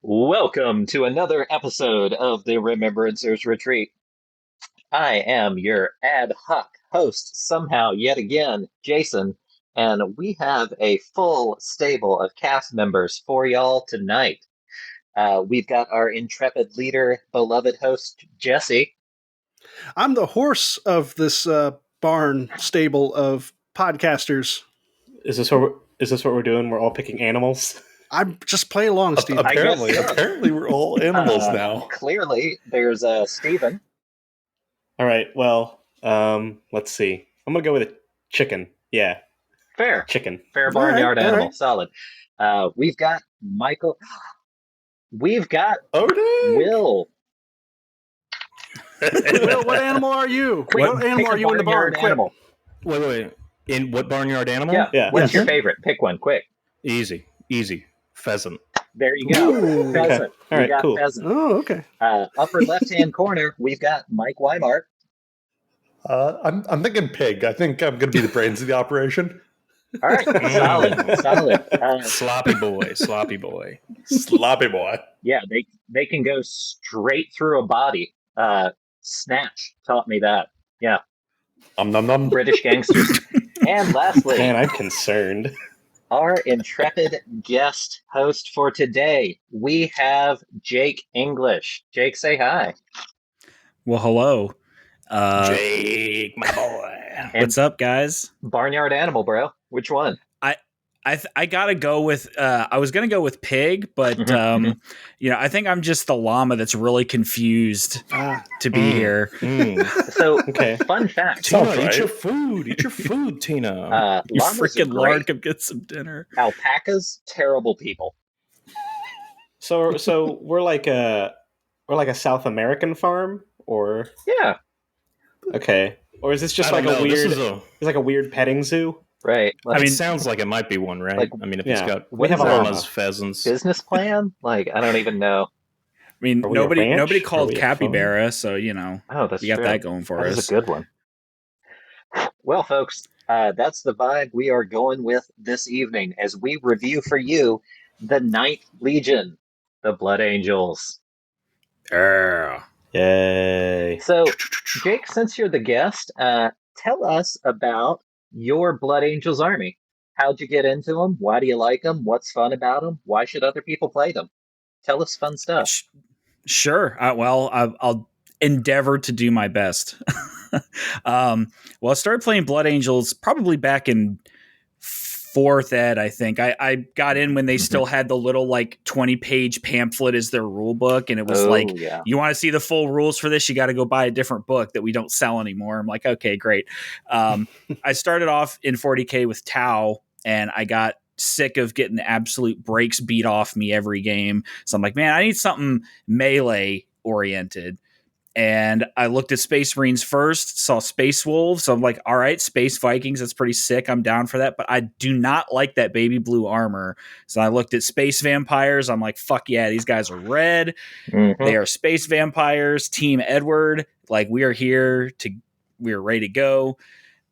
Welcome to another episode of the Remembrancers Retreat. I am your ad hoc host, somehow yet again, Jason, and we have a full stable of cast members for y'all tonight. We've got our intrepid leader, beloved host, Jesse. I'm the horse of this barn stable of podcasters. Is this what we're doing? We're all picking animals. I'm just playing along, Steve. Apparently, we're all animals now. Clearly, there's Steven. All right. Well, let's see. I'm gonna go with a chicken. Yeah, Fair. chicken. Fair barnyard all animal. right. Solid. We've got Michael. We've got Oh, dang. Will. Will, what animal are you? Quick, What animal pick are a you in the barn? barnyard Quick. animal. Wait. In what barnyard animal? Yeah. What's your favorite? Pick one, quick. Easy. Pheasant. There you go. Ooh. Pheasant. Okay. All right, We got cool. pheasant. Oh, okay. Upper left-hand corner, we've got Mike Weimart. I'm thinking pig. I think I'm going to be the brains of the operation. All right, solid. Sloppy boy. Sloppy boy. Yeah, they can go straight through a body. Snatch taught me that. Yeah, Nom nom. British gangsters. And lastly, Man, I'm concerned. our intrepid guest host for today, we have Jake English. Jake, say hi. Well, hello. Jake, my boy. What's up, guys? Barnyard animal, bro. Which one? I gotta go with. I was gonna go with pig, but Mhm. I think I'm just the llama that's really confused to be here. So, Okay. fun fact. Tina, Sounds right. eat your food, Tina. You Llamas are freaking great. lard, come get some dinner. Alpacas, terrible people. So we're like a South American farm, or Yeah, okay, or is this just I like don't a know. weird? This is It's like a weird petting zoo. right. I mean, it sounds like it might be one, right? Like, I mean, if yeah, it's got we have a llamas, llama. pheasants. Business plan? Like, I don't even know. I mean, Are we a nobody ranch? called Are we a farm? capybara, so Oh, that's we got true. that going for That is us. a good one. Well, folks, that's the vibe we are going with this evening as we review for you the Ninth Legion, the Blood Angels. Yeah. Yay! So, Jake, since you're the guest, tell us about your Blood Angels army. How'd you get into them? Why do you like them? What's fun about them? Why should other people play them? Tell us fun stuff. Sure. I'll endeavor to do my best. Well, I started playing Blood Angels probably back in fourth ed, I think. I got in when they still had the little 20-page pamphlet as their rule book, and it was Yeah. you want to see the full rules for this, you got to go buy a different book that we don't sell anymore. I'm like, okay, great. I started off in 40K with Tau, and I got sick of getting the absolute breaks beat off me every game. So I'm like, man, I need something melee oriented. And I looked at Space Marines first, saw Space Wolves. So I'm like, all right, Space Vikings, that's pretty sick. I'm down for that. But I do not like that baby blue armor. So I looked at Space Vampires. I'm like, fuck yeah, these guys are red. Mhm. They are Space Vampires, Team Edward. Like, we are ready to go.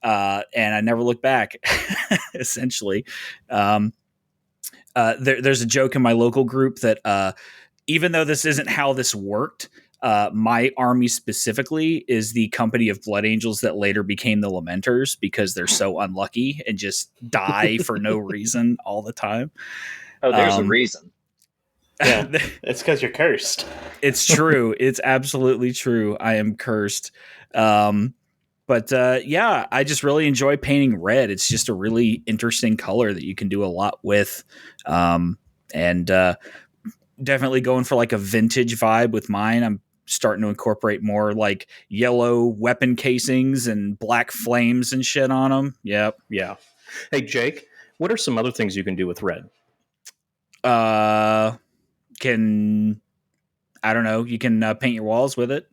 And I never looked back, essentially. There's a joke in my local group that even though this isn't how this worked, my army specifically is the company of Blood Angels that later became the Lamenters because they're so unlucky and just die for no reason all the time. Oh, there's a reason. Yeah, it's because you're cursed. It's true. It's absolutely true. I am cursed. But I just really enjoy painting red. It's just a really interesting color that you can do a lot with. And definitely going for a vintage vibe with mine. I'm starting to incorporate more yellow weapon casings and black flames and shit on them. Yep. Yeah. Hey, Jake, what are some other things you can do with red? I don't know. You can paint your walls with it.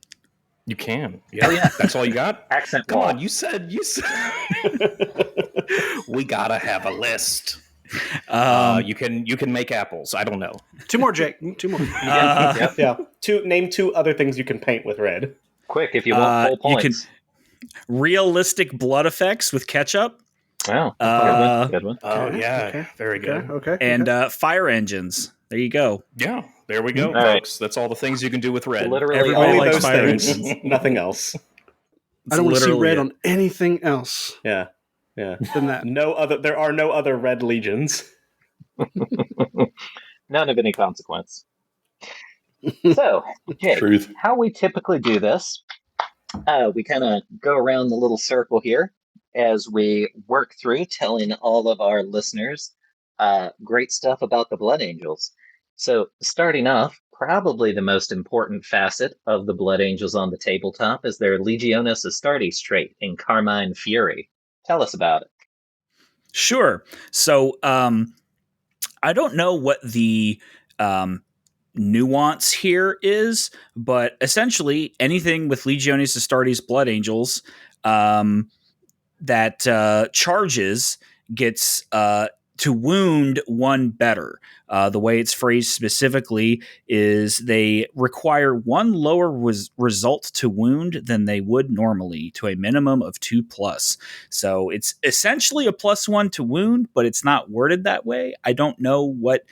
You can. Yeah. Oh, yeah. That's all you got? Accent Come wall. on, you said. We gotta have a list. You can make apples. I don't know. Two more, Jake. Two more. Yep. Yeah. Name two other things you can paint with red. Quick, if you want full you points. realistic blood effects with ketchup. Wow. Uh, Good one. Oh, Okay, yeah. okay, Very good. Okay. And fire engines. There you go. Yeah, there we go, All right. folks. That's all the things you can do with red. Literally Everybody Only all likes those pirates. things, nothing else. I don't want to see literally red it. on anything else Yeah. than that. There are no other red legions. none of any consequence. So, Jake, Truth. how we typically do this, we kind of go around the little circle here as we work through telling all of our listeners great stuff about the Blood Angels. So, starting off, probably the most important facet of the Blood Angels on the tabletop is their Legionis Astartes trait in Carmine Fury. Tell us about it. Sure. So I don't know what the nuance here is, but essentially anything with Legionis Astartes Blood Angels that charges gets to wound one better. The way it's phrased specifically is they require one lower result to wound than they would normally, to a minimum of 2+. So it's essentially a +1 to wound, but it's not worded that way. I don't know what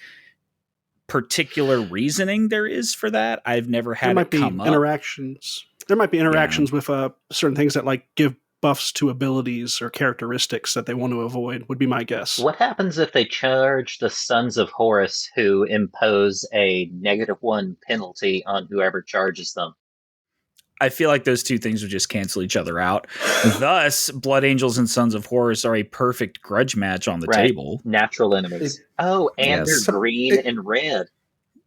particular reasoning there is for that. I've never There had might it be come up. interactions. There might be interactions with certain things that like give buffs to abilities or characteristics that they want to avoid, would be my guess. What happens if they charge the Sons of Horus, who impose a -1 penalty on whoever charges them? I feel like those two things would just cancel each other out. Thus, Blood Angels and Sons of Horus are a perfect grudge match on the Right. table. Natural enemies. And Yes. they're green and red.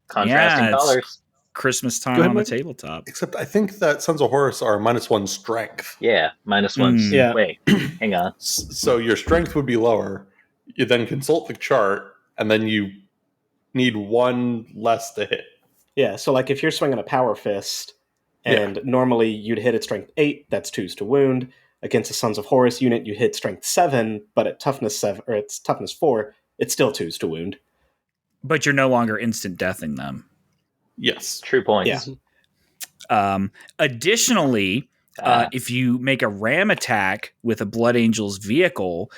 Contrasting Yeah, it's colors. Christmas time Go ahead, on the Mike. tabletop. Except I think that Sons of Horus are -1 strength. Yeah, -1. Yeah. Wait, hang on. So your strength would be lower. You then consult the chart, and then you need one less to hit. Yeah, so like if you're swinging a power fist, and normally you'd hit at strength 8, that's 2s to wound. Against a Sons of Horus unit, you hit strength 7, but at toughness 7 or it's toughness 4, it's still 2s to wound. But you're no longer instant deathing them. Yes. True points. Yeah. Additionally, if you make a ram attack with a Blood Angel's vehicle,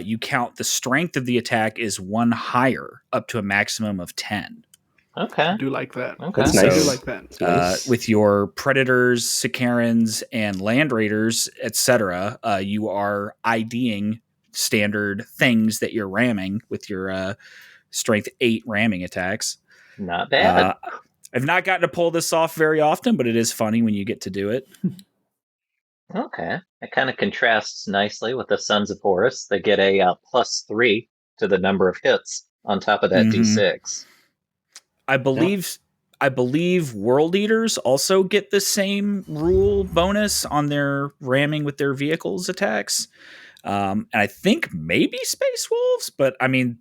you count the strength of the attack is 1 higher, up to a maximum of 10. Okay. I do like that. Okay. That's I nice. do like that. Nice. With your Predators, Sicarans, and Land Raiders, etc., you are IDing standard things that you're ramming with your strength 8 ramming attacks. Not bad. I've not gotten to pull this off very often, but it is funny when you get to do it. Okay. It kind of contrasts nicely with the Sons of Horus. They get a +3 to the number of hits on top of that Mhm. D6. I believe World Eaters also get the same rule bonus on their ramming with their vehicles attacks. And I think maybe Space Wolves, but I mean,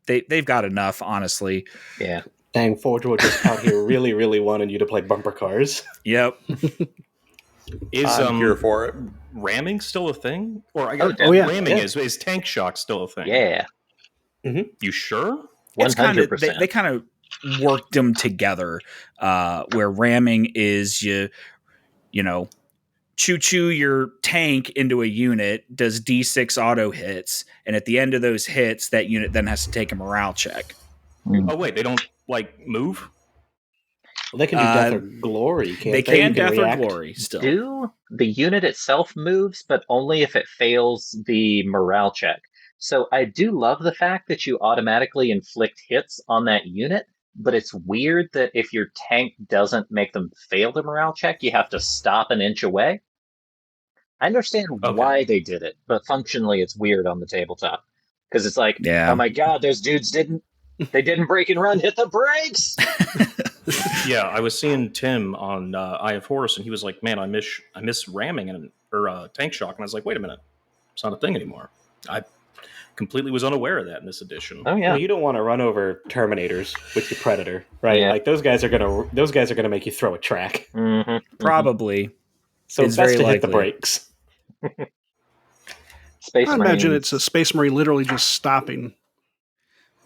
they've got enough, honestly. Yeah. Dang, Forge will just out here really, really wanting you to play bumper cars. Yep. Is I'm here for it. ramming still a thing? Or I Oh, guess yeah. ramming Yeah. is tank shock still a thing? Yeah. You sure? It's kind of 100%. they kind of worked them together, where ramming is you know, choo your tank into a unit, does D6 auto hits, and at the end of those hits, that unit then has to take a morale check. Oh wait, they don't like move? Well, they can do Death or Glory, can't They they? can You Death react. or Glory still. The unit itself moves, but only if it fails the morale check. So I do love the fact that you automatically inflict hits on that unit, but it's weird that if your tank doesn't make them fail the morale check, you have to stop an inch away. I understand why they did it, but functionally it's weird on the tabletop. Because it's like, oh my god, those dudes didn't break and run, hit the brakes! Yeah, I was seeing Tim on Eye of Horus, and he was like, "Man, I miss ramming or tank shock." And I was like, "Wait a minute, it's not a thing anymore." I completely was unaware of that in this edition. Oh yeah, Well, you don't want to run over Terminators with your Predator, right? Yeah. Like those guys are gonna make you throw a track. mm-hmm. Probably. So It's it's best very to hit the likely. brakes. Space I imagine Marines. it's a Space Marine literally just stopping.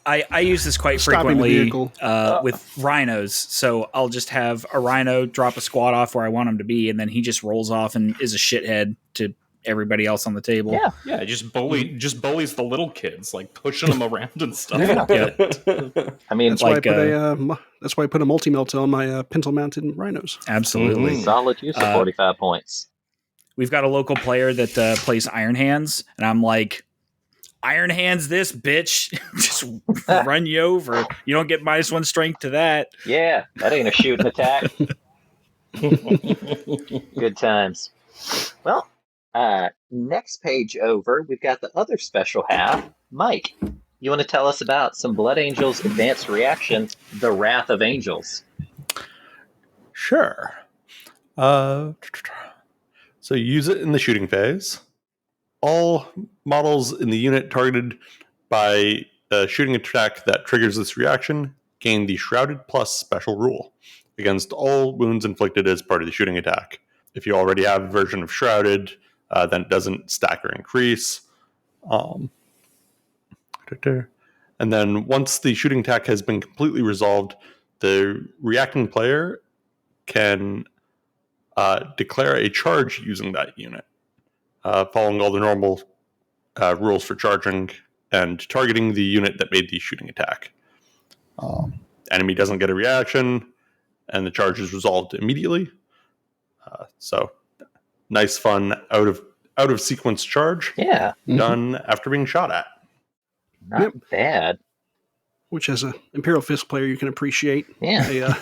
I use this quite Stopping the frequently vehicle. with rhinos. So I'll just have a rhino drop a squad off where I want him to be, and then he just rolls off and is a shithead to everybody else on the table. Yeah. Yeah, just bullies the little kids, like pushing them around and stuff. Yeah. I mean, That's why I put a multi-melt on my pintle-mounted rhinos. Absolutely. solid use of 45 points. We've got a local player that plays Iron Hands, and I'm like, Iron Hands this, bitch. Just run you over. You don't get -1 strength to that. Yeah, that ain't a shooting attack. Good times. Well, next page over, we've got the other special half. Mike, you want to tell us about some Blood Angels advanced reaction, the Wrath of Angels? Sure. So you use it in the shooting phase. All models in the unit targeted by a shooting attack that triggers this reaction gain the Shrouded Plus special rule against all wounds inflicted as part of the shooting attack. If you already have a version of Shrouded, then it doesn't stack or increase. And then once the shooting attack has been completely resolved, the reacting player can declare a charge using that unit, following all the normal rules for charging and targeting the unit that made the shooting attack. Enemy doesn't get a reaction, and the charge is resolved immediately. So, nice, fun out of sequence charge. Yeah, done after being shot at. not bad. Which, as an Imperial Fist player, you can appreciate Yeah. a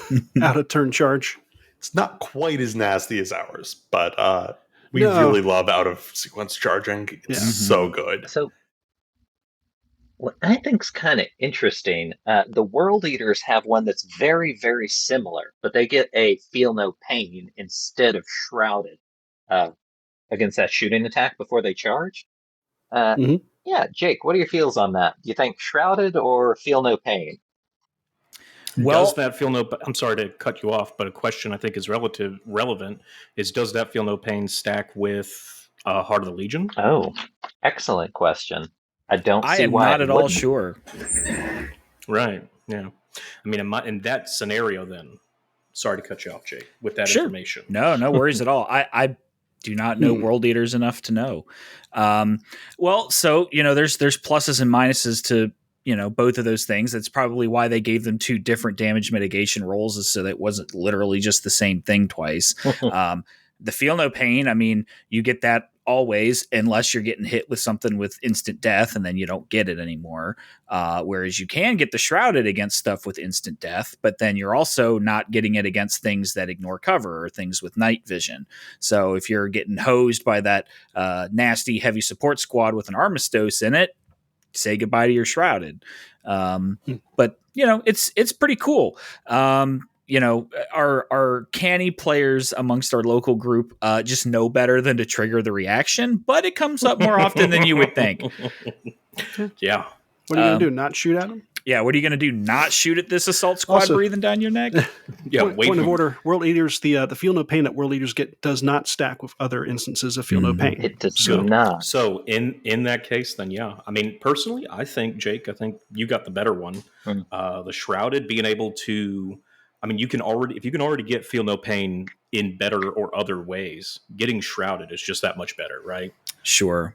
out of turn charge. It's not quite as nasty as ours, but we No. really love out of sequence charging. It's Yeah. so good. So, what I think's kind of interesting, the World Eaters have one that's very, very similar, but they get a Feel No Pain instead of Shrouded against that shooting attack before they charge. Yeah, Jake, what are your feels on that? Do you think Shrouded or Feel No Pain? Well, Does that feel no? I'm sorry to cut you off, but a question I think is relevant is: does that feel no pain stack with Heart of the Legion? Oh, excellent question. I don't I see am why not it at all wouldn't. sure. Right. Yeah. I mean, in that scenario, then. Sorry to cut you off, Jake. With that Sure. information. No worries at all. I do not know World Eaters enough to know. Well, so there's pluses and minuses to both of those things. That's probably why they gave them 2 different damage mitigation rolls, is so that it wasn't literally just the same thing twice. The Feel No Pain, I mean, you get that always, unless you're getting hit with something with instant death, and then you don't get it anymore. Whereas you can get the Shrouded against stuff with instant death, but then you're also not getting it against things that ignore cover or things with night vision. So if you're getting hosed by that nasty heavy support squad with an Armistice in it, say goodbye to your Shrouded. But it's pretty cool. Our canny players amongst our local group just know better than to trigger the reaction, but it comes up more often than you would think. Yeah. What are you going to do? Not shoot at them? Yeah, what are you going to do? Not shoot at this assault squad Also- breathing down your neck? Yeah. Point of order: World Eaters, the Feel No Pain that World Eaters get does not stack with other instances of Feel No Pain. It does So- not. So in that case, then yeah. I mean, personally, I think Jake, you got the better one. The Shrouded being able to, I mean, if you can already get Feel No Pain in better or other ways, getting Shrouded is just that much better, right? Sure.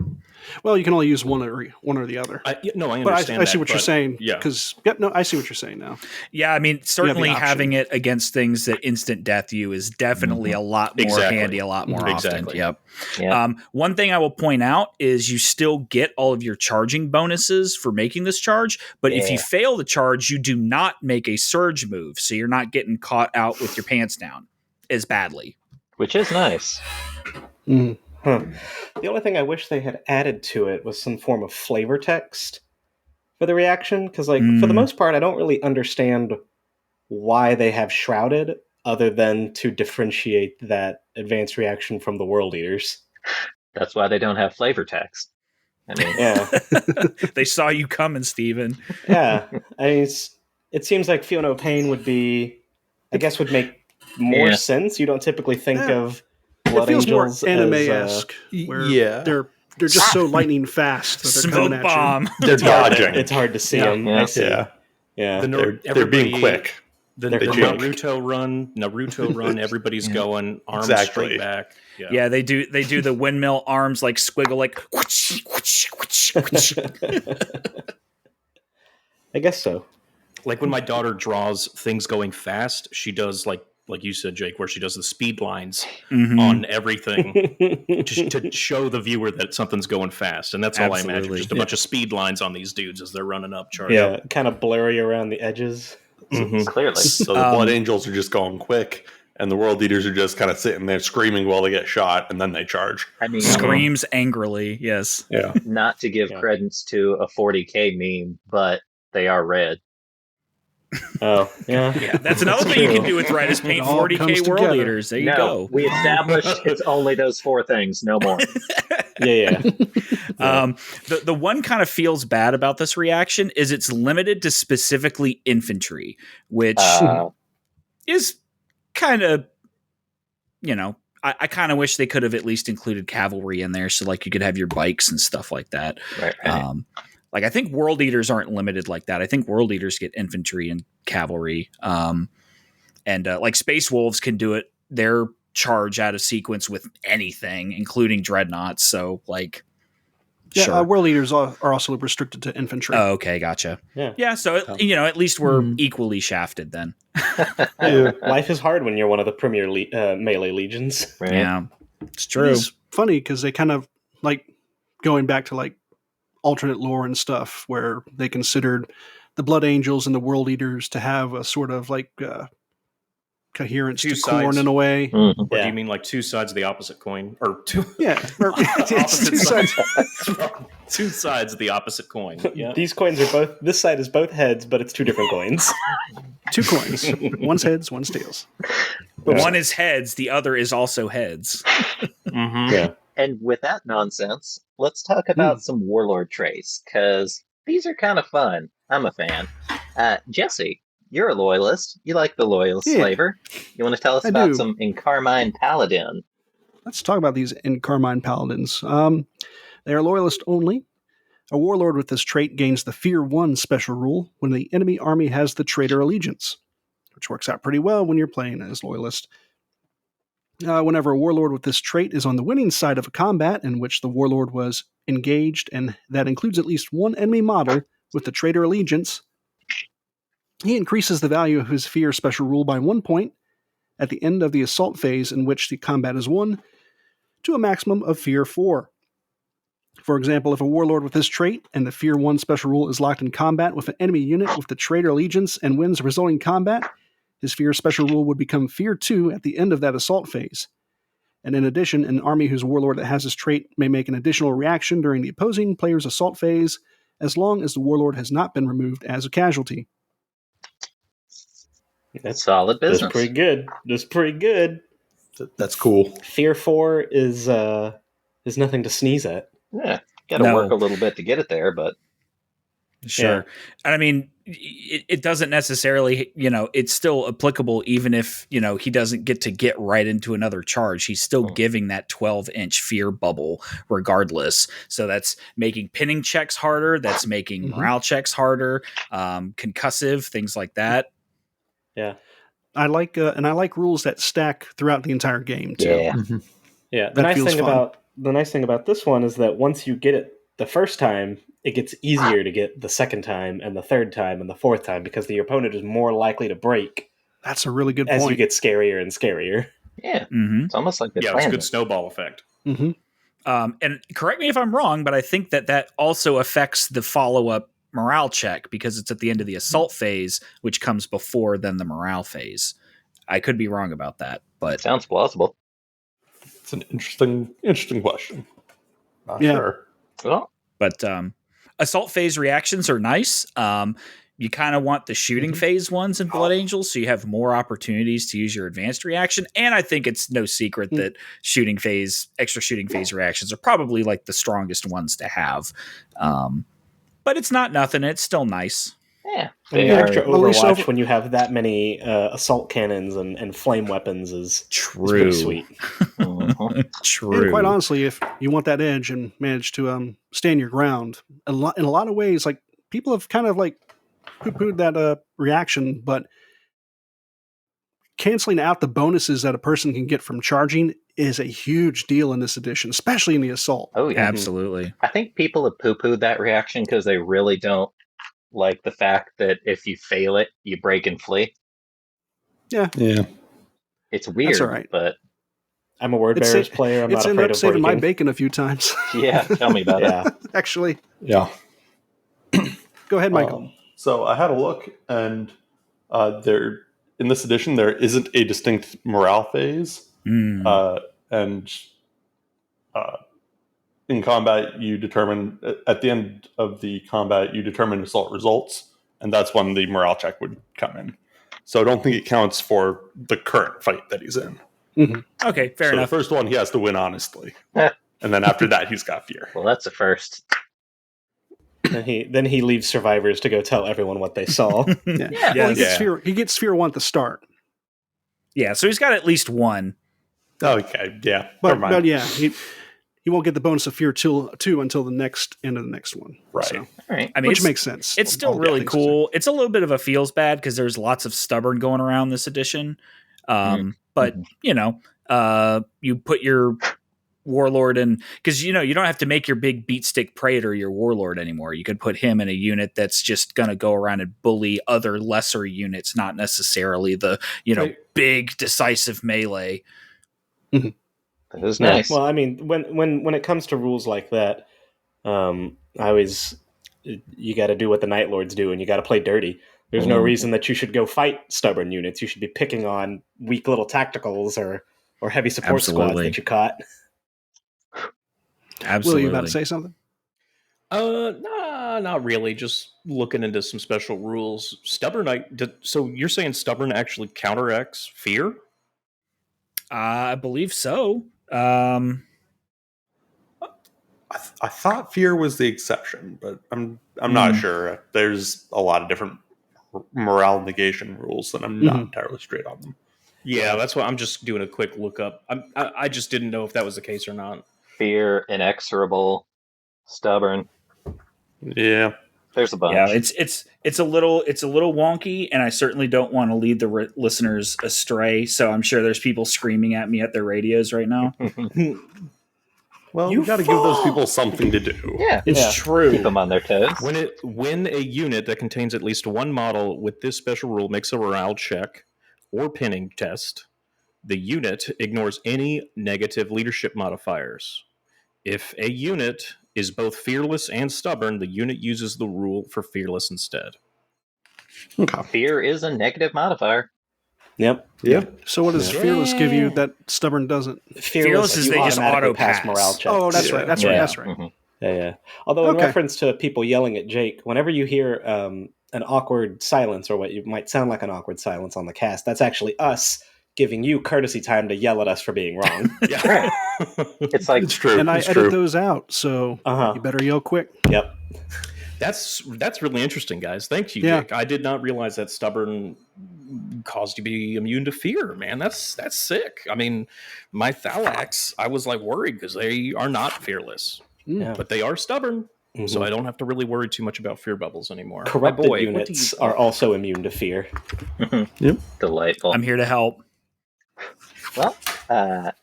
Well, you can only use one or the other. I But understand. I see what you're saying. Yeah. I see what you're saying now. Yeah, I mean, certainly option. having it against things that instant death you is definitely a lot more Exactly. handy, a lot more often. Exactly. Yep. Yeah. One thing I will point out is you still get all of your charging bonuses for making this charge, but if you Yeah. fail the charge, you do not make a surge move, so you're not getting caught out with your pants down as badly. Which is nice. The only thing I wish they had added to it was some form of flavor text for the reaction, because for the most part, I don't really understand why they have Shrouded, other than to differentiate that advanced reaction from the World Eaters. That's why they don't have flavor text. I mean, Yeah, They saw you coming, Steven. yeah. It seems like Feel No Pain would make more Yeah. sense. You don't typically think Yeah. of Blood It feels more Angels anime-esque, where they're just so lightning fast that they're coming Smoke at bomb. They're dodging. It's hard to see Yeah. them. Yeah. I see. Yeah. Yeah. They're being quick. The They're quick. Naruto run. Everybody's Yeah. going arms Exactly. straight back. Yeah, they do the windmill arms like squiggle like whoosh, whoosh, whoosh, whoosh. I guess so. Like when my daughter draws things going fast, she does like you said, Jake, where she does the speed lines Mhm. on everything to show the viewer that something's going fast, and that's all I imagine. Absolutely. Just a bunch of speed lines on these dudes as they're running up, charging. Yeah, kind of blurry around the edges. Mhm. Clearly. So the Blood Angels are just going quick, and the World Eaters are just kind of sitting there screaming while they get shot, and then they charge. I mean, Screams angrily. Yes. Yeah. not to give Yeah. credence to a 40K meme, but they are red. Oh, yeah. Yeah, that's another thing you can do with red is paint It all 40K comes world together. leaders. There you No, go. we established it's only those 4 things, no more. Yeah. The one kind of feels bad about this reaction is it's limited to specifically infantry, which is kind of, I kind of wish they could have at least included cavalry in there, so like you could have your bikes and stuff like that. Right. Like I think World Eaters aren't limited like that. I think World Eaters get infantry and cavalry, and like Space Wolves can do it. Their charge out of sequence with anything, including dreadnoughts. So like, Yeah, sure. World Eaters are also restricted to infantry. Oh, okay, gotcha. Yeah. So at least we're equally shafted then. Life is hard when you're one of the premier melee legions. Right. Yeah, it's true. It's funny because they kind of like going back to like alternate lore and stuff where they considered the Blood Angels and the World Eaters to have a sort of like coherence Two to Khorne sides. in a way. Mhm. Or do Yeah. you mean like two sides of the opposite coin, or two Yeah, or, opposite two sides. two sides of the opposite coin? Yeah. These coins are both. This side is both heads, but it's two different coins. 2 coins. One's heads, one's tails. But one is heads, the other is also heads. Mm-hmm. Yeah. And with that nonsense, let's talk about some warlord traits, because these are kind of fun. I'm a fan. Jesse, you're a loyalist. You like the loyalist Yeah. flavor. You want to tell us I about do. some Incarmine Paladin? Let's talk about these Incarmine Paladins. They are loyalist only. A warlord with this trait gains the Fear 1 special rule when the enemy army has the traitor allegiance, which works out pretty well when you're playing as loyalist. Whenever a warlord with this trait is on the winning side of a combat in which the warlord was engaged, and that includes at least one enemy model with the traitor allegiance, he increases the value of his Fear special rule by 1 point at the end of the assault phase in which the combat is won to a maximum of Fear 4. For example, if a warlord with this trait and the Fear 1 special rule is locked in combat with an enemy unit with the traitor allegiance and wins the resulting combat, his Fear special rule would become Fear 2 at the end of that assault phase. And in addition, an army whose warlord that has this trait may make an additional reaction during the opposing player's assault phase, as long as the warlord has not been removed as a casualty. That's Solid business. That's pretty good. That's pretty good. That's cool. Fear 4 is nothing to sneeze at. Yeah, got to No. work a little bit to get it there, but Sure. And I mean, it doesn't necessarily, it's still applicable even if, he doesn't get right into another charge. He's still giving that 12-inch fear bubble regardless. So that's making pinning checks harder. That's making morale checks harder, concussive, things like that. Yeah. I like rules that stack throughout the entire game too. yeah. Yeah. That feels fun. The nice thing about this one is that once you get it the first time, it gets easier to get the second time and the third time and the fourth time because the opponent is more likely to break That's a really good as point. you get scarier and scarier. Yeah, Mm-hmm. it's almost like Yeah, it's a planned good it. snowball effect. Mm-hmm. And correct me if I'm wrong, but I think that also affects the follow-up morale check because it's at the end of the assault phase, which comes before then the morale phase. I could be wrong about that, but Sounds plausible. It's an interesting question. Not Yeah. sure. Well, assault phase reactions are nice. You kind of want the shooting phase ones in Blood Angels, so you have more opportunities to use your advanced reaction. And I think it's no secret that extra shooting phase reactions are probably like the strongest ones to have. But it's not nothing. It's still nice. yeah, And they the are. extra At least Overwatch when you have that many assault cannons and flame weapons is pretty sweet. Mhm. True. And quite honestly, if you want that edge and manage to stand your ground, in a lot of ways, like people have kind of like poo-pooed that reaction, but canceling out the bonuses that a person can get from charging is a huge deal in this edition, especially in the assault. Oh yeah, Absolutely. I think people have poo-pooed that reaction because they really don't like the fact that if you fail it, you break and flee. Yeah. It's weird, all right. but I'm a word bearers player. I'm not It's ended afraid up of saving my breaking. bacon a few times. yeah, tell me about it. Yeah. Actually, Yeah. go ahead, Michael. So I had a look, and there in this edition there isn't a distinct morale phase, and in combat you determine at the end of the combat you determine assault results, and that's when the morale check would come in. So I don't think it counts for the current fight that he's in. Okay, fair So enough. the first one he has to win honestly, and then after that he's got fear. Well, that's a first. Then he leaves survivors to go tell everyone what they saw. Yeah. Well, he gets fear 1 at the start. Yeah, so he's got at least one. Okay, yeah, But yeah, he won't get the bonus of fear 2 until the next end of the next one. Right. So, All right. I mean, which makes sense. It's still All really things cool. It's a little bit of a feels bad because there's lots of stubborn going around this edition. But you put your warlord in, because you don't have to make your big beat stick praetor your warlord anymore. You could put him in a unit that's just going to go around and bully other lesser units, not necessarily the big decisive melee. That was nice. Well, I mean, when it comes to rules like that, you got to do what the Night Lords do, and you got to play dirty. There's no reason that you should go fight stubborn units. You should be picking on weak little tacticals or heavy support squads that you caught. Absolutely. Will, you about to say something? Nah, not really. Just looking into some special rules. Stubborn, so you're saying stubborn actually counteracts fear? I believe so. I thought fear was the exception, but I'm not sure. There's a lot of different morale negation rules, and I'm not entirely straight on them. Yeah, that's why I'm just doing a quick look up. I just didn't know if that was the case or not. Fear, inexorable, stubborn. Yeah, there's a bunch. Yeah, it's a little wonky, and I certainly don't want to lead the listeners astray. So I'm sure there's people screaming at me at their radios right now. Well, you got to give those people something to do. Yeah, it's true. Keep them on their toes. When a unit that contains at least one model with this special rule makes a morale check or pinning test, the unit ignores any negative leadership modifiers. If a unit is both fearless and stubborn, the unit uses the rule for fearless instead. Okay. Fear is a negative modifier. Yep. So what does fearless give you that stubborn doesn't? Fearless is they just auto pass morale checks. Oh, that's right. That's right. That's right. Mm-hmm. Yeah. Although in reference to people yelling at Jake, whenever you hear an awkward silence or what you might sound like an awkward silence on the cast, that's actually us giving you courtesy time to yell at us for being wrong. Yeah. It's like It's true. And I It's edit true. those out, so you better yell quick. Yep. That's really interesting, guys. Thank you, Yeah. Jake. I did not realize that stubborn caused you to be immune to fear, man. That's sick. I mean, my Thalax, I was like worried because they are not fearless, but they are stubborn. Mm-hmm. So I don't have to really worry too much about fear bubbles anymore. Corrupted Boy, units are also immune to fear. Yep. delightful. I'm here to help. Well,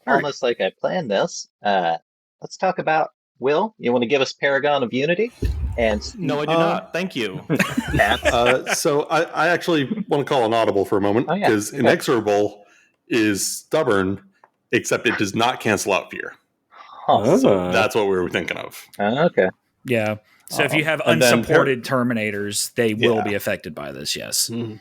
almost like I planned this. Let's talk about Will. You want to give us Paragon of Unity? And No, I do not. Thank you. So I actually want to call an audible for a moment Oh, yeah. because Okay. inexorable is stubborn, except it does not cancel out fear. Huh. That's what we were thinking of. Okay. Yeah. So if you have and then unsupported Terminators, they will be affected by this. Yes. And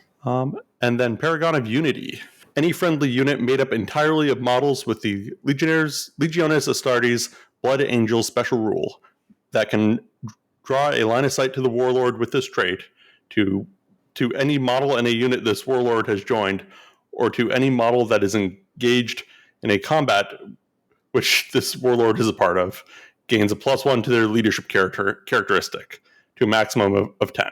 then Paragon of Unity. Any friendly unit made up entirely of models with the Legiones Astartes Blood Angel special rule that can draw a line of sight to the Warlord with this trait to any model in a unit this Warlord has joined, or to any model that is engaged in a combat which this Warlord is a part of, gains a +1 to their leadership characteristic to a maximum of 10.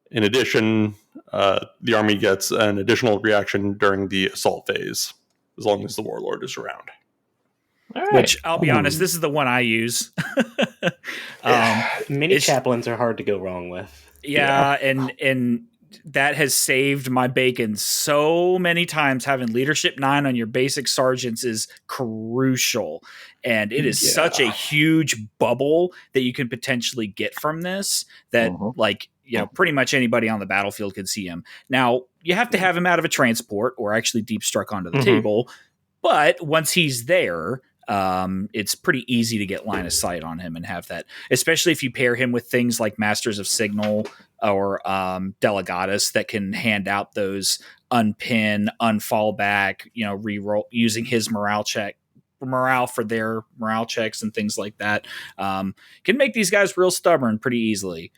In addition, the army gets an additional reaction during the assault phase, as long as the Warlord is around. All right. Which I'll be honest, this is the one I use. Mini chaplains are hard to go wrong with. And that has saved my bacon so many times. Having leadership 9 on your basic sergeants is crucial. And it is such a huge bubble that you can potentially get from this that like, you know, pretty much anybody on the battlefield could see him. Now, you have to have him out of a transport or actually deep struck onto the table. But once he's there, it's pretty easy to get line of sight on him and have that, especially if you pair him with things like Masters of Signal or Delegatus that can hand out those unpin, unfall back, you know, reroll using his morale for their morale checks and things like that. Can make these guys real stubborn pretty easily.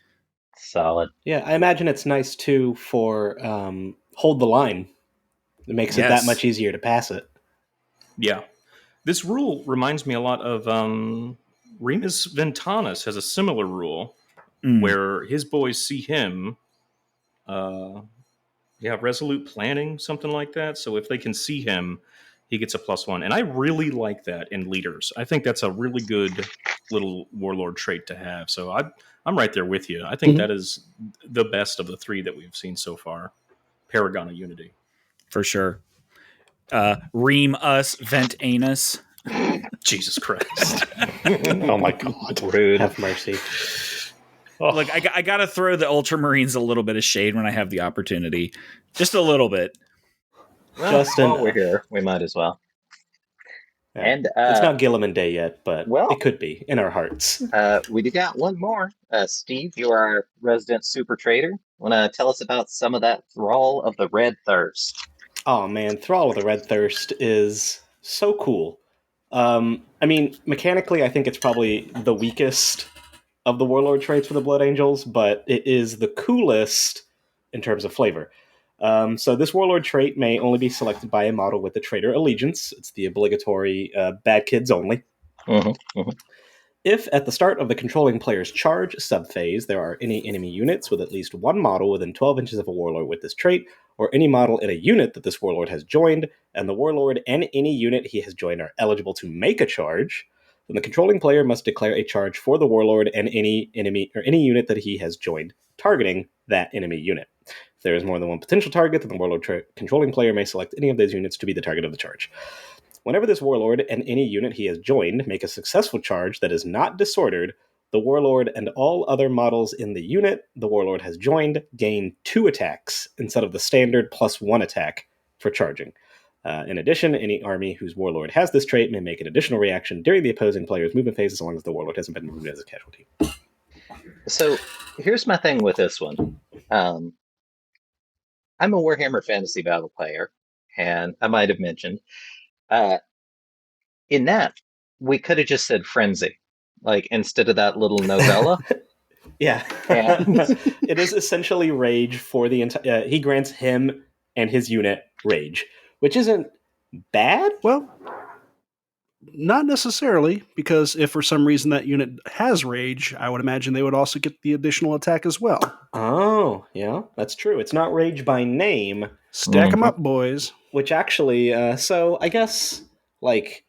Solid. Yeah, I imagine it's nice too for hold the line. It makes it that much easier to pass it. Yeah. This rule reminds me a lot of Remus Ventanus has a similar rule where his boys see him. Resolute planning, something like that. So if they can see him, he gets a +1. And I really like that in leaders. I think that's a really good little warlord trait to have. So I'm right there with you. I think that is the best of the 3 that we've seen so far. Paragon of Unity. For sure. Ream us, vent anus. Jesus Christ. Oh my God. Rude. Have mercy. Look, I got to throw the Ultramarines a little bit of shade when I have the opportunity. Just a little bit. Well, Justin, while we're here, we might as well. And it's not Gilliman Day yet, but well, it could be in our hearts. We do got one more. Steve, you are our resident super trader. Want to tell us about some of that Thrall of the Red Thirst? Oh man, Thrall of the Red Thirst is so cool. I mean, mechanically, I think it's probably the weakest of the warlord traits for the Blood Angels, but it is the coolest in terms of flavor. So this warlord trait may only be selected by a model with the traitor allegiance. It's the obligatory bad kids only. If at the start of the controlling player's charge subphase there are any enemy units with at least one model within 12 inches of a warlord with this trait, or any model in a unit that this warlord has joined, and the warlord and any unit he has joined are eligible to make a charge, then the controlling player must declare a charge for the warlord and any enemy or any unit that he has joined, targeting that enemy unit. If there is more than one potential target, then the warlord controlling player may select any of those units to be the target of the charge. Whenever this warlord and any unit he has joined make a successful charge that is not disordered, the warlord and all other models in the unit the warlord has joined gain 2 attacks instead of the standard +1 attack for charging. In addition, any army whose warlord has this trait may make an additional reaction during the opposing player's movement phase as long as the warlord hasn't been moved as a casualty. So here's my thing with this one. I'm a Warhammer Fantasy Battle player, and I might have mentioned in that we could have just said frenzy, like instead of that little novella. Yeah, it is essentially rage for the entire. He grants him and his unit rage, which isn't bad. Well, not necessarily, because if for some reason that unit has rage, I would imagine they would also get the additional attack as well. Oh, yeah, that's true. It's not rage by name. Stack them up, boys. Which actually, so I guess, like,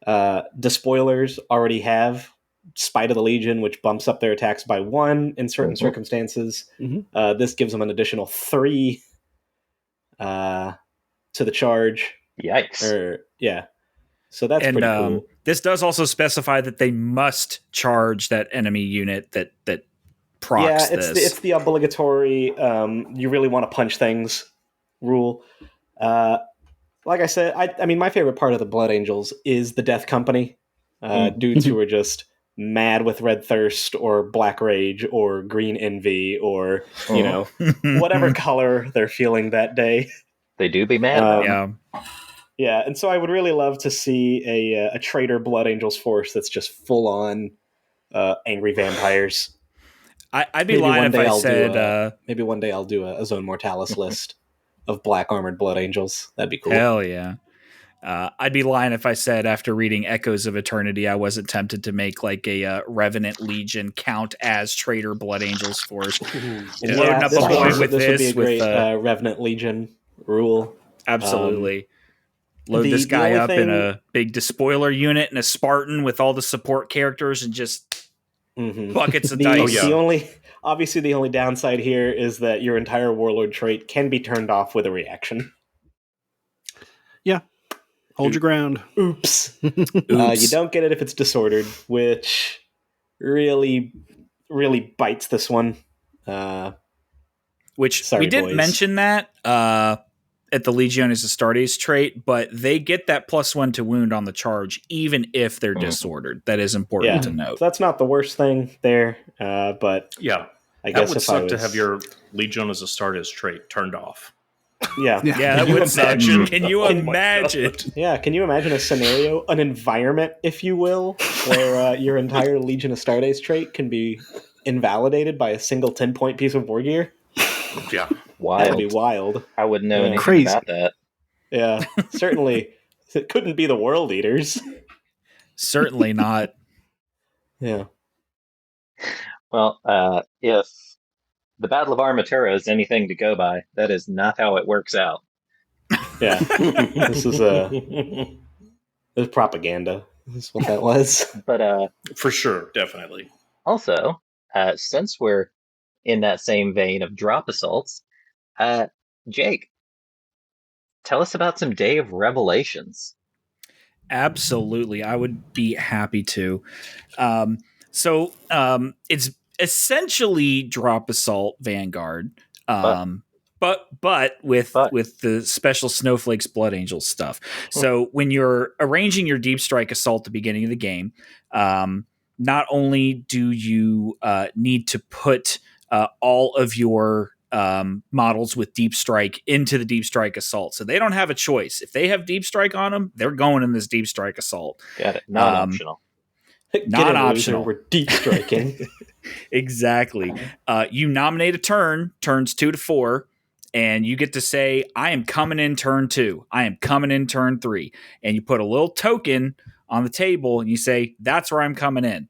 Despoilers already have Spite of the Legion, which bumps up their attacks by 1 in certain circumstances. This gives them an additional 3 to the charge. Yikes. So that's pretty cool. This does also specify that they must charge that enemy unit that procs this. It's the obligatory you really want to punch things rule. Like I said, I mean, my favorite part of the Blood Angels is the Death Company. Dudes who are just mad with Red Thirst or Black Rage or Green Envy or, you know, whatever color they're feeling that day. They do be mad. Yeah, and so I would really love to see a traitor Blood Angels force that's just full on angry vampires. I'd be lying if I said... maybe one day I'll do a Zone Mortalis list of black armored Blood Angels. That'd be cool. Hell yeah. I'd be lying if I said after reading Echoes of Eternity I wasn't tempted to make like a Revenant Legion count as traitor Blood Angels force. Loading up a boy with this would be a great with Revenant Legion rule. Absolutely. Load this guy up in a big Despoiler unit and a Spartan with all the support characters and just Mhm. buckets of The, dice. Oh, yeah. the only downside here is that your entire warlord trait can be turned off with a reaction. Hold your ground. Oops. Oops. You don't get it if it's disordered, which really, really bites this one. Which Sorry, we didn't boys. mention that at the Legiones Astartes trait, but they get that +1 to wound on the charge, even if they're Mhm. disordered. That is important Yeah. to So note. that's not the worst thing there, but Yeah, I that guess would if I suck was... to have your Legion as a Astartes trait turned off. Yeah. Yeah. Yeah, that Can you would suck. imagine- Can you Oh my imagine? God. Yeah, can you imagine a scenario, an environment, if you will, where your entire Legion Astartes trait can be invalidated by a single 10-point piece of war gear? Yeah. That'd be Wild. wild. I wouldn't know Yeah. anything Crazy. about that. Yeah, certainly. It couldn't be the World Eaters. Certainly not. Yeah. Well, if the Battle of Armatura is anything to go by, that is not how it works out. Yeah. This is propaganda. This is what that was. But For sure, definitely. also, since we're in that same vein of drop assaults, Jake, tell us about some Day of Revelations. Absolutely. I would be happy to. It's essentially drop assault Vanguard. But with the special Snowflakes Blood Angels stuff. So when you're arranging your Deep Strike Assault at the beginning of the game, not only do you need to put all of your models with Deep Strike into the Deep Strike Assault. So they don't have a choice. If they have Deep Strike on them, they're going in this Deep Strike Assault. Got it. Non-optional. Not optional. optional. We're deep striking. Exactly. You nominate a turn, turns 2 to 4, and you get to say, I am coming in turn 2. I am coming in turn 3. And you put a little token on the table and you say, that's where I'm coming in.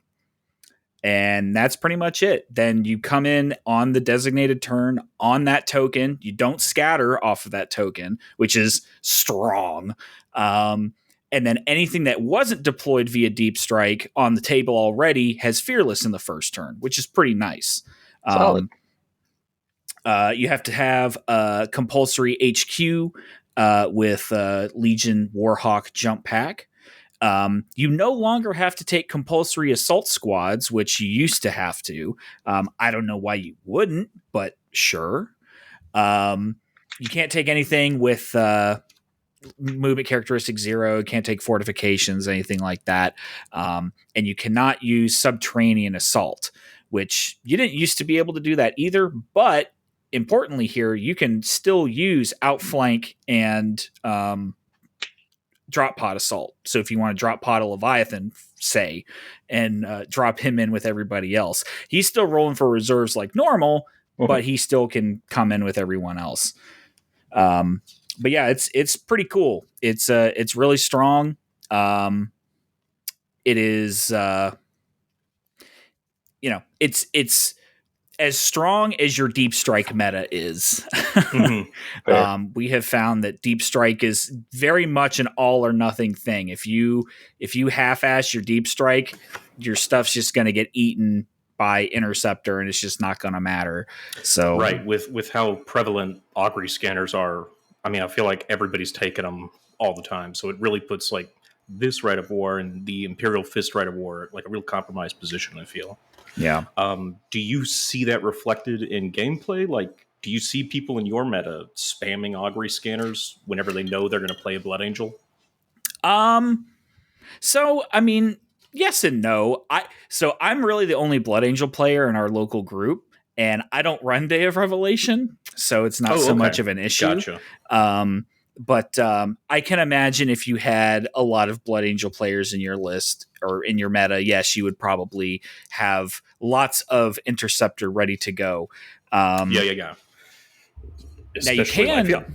And that's pretty much it. Then you come in on the designated turn on that token. You don't scatter off of that token, which is strong. And then anything that wasn't deployed via Deep Strike on the table already has Fearless in the first turn, which is pretty nice. Solid. You have to have a compulsory HQ with Legion Warhawk Jump Pack. You no longer have to take compulsory assault squads, which you used to have to. I don't know why you wouldn't, but sure. You can't take anything with movement characteristic 0, can't take fortifications, anything like that. And you cannot use subterranean assault, which you didn't used to be able to do that either. But importantly here, you can still use outflank and drop pod assault. So if you want to drop pod a Leviathan, say, and drop him in with everybody else, he's still rolling for reserves like normal, but he still can come in with everyone else. But yeah, it's pretty cool. It's really strong. It is, it's as strong as your Deep Strike meta is. We have found that Deep Strike is very much an all or nothing thing. If you half-ass your Deep Strike, your stuff's just going to get eaten by Interceptor, and it's just not going to matter. So right, with how prevalent augury scanners are, I mean, I feel like everybody's taking them all the time. So it really puts like this Rite of War and the Imperial Fist Rite of War like a real compromised position, I feel. Yeah. Do you see that reflected in gameplay? Like, do you see people in your meta spamming augury scanners whenever they know they're going to play a Blood Angel? So I mean, yes and no. I'm really the only Blood Angel player in our local group, and I don't run Day of Revelation, so it's not so much of an issue. Gotcha. But I can imagine if you had a lot of Blood Angel players in your list or in your meta, yes, you would probably have lots of Interceptor ready to go. Yeah. Now you can.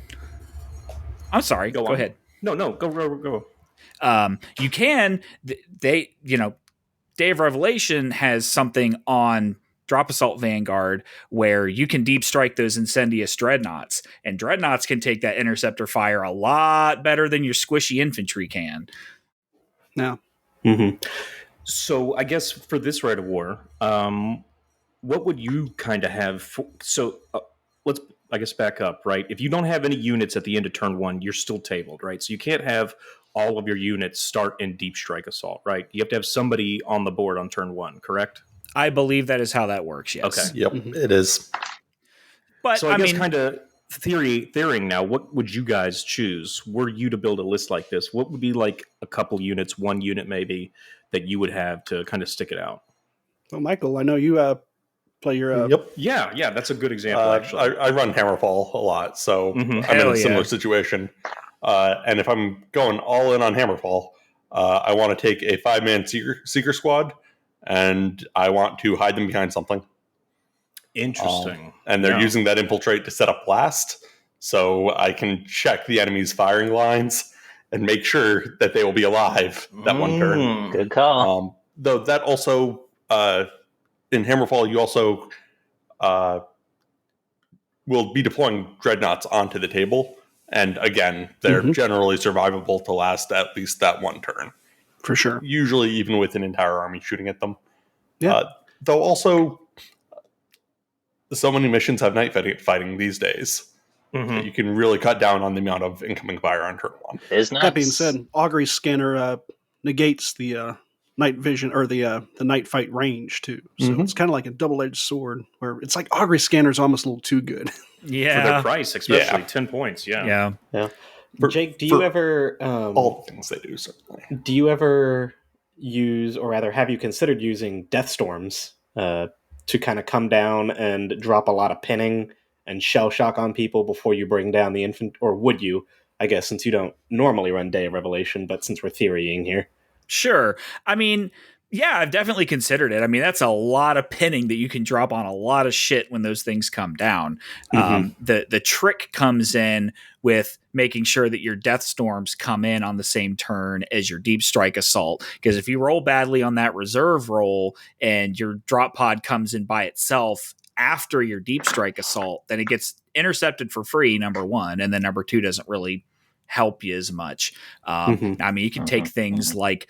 I'm sorry. Go ahead. No, go. You can. Day of Revelation has something on Drop Assault Vanguard where you can deep strike those Incendious Dreadnoughts, and Dreadnoughts can take that Interceptor fire a lot better than your squishy infantry can. No. Mm-hmm. So I guess for this Rite of War, what would you kind of have? Let's, I guess, back up, right? If you don't have any units at the end of turn 1, you're still tabled, right? So you can't have all of your units start in Deep Strike Assault, right? You have to have somebody on the board on turn 1, correct? I believe that is how that works, yes. Okay. Yep, it is. But So I guess kind of theorying now, what would you guys choose? Were you to build a list like this, what would be like a couple units, 1 unit maybe, that you would have to kind of stick it out? Well, Michael, I know you play your... Yep. Yeah, that's a good example, actually. I run Hammerfall a lot, so I'm in Hell a similar yeah. situation. And if I'm going all in on Hammerfall, I want to take a 5-man Seeker squad, and I want to hide them behind something. Interesting. And they're using that infiltrate to set up blast, so I can check the enemy's firing lines and make sure that they will be alive that one turn. Good call. Though that also, in Hammerfall, you also will be deploying dreadnoughts onto the table. And again, they're generally survivable to last at least that one turn. For sure. Usually even with an entire army shooting at them. Yeah. Though also, so many missions have night fighting these days. That you can really cut down on the amount of incoming fire on turn 1. It's nice. That being said, Augury Scanner negates the night vision or the night fight range too. So it's kind of like a double-edged sword where it's like Augury Scanner is almost a little too good. Yeah. For their price, especially 10 points. Yeah. Jake, do you ever all the things they do, certainly. do you ever use, or rather have you considered using Death Storms to kind of come down and drop a lot of pinning and shell shock on people before you bring down the infant? Or would you, I guess, since you don't normally run Day of Revelation, but since we're theorying here? Sure. I mean, yeah, I've definitely considered it. I mean, that's a lot of pinning that you can drop on a lot of shit when those things come down. The trick comes in with making sure that your Death Storms come in on the same turn as your Deep Strike Assault. Because if you roll badly on that reserve roll and your drop pod comes in by itself after your Deep Strike Assault, then it gets intercepted for free, number 1, and then number 2 doesn't really help you as much. I mean, you can take things like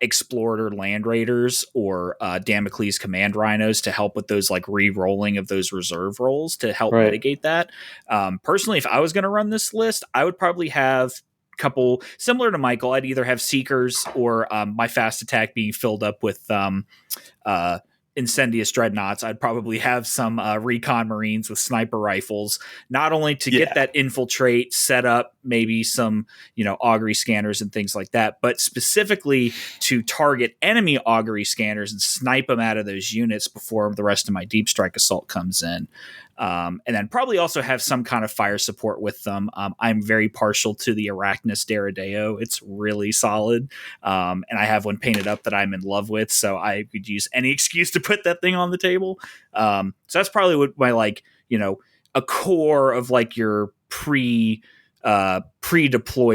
Explorer Land Raiders or Damocles Command Rhinos to help with those like re-rolling of those reserve rolls to help mitigate that. Personally, if I was going to run this list, I would probably have a couple similar to Michael. I'd either have Seekers or my fast attack being filled up with Incendious Dreadnoughts. I'd probably have some Recon Marines with sniper rifles, not only to get that infiltrate set up, maybe some, augury scanners and things like that, but specifically to target enemy augury scanners and snipe them out of those units before the rest of my Deep Strike Assault comes in. And then probably also have some kind of fire support with them. I'm very partial to the Arachnus Derideo. It's really solid. And I have one painted up that I'm in love with, so I could use any excuse to put that thing on the table. So that's probably what my, a core of like your pre-deployed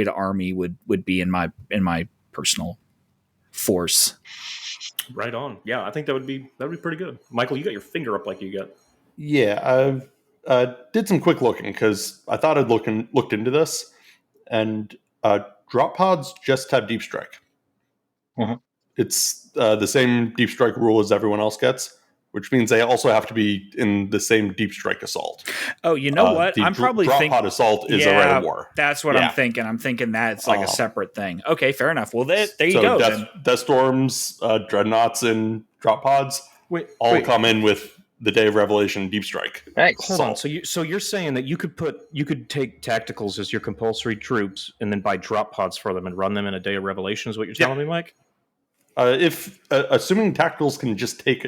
army would be in my personal force. Right on. Yeah, I think that would be pretty good. Michael, you got your finger up like you got. Yeah, I did some quick looking because I thought I'd looked into this, and drop pods just have Deep Strike. It's the same Deep Strike rule as everyone else gets, which means they also have to be in the same Deep Strike Assault. Oh, you know what? The I'm probably drop thinking pod assault is a Rite of War. That's what I'm thinking. I'm thinking that's like a separate thing. Okay, fair enough. Well, there you go. Death Storms, Dreadnoughts, and drop pods come in with the Day of Revelation Deep Strike. Nice. Hold on. So you're saying that you could take tacticals as your compulsory troops and then buy drop pods for them and run them in a Day of Revelation is what you're telling me, Mike? If assuming tacticals can just take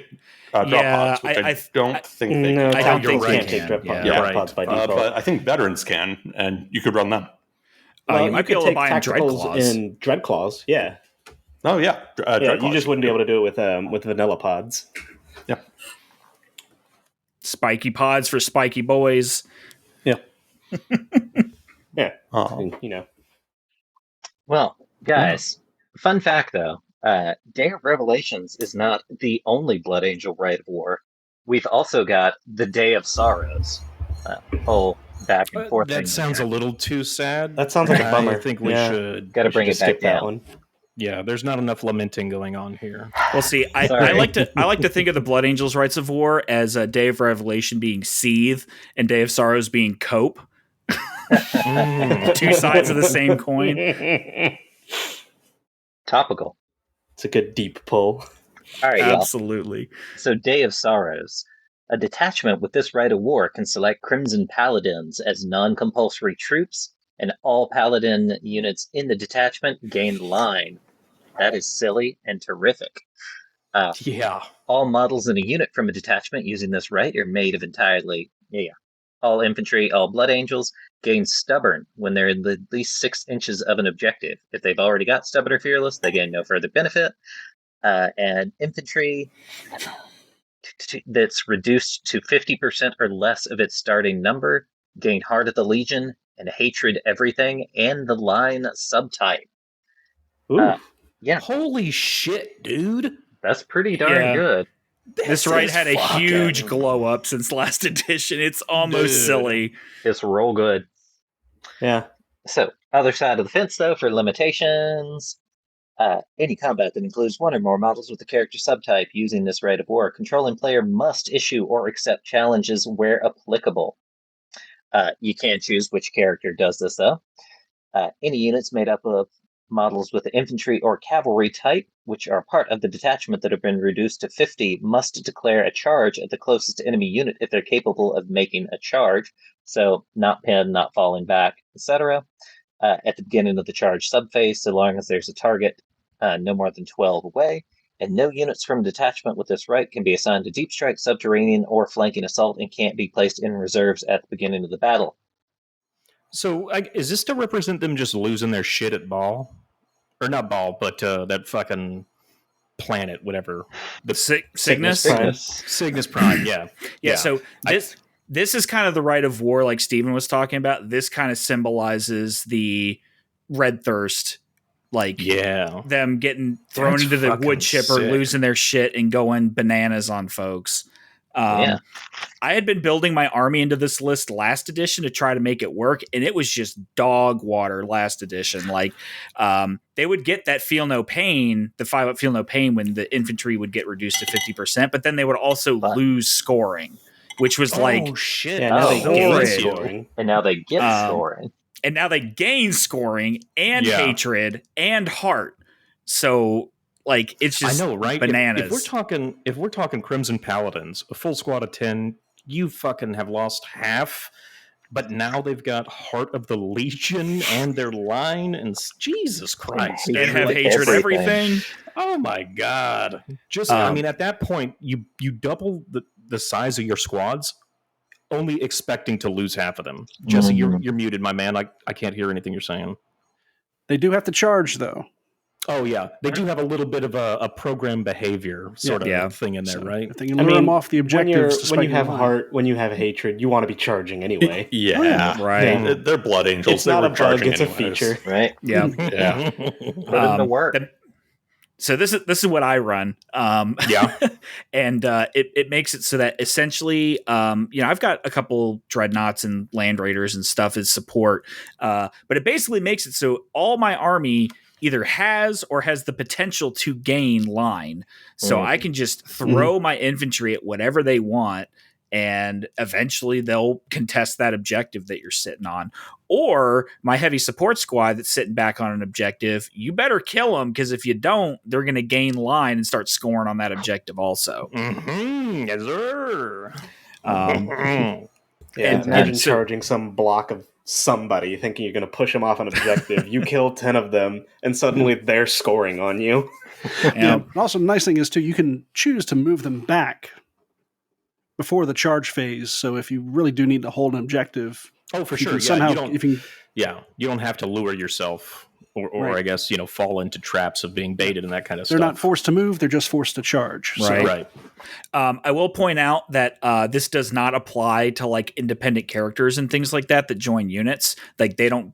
drop pods, which I don't think they can. I don't think they can't take drop pods by default. But I think veterans can, and you could run them. Well, you might be able to buy tacticals in Dreadclaws. Yeah. Oh yeah. You just wouldn't be able to do it with vanilla pods. Yeah. Spiky pods for spiky boys. Yeah. Well, guys, fun fact though, Day of Revelations is not the only Blood Angel Rite of War. We've also got the Day of Sorrows. Whole back and forth. That sounds a little too sad. That sounds like a bummer. I think we should got to bring it back down. Yeah, there's not enough lamenting going on here. Well, see, I Sorry. like to think of the Blood Angels Rites of War as a Day of Revelation being Seethe and Day of Sorrows being Cope. Two sides of the same coin. Topical. It's a good deep pull. All right, y'all. Absolutely. So, Day of Sorrows. A detachment with this rite of war can select Crimson Paladins as non-compulsory troops, and all Paladin units in the detachment gain line. That is silly and terrific. Yeah. All models in a unit from a detachment using this rite are made of entirely, all infantry, all Blood Angels gain Stubborn when they're in at least 6 inches of an objective. If they've already got Stubborn or Fearless, they gain no further benefit. And infantry that's reduced to 50% or less of its starting number gain Heart of the Legion and Hatred Everything and the line subtype. Ooh. Yeah, Holy shit, dude. that's pretty darn Yeah. good. This rite had a huge glow up since last edition. It's almost silly. It's real good. Yeah. So, other side of the fence, though, for limitations. Any combat that includes one or more models with the character subtype using this rite of war, controlling player must issue or accept challenges where applicable. You can choose which character does this, though. Any units made up of models with the infantry or cavalry type, which are part of the detachment that have been reduced to 50, must declare a charge at the closest enemy unit if they're capable of making a charge. So, not pinned, not falling back, etc. At the beginning of the charge subphase, so long as there's a target no more than 12 away. And no units from detachment with this rite can be assigned to deep strike, subterranean, or flanking assault and can't be placed in reserves at the beginning of the battle. So, is this to represent them just losing their shit at Ball? Or not Ball, but that fucking planet, whatever. The Cygnus? Cygnus Prime, yeah. Yeah, so this is kind of the rite of war like Steven was talking about. This kind of symbolizes the Red Thirst, like them getting thrown That's into the fucking wood chipper, sick. losing their shit and going bananas on folks. Yeah. I had been building my army into this list last edition to try to make it work, and it was just dog water last edition. Like, they would get that feel no pain, the 5-up feel no pain when the infantry would get reduced to 50%, but then they would also lose scoring, which was like, shit. Yeah, now they gain horrid. scoring. And now they get scoring. And now they gain scoring and Yeah. hatred and heart. So, like, it's just I know, right? bananas. If we're talking Crimson Paladins, a full squad of 10, you fucking have lost half. But now they've got Heart of the Legion and their line, and Jesus Christ, and have Like hatred everything. everything. oh my god! Just I mean, at that point, you double the size of your squads, only expecting to lose half of them. Jesse, you're muted, my man. I can't hear anything you're saying. They do have to charge, though. Oh yeah, they do have a little bit of a program behavior sort of thing in there, So right? if they can lure them off the objectives. When you have line. heart, when you have hatred, you want to be charging anyway. Yeah, Right. Yeah. They're Blood Angels. It's not they a were bug; charging it's anyways. a feature. Right? Yeah. Yeah, Put it to work. So this is what I run. Yeah. And it makes it so that essentially, I've got a couple dreadnoughts and land raiders and stuff as support, but it basically makes it so all my army either has or has the potential to gain line. So I can just throw my infantry at whatever they want, and eventually they'll contest that objective that you're sitting on. Or my heavy support squad that's sitting back on an objective, you better kill them, because if you don't, they're going to gain line and start scoring on that objective also. Yes, sir. Yeah, And imagine so- charging some block of somebody, thinking you're going to push them off an objective. You kill 10 of them, and suddenly they're scoring on you. And also, the nice thing is, too, you can choose to move them back before the charge phase. So if you really do need to hold an objective, Oh, for you sure. can Yeah, somehow, you don't. if you You don't have to lure yourself, or Right. I guess fall into traps of being baited and that kind of they're stuff. not forced to move, they're just forced to charge. So, Right. Right. I will point out that this does not apply to like independent characters and things like that join units. Like they don't,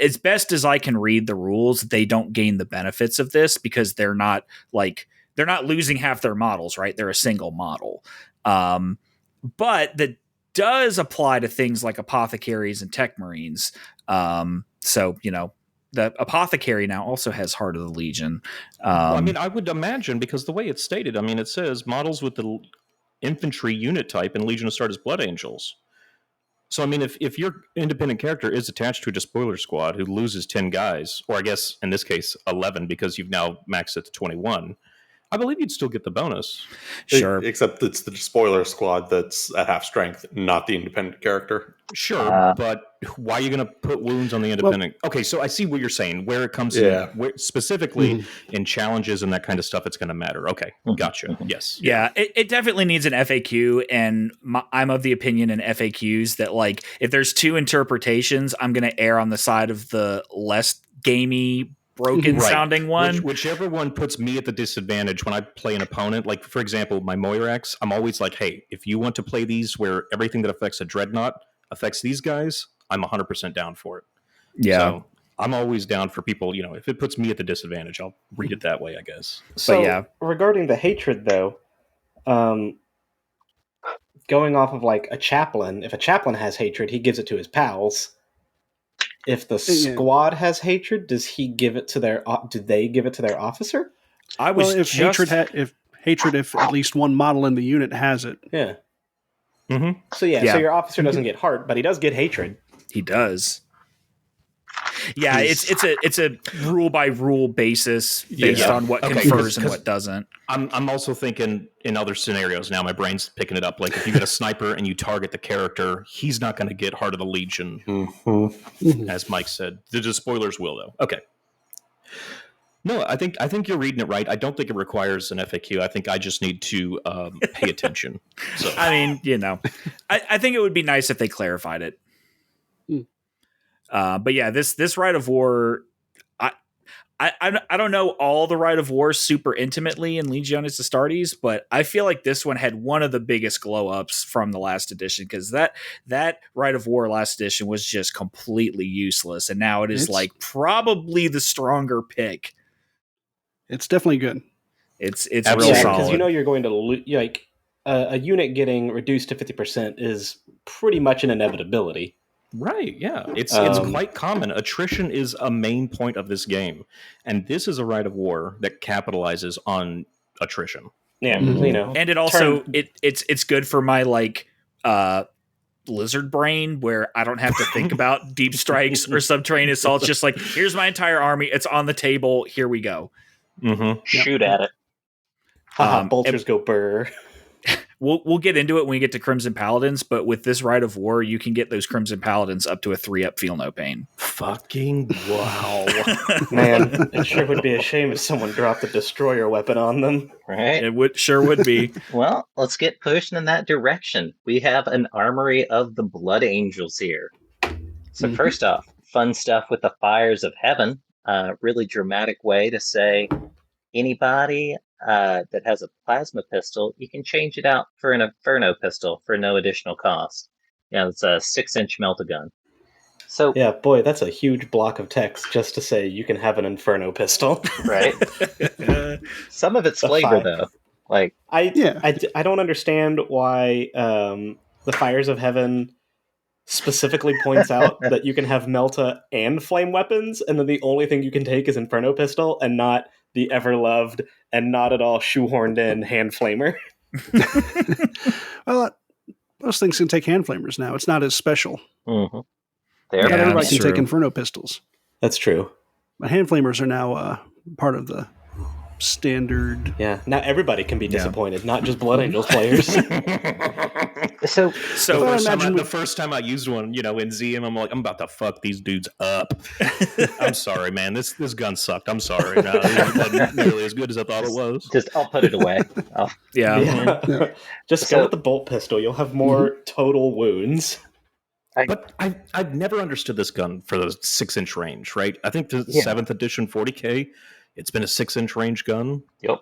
as best as I can read the rules, they don't gain the benefits of this because they're not losing half their models, right? They're a single model. But that does apply to things like apothecaries and tech marines. So, the apothecary now also has Heart of the Legion. Well, I mean, I would imagine, because the way it's stated, I mean, it says models with the infantry unit type in Legion of Astartes Blood Angels. So, I mean, if your independent character is attached to a despoiler squad who loses 10 guys, or I guess in this case 11 because you've now maxed it to 21, I believe you'd still get the bonus. Sure. Except it's the spoiler squad that's at half strength, not the independent character. Sure, but why are you going to put wounds on the independent? Okay, so I see what you're saying. Where it comes in, where, specifically in challenges and that kind of stuff, it's going to matter. Okay, gotcha. Yes. Yeah, it definitely needs an FAQ, and I'm of the opinion in FAQs that, like, if there's two interpretations, I'm going to err on the side of the less gamey, broken sounding one. Whichever one puts me at the disadvantage when I play an opponent. Like, for example, my Moirax, I'm always like, hey, if you want to play these where everything that affects a Dreadnought affects these guys, I'm 100% down for it. Yeah. So I'm always down for people, you know, if it puts me at the disadvantage, I'll read it that way, I guess. So, but yeah, regarding the hatred, though, going off of like a chaplain, if a chaplain has hatred, he gives it to his pals. If the squad has hatred, does he give it to their? Do they give it to their officer? If at least one model in the unit has it. Yeah. Mm-hmm. So so your officer doesn't get heart, but he does get hatred. He does. Yeah, it's a rule by rule basis based on what confers and what doesn't. I'm also thinking in other scenarios now. My brain's picking it up. Like if you get a sniper and you target the character, he's not going to get Heart of the Legion, as Mike said. The spoilers will though. Okay. No, I think you're reading it right. I don't think it requires an FAQ. I think I just need to pay attention. So I mean, you know, I think it would be nice if they clarified it. But yeah, this Rite of War, I don't know all the Rite of War super intimately in Legiones Astartes, but I feel like this one had one of the biggest glow ups from the last edition, because that Rite of War last edition was just completely useless, and now it is like probably the stronger pick. It's definitely good. It's real solid, because you know you're going to like a unit getting reduced to 50% is pretty much an inevitability. Right, yeah. It's quite common. Attrition is a main point of this game. And this is a Rite of War that capitalizes on attrition. Yeah, you know. And it also it's good for my like lizard brain, where I don't have to think about deep strikes or subterranean assaults. Just like, here's my entire army, it's on the table, here we go. Shoot at it. Bolters go burr. We'll get into it when we get to Crimson Paladins, but with this Rite of War, you can get those Crimson Paladins up to a 3-up Feel No Pain. Fucking wow. Man, it sure would be a shame if someone dropped a destroyer weapon on them. Right? It sure would be. Well, let's get pushing in that direction. We have an armory of the Blood Angels here. So first off, fun stuff with the Fires of Heaven. Really dramatic way to say anybody that has a plasma pistol, you can change it out for an Inferno pistol for no additional cost. Yeah, it's a 6-inch melt-a-gun. So yeah, boy, that's a huge block of text just to say you can have an Inferno pistol. Right? Some of it's flavor, though. Like I don't understand why the Fires of Heaven specifically points out that you can have Melta and flame weapons, and then the only thing you can take is Inferno pistol and not the ever-loved and not at all shoehorned in hand flamer. Well, most things can take hand flamers now. It's not as special. Not everybody can take Inferno pistols. That's true. But hand flamers are now part of the standard. Yeah, now everybody can be disappointed, not just Blood Angels players. So the first time I used one, you know, in ZM, I'm like, I'm about to fuck these dudes up. I'm sorry, man. This gun sucked. I'm sorry. No, it wasn't nearly as good as I thought it was. I'll put it away. Just go with the bolt pistol. You'll have more total wounds. But I've never understood this gun for the 6-inch range, right? I think the 7th edition 40K, it's been a 6-inch range gun. Yep.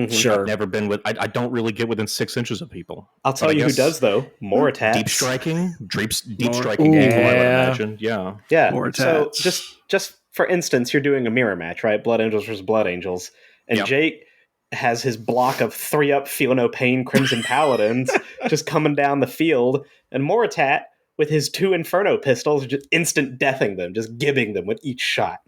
Sure. I've never been with. I don't really get within 6 inches of people. I'll tell you who does though. More attacks. Deep striking people. I would imagine. Yeah. More attacks. So just for instance, you're doing a mirror match, right? Blood Angels versus Blood Angels, and Jake has his block of 3-up Feel No Pain Crimson Paladins just coming down the field, and Moritat with his 2 Inferno pistols, just instant deathing them, just gibbing them with each shot.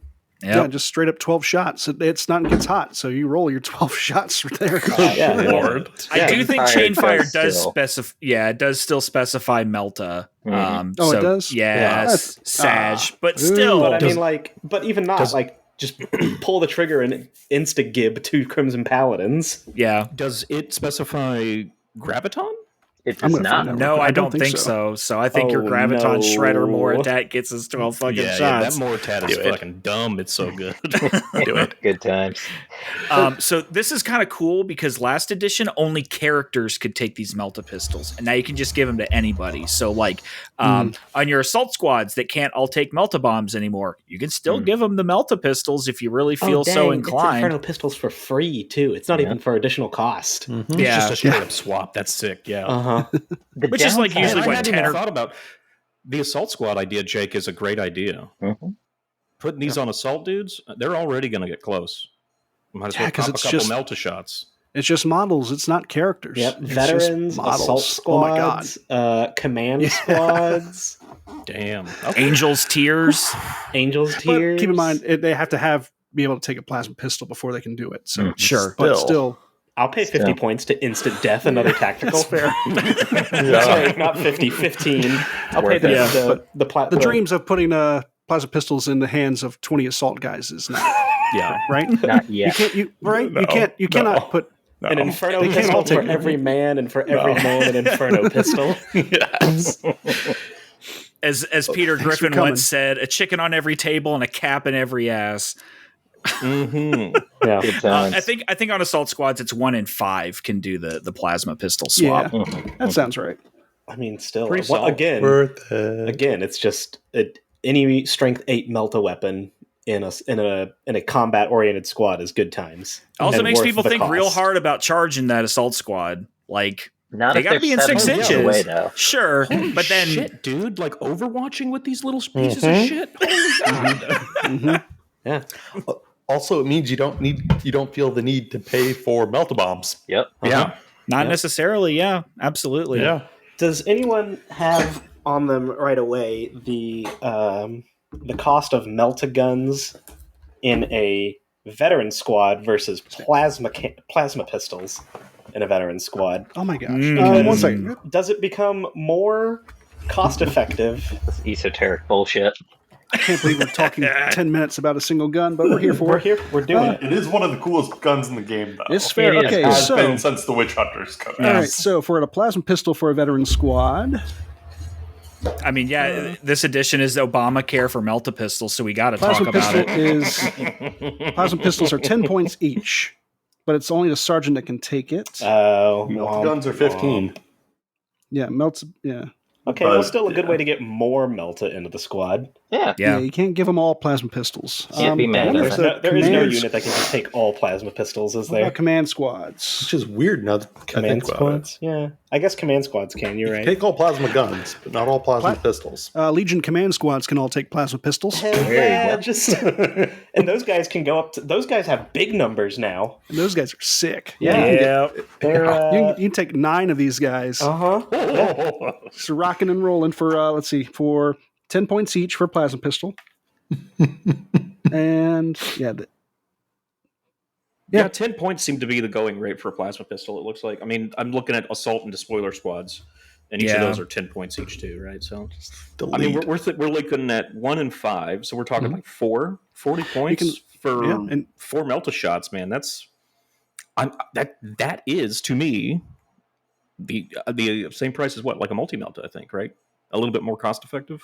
Yeah, just straight up 12 shots. It's not gets hot, so you roll your 12 shots right there. Yeah. Lord. I do think Chainfire Chainfire does still. specify. Yeah, it does still specify Melta. Mhm. Oh, it does? Yes, Yeah. Sag, but Ooh. still, But I mean, like, but even not, does- like, just pull the trigger and insta-gib 2 Crimson Paladins. yeah. Does it specify graviton? It I'm does gonna not. find out. No, I I don't don't think think so. so. So I think your Oh, Graviton no. Shredder more attack gets us 12 fucking Yeah, shots. that Mortat is Do it. fucking dumb. It's so good. Do it. Good times. So this is kind of cool because last edition only characters could take these Melta pistols, and now you can just give them to anybody. So like on your assault squads that can't all take Melta bombs anymore, you can still give them the Melta pistols if you really feel so It's inclined. Inferno pistols for free, too. It's not even for additional cost. It's Yeah, just a straight up swap. That's sick. Yeah. Uh-huh. The Which is like downside- usually I what, hadn't 10 even or thought about the assault squad idea, Jake, is a great idea. Mhm. Putting these on assault dudes, they're already going to get close. Might as Yeah, well 'cause pop a it's couple just- Melta shots. It's just models. It's not characters. Yep. It's Veterans, just models. assault Oh my god. squads, command squads, Damn. Okay. Angels Tears. Angels But tiers. keep in mind, they have to be able to take a plasma pistol before they can do it. So Sure. but still, I'll pay 50 points to instant death another tactical. fair. Sorry, not 50, 15. I'll pay Worth it. The dreams of putting plasma pistols in the hands of 20 assault guys is not Yeah. right. Not yet. You cannot put. an Inferno They can't pistol all take for every man, and for every man an Inferno pistol. Yes. As Peter thanks for Griffin coming. once said, a chicken on every table and a cap in every ass. Mm-hmm. Yeah. Good times. I think on assault squads it's 1 in 5 can do the plasma pistol swap. Yeah, that sounds right. I mean, still, Pretty solid. Worth it. again, it's just any strength 8 Melta weapon in a combat oriented squad is good times. Also And makes worth people the think real cost. hard about charging that assault squad. Like Not they if gotta they're be in 6 7 inches. away, though. Sure, Holy but then shit, dude! Like overwatching with these little pieces of shit. Holy God. Yeah. Also, it means you don't feel the need to pay for melta bombs. Yep. Yeah. not necessarily. Yeah, absolutely. Does anyone have on them right away the cost of Melta guns in a veteran squad versus plasma pistols in a veteran squad? Oh my gosh. Mm. One second. Does it become more cost effective? This esoteric bullshit. I can't believe we're talking 10 minutes about a single gun, but we're here for We're it. here. We're doing it. It is one of the coolest guns in the game, though. It's fair. It is. Okay, Has so been since the Witch Hunters come all right. So if we're at a plasma pistol for a veteran squad, I mean, yeah, this edition is Obamacare for Melta pistols, so we got to talk plasma about pistol it. plasma pistols are 10 points each, but it's only the sergeant that can take it. Melta guns are 15. Yeah, melts. Yeah. Okay, well, still a good way to get more Melta into the squad. Yeah. Yeah, Yeah. you can't give them all plasma pistols. Can't be mad I wonder at if that. the There is no commands- unit that can just take all plasma pistols, is What there? about command squads? Which is weird now that I Command think about it. squads? Yeah. I guess command squads can, you're right. Take all plasma guns, but not all plasma pistols. Legion command squads can all take plasma pistols. Hell There you yeah, go. just and those guys can go up to those guys have big numbers now. And those guys are sick. Yeah. They're You can take 9 of these guys. uh-huh. Just rocking and rolling for, let's see, for 10 points each for a plasma pistol. And, yeah, Yeah, 10 points seem to be the going rate for a plasma pistol, it looks like. I mean, I'm looking at assault and despoiler squads, and each of Yeah. those are 10 points each, too, right? So, The I mean, lead. we're looking at 1 and 5, so we're talking like 40 points for yeah, and 4 Melta shots, man. That is, to me, the same price as what? Like a multi-Melta, I think, right? A little bit more cost-effective?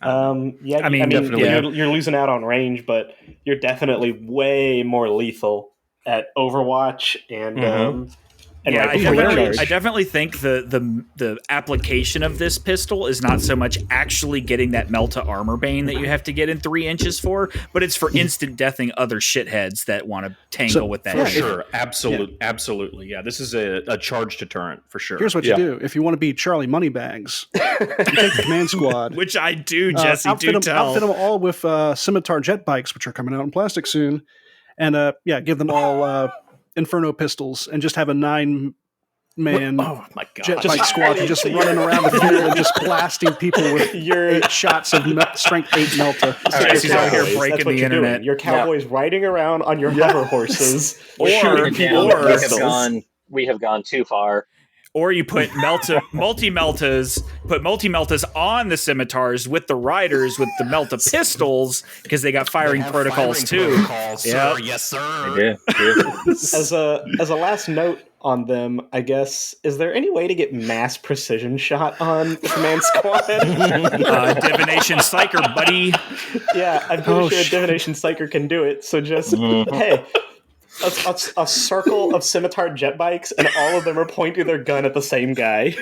Yeah, I mean, definitely. you're losing out on range, but you're definitely way more lethal at Overwatch and Yeah, right before you charge. I definitely think the application of this pistol is not so much actually getting that Melta armor bane that you have to get in 3 inches for, but it's for instant deathing other shitheads that want to tangle So, with that For shit. sure. Absolutely. Yeah, this is a charge deterrent, for sure. here's what you do. If you want to be Charlie Moneybags, you take the command squad. Which I do, Jesse, outfit do tell. them all with scimitar jet bikes, which are coming out in plastic soon. And, give them all Inferno pistols and just have a 9 man Oh my god! jet bike squad just running around the field and just blasting people with Your 8 shots of strength 8 Melta. Jesse's out here cowboys, breaking that's what the you're doing. internet. Your cowboys riding around on your hover horses, Or- shooting people with or- pistols. we have gone too far. Or you put multi-meltas on the scimitars with the riders with the melta pistols because they got firing protocols too. Protocols, sir. Yep. Yes, sir. Yeah. As a last note on them, I guess, is there any way to get mass precision shot on the command squad? Divination Psyker, buddy. Yeah, I'm pretty sure a divination psyker can do it. So just hey, a circle of scimitar jet bikes, and all of them are pointing their gun at the same guy.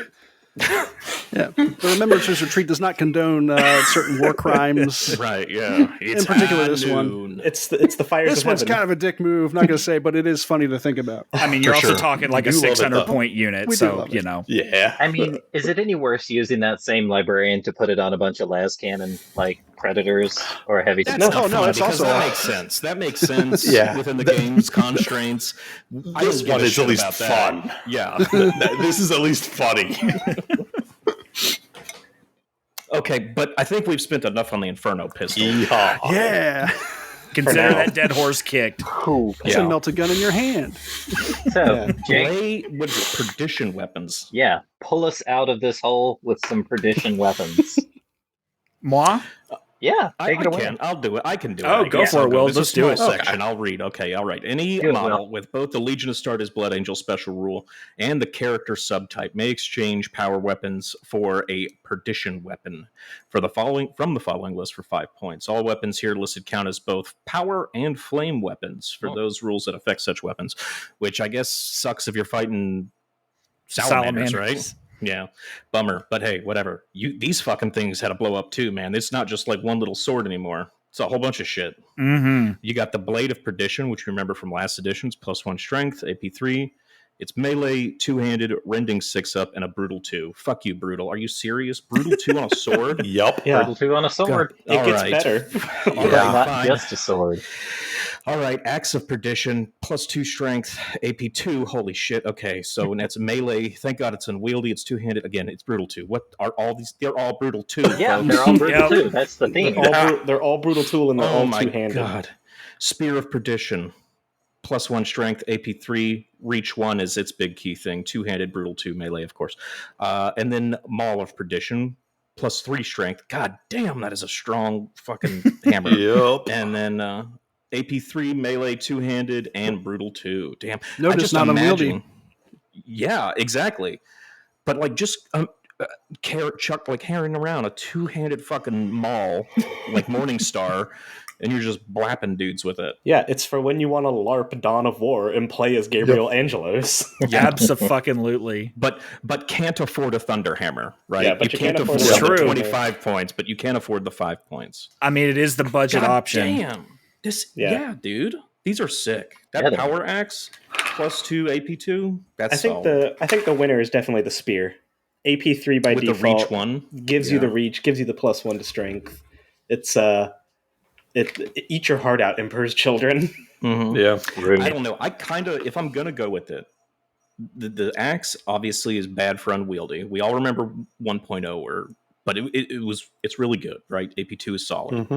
Yeah, the Remembrancers Retreat does not condone certain war crimes. Right. Yeah. In particular, high this one. noon. It's the fires This of one's heaven. kind of a dick move, not going to say, but it is funny to think about. I mean, you're For also sure. talking like We a do love it, 600 though. point unit, We do so love it. you know. Yeah. I mean, is it any worse using that same librarian to put it on a bunch of las cannon like predators or heavy? That's No, not no, fun it's because also that a- makes sense. That makes sense. Yeah. Within the game's constraints. I This don't give one a is shit at least about that. fun. Yeah. This is at least funny. Okay, but I think we've spent enough on the Inferno pistol. Yeehaw. Yeah, Consider now. that dead horse kicked. it's a Melta gun in your hand. So, Jake, Play with perdition weapons. yeah, pull us out of this hole with some perdition weapons. Moi? Yeah, I take it away. can. I'll do it. I can do it. Oh, I go guess. for it, I'll go. Will. This Let's is do my it. section. I'll read. Okay, all right. Any Do it, model Will. with both the Legion of Astartes Blood Angel special rule and the character subtype may exchange power weapons for a perdition weapon from the following list for 5 points. All weapons here listed count as both power and flame weapons for those rules that affect such weapons, which I guess sucks if you're fighting salamanders, right? Yeah, bummer. But hey, whatever. These fucking things had to blow up too, man. It's not just like one little sword anymore. It's a whole bunch of shit. Mm-hmm. You got the Blade of Perdition, which you remember from last edition's +1 strength, AP3. It's melee, two-handed, rending 6-up, and a brutal 2. Fuck you, brutal. Are you serious? Brutal 2 on a sword? Yup. Yeah, Brutal 2 on a sword. it All gets right. better. All Yeah. right, Not fine. just a sword. All right, Axe of Perdition, +2 strength, AP2. Holy shit. Okay, so that's melee. Thank God it's unwieldy. It's two-handed. Again, it's brutal 2. What are all these? They're all brutal 2. Yeah, folks. they're all brutal Yep. too. That's the theme. They're all brutal tool and they're Oh all my two-handed. god. Spear of Perdition, +1 strength, AP3. Reach 1 is its big key thing. Two-handed, brutal 2, melee, of course. And then Maul of Perdition, +3 strength. God damn, that is a strong fucking hammer. Yup. And then AP3, melee, two-handed, and brutal 2. Damn. Notice not unwieldy. Yeah, exactly. But like just Chuck like carrying around a two-handed fucking maul like Morningstar, and you're just blapping dudes with it. Yeah, it's for when you want to LARP Dawn of War and play as Gabriel Angelos. Abso-fucking-lutely. But can't afford a Thunderhammer, right? Yeah, but you can't afford a the Thunderhammer. 25 points, but you can't afford the 5 points. I mean, it is the budget God option. Damn. Yeah. Yeah, dude. These are sick. That Yeah, they power axe +2 AP2. That's I think solid. the winner is definitely the spear. AP3 by With the default reach one. gives you Yeah. the reach, gives you the +1 to strength. It's eat your heart out, Emperor's Children. Mhm. Yeah. Rude. I don't know. I kind of, if I'm gonna go with it, the axe obviously is bad for unwieldy. We all remember 1.0, but it's really good, right? AP2 is solid,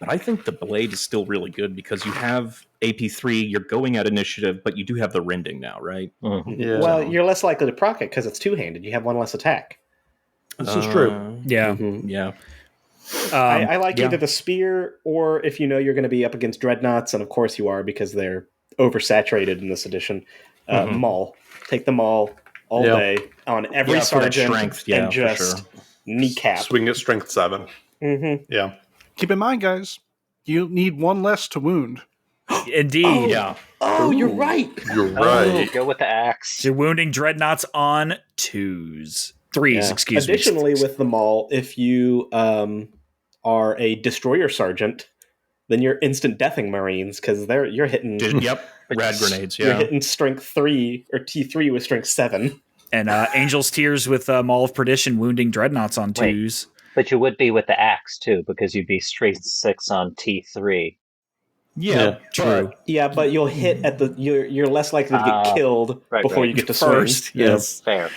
but I think the blade is still really good because you have AP3. You're going at initiative, but you do have the rending now, right? Mhm. Yeah. Well, you're less likely to proc it because it's two-handed. You have one less attack. This is true. Yeah. Yeah. I like yeah. either the spear or if you know you're going to be up against dreadnoughts, and of course you are because they're oversaturated in this edition. Maul. Take the Maul all Yeah. day on every Yeah, for that sergeant strength, yeah, and for just sure. kneecap. Swing at strength 7. Mm-hmm. Yeah. Keep in mind, guys, you need one less to wound. Indeed. Yeah. Oh, you're right. You're Oh, right. go with the axe. You're wounding dreadnoughts on 3s, excuse me. Additionally, with the Maul, if you are a destroyer sergeant, then you're instant deathing Marines because you're hitting. Yep. Rad grenades. You're Yeah. hitting strength 3 or T3 with strength 7. And Angel's Tears with Maul of Perdition wounding dreadnoughts on Wait. 2s. But you would be with the axe too, because you'd be straight 6 on T3. Yeah, true. But you'll hit at the you're less likely to get killed before you get to First, swing. yes. Fair.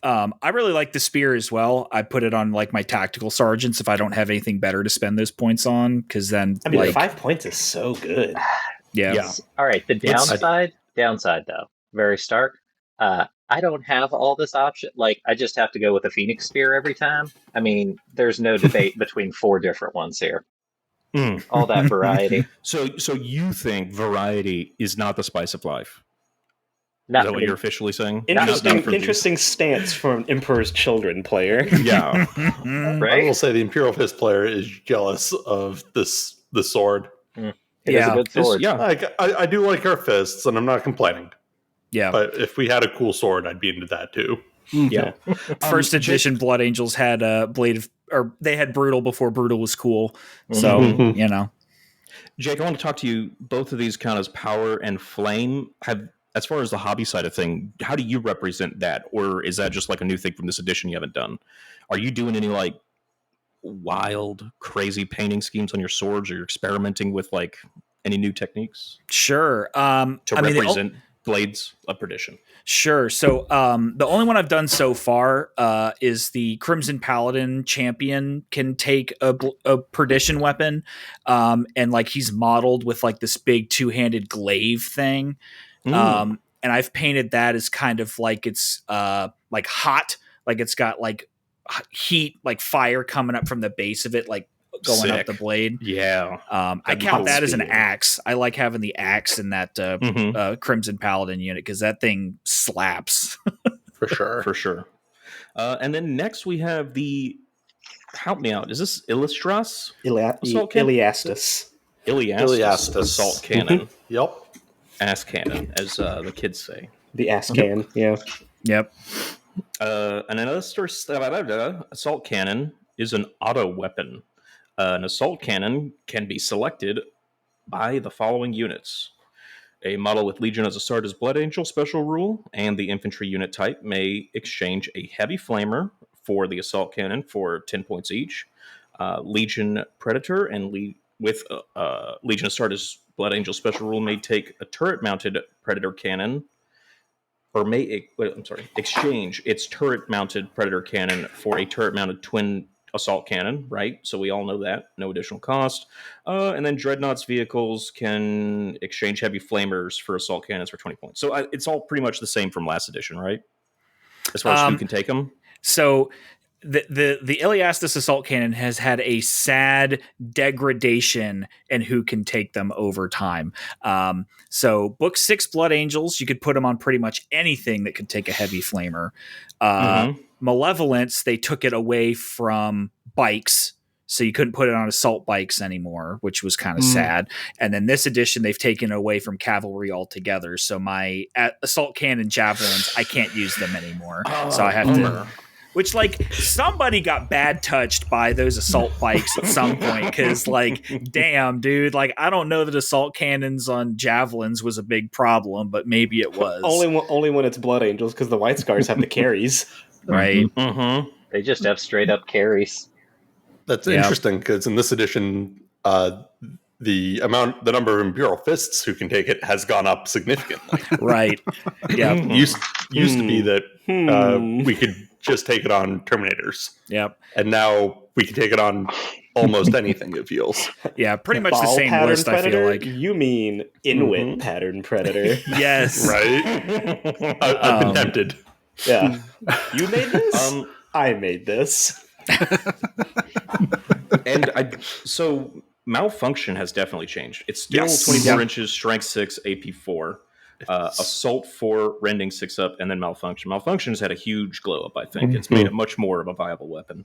I really like the spear as well. I put it on like my tactical sergeants if I don't have anything better to spend those points on, because then I mean, 5 points is so good. yeah. All right. The downside though, very stark. I don't have all this option. Like, I just have to go with a Phoenix Spear every time. I mean, there's no debate between 4 different ones here. All that variety. So you think variety is not the spice of life? Not Is that what you're officially saying? Interesting stance from an Emperor's Children player. Yeah. right? I will say the Imperial Fist player is jealous of the sword. It is a good sword. I do like our fists, and I'm not complaining. Yeah. But if we had a cool sword, I'd be into that too. Yeah. First edition Blood Angels had a blade of, or they had brutal before brutal was cool. So, you know. Jake, I want to talk to you. Both of these count as power and flame. As far as the hobby side of thing, how do you represent that? Or is that just like a new thing from this edition you haven't done? Are you doing any like wild, crazy painting schemes on your swords, or you're experimenting with like any new techniques? Sure. To represent Blades of Perdition. Sure. So the only one I've done so far is the Crimson Paladin champion can take a perdition weapon, and like he's modeled with like this big 2-handed glaive thing. And I've painted that as kind of like it's like hot, like it's got like heat, like fire coming up from the base of it, like going up the blade. Yeah. I count that as an axe. I like having the axe in that Crimson Paladin unit because that thing slaps. For sure. And then next we have the, help me out, is this Illustras? Iliastus. Iliastus Assault Cannon. Yep. Ass cannon, as the kids say. The ass cannon, yeah. Yep. An assault cannon is an auto weapon. An assault cannon can be selected by the following units. A model with Legion as a Sarda's Blood Angel special rule, and the infantry unit type may exchange a heavy flamer for the assault cannon for 10 points each. Legion Predator and with Legion of Sarda's Blood Angel special rule may take a turret-mounted Predator cannon, or exchange its turret-mounted Predator cannon for a turret-mounted twin assault cannon, right? So we all know that. No additional cost. And then Dreadnought's vehicles can exchange heavy flamers for assault cannons for 20 points. So it's all pretty much the same from last edition, right? As far as who can take them? So the Iliastus assault cannon has had a sad degradation in who can take them over time. So book 6 Blood Angels, you could put them on pretty much anything that could take a heavy flamer. Malevolence, they took it away from bikes, so you couldn't put it on assault bikes anymore, which was kind of sad. And then this edition, they've taken away from cavalry altogether. So my assault cannon javelins, I can't use them anymore. So I have to... Which, like, somebody got bad touched by those assault bikes at some point, because, like, damn, dude, like, I don't know that assault cannons on javelins was a big problem, but maybe it was. Only when it's Blood Angels, because the White Scars have the carries. Right. They just have straight up carries. That's interesting, because in this edition, the number of Imperial Fists who can take it has gone up significantly. Right. Yeah. Used to be that we could just take it on Terminators. Yep. And now we can take it on almost anything, it feels. Yeah, pretty much the same list, Predator? I feel like. You mean Inuit pattern Predator. Yes. Right? I've been tempted. Yeah. You made this? I made this. So Malfunction has definitely changed. It's still 24 inches, strength 6, AP 4. Assault 4, rending 6 up, and then Malfunction. Malfunction has had a huge glow up, I think. It's made it much more of a viable weapon.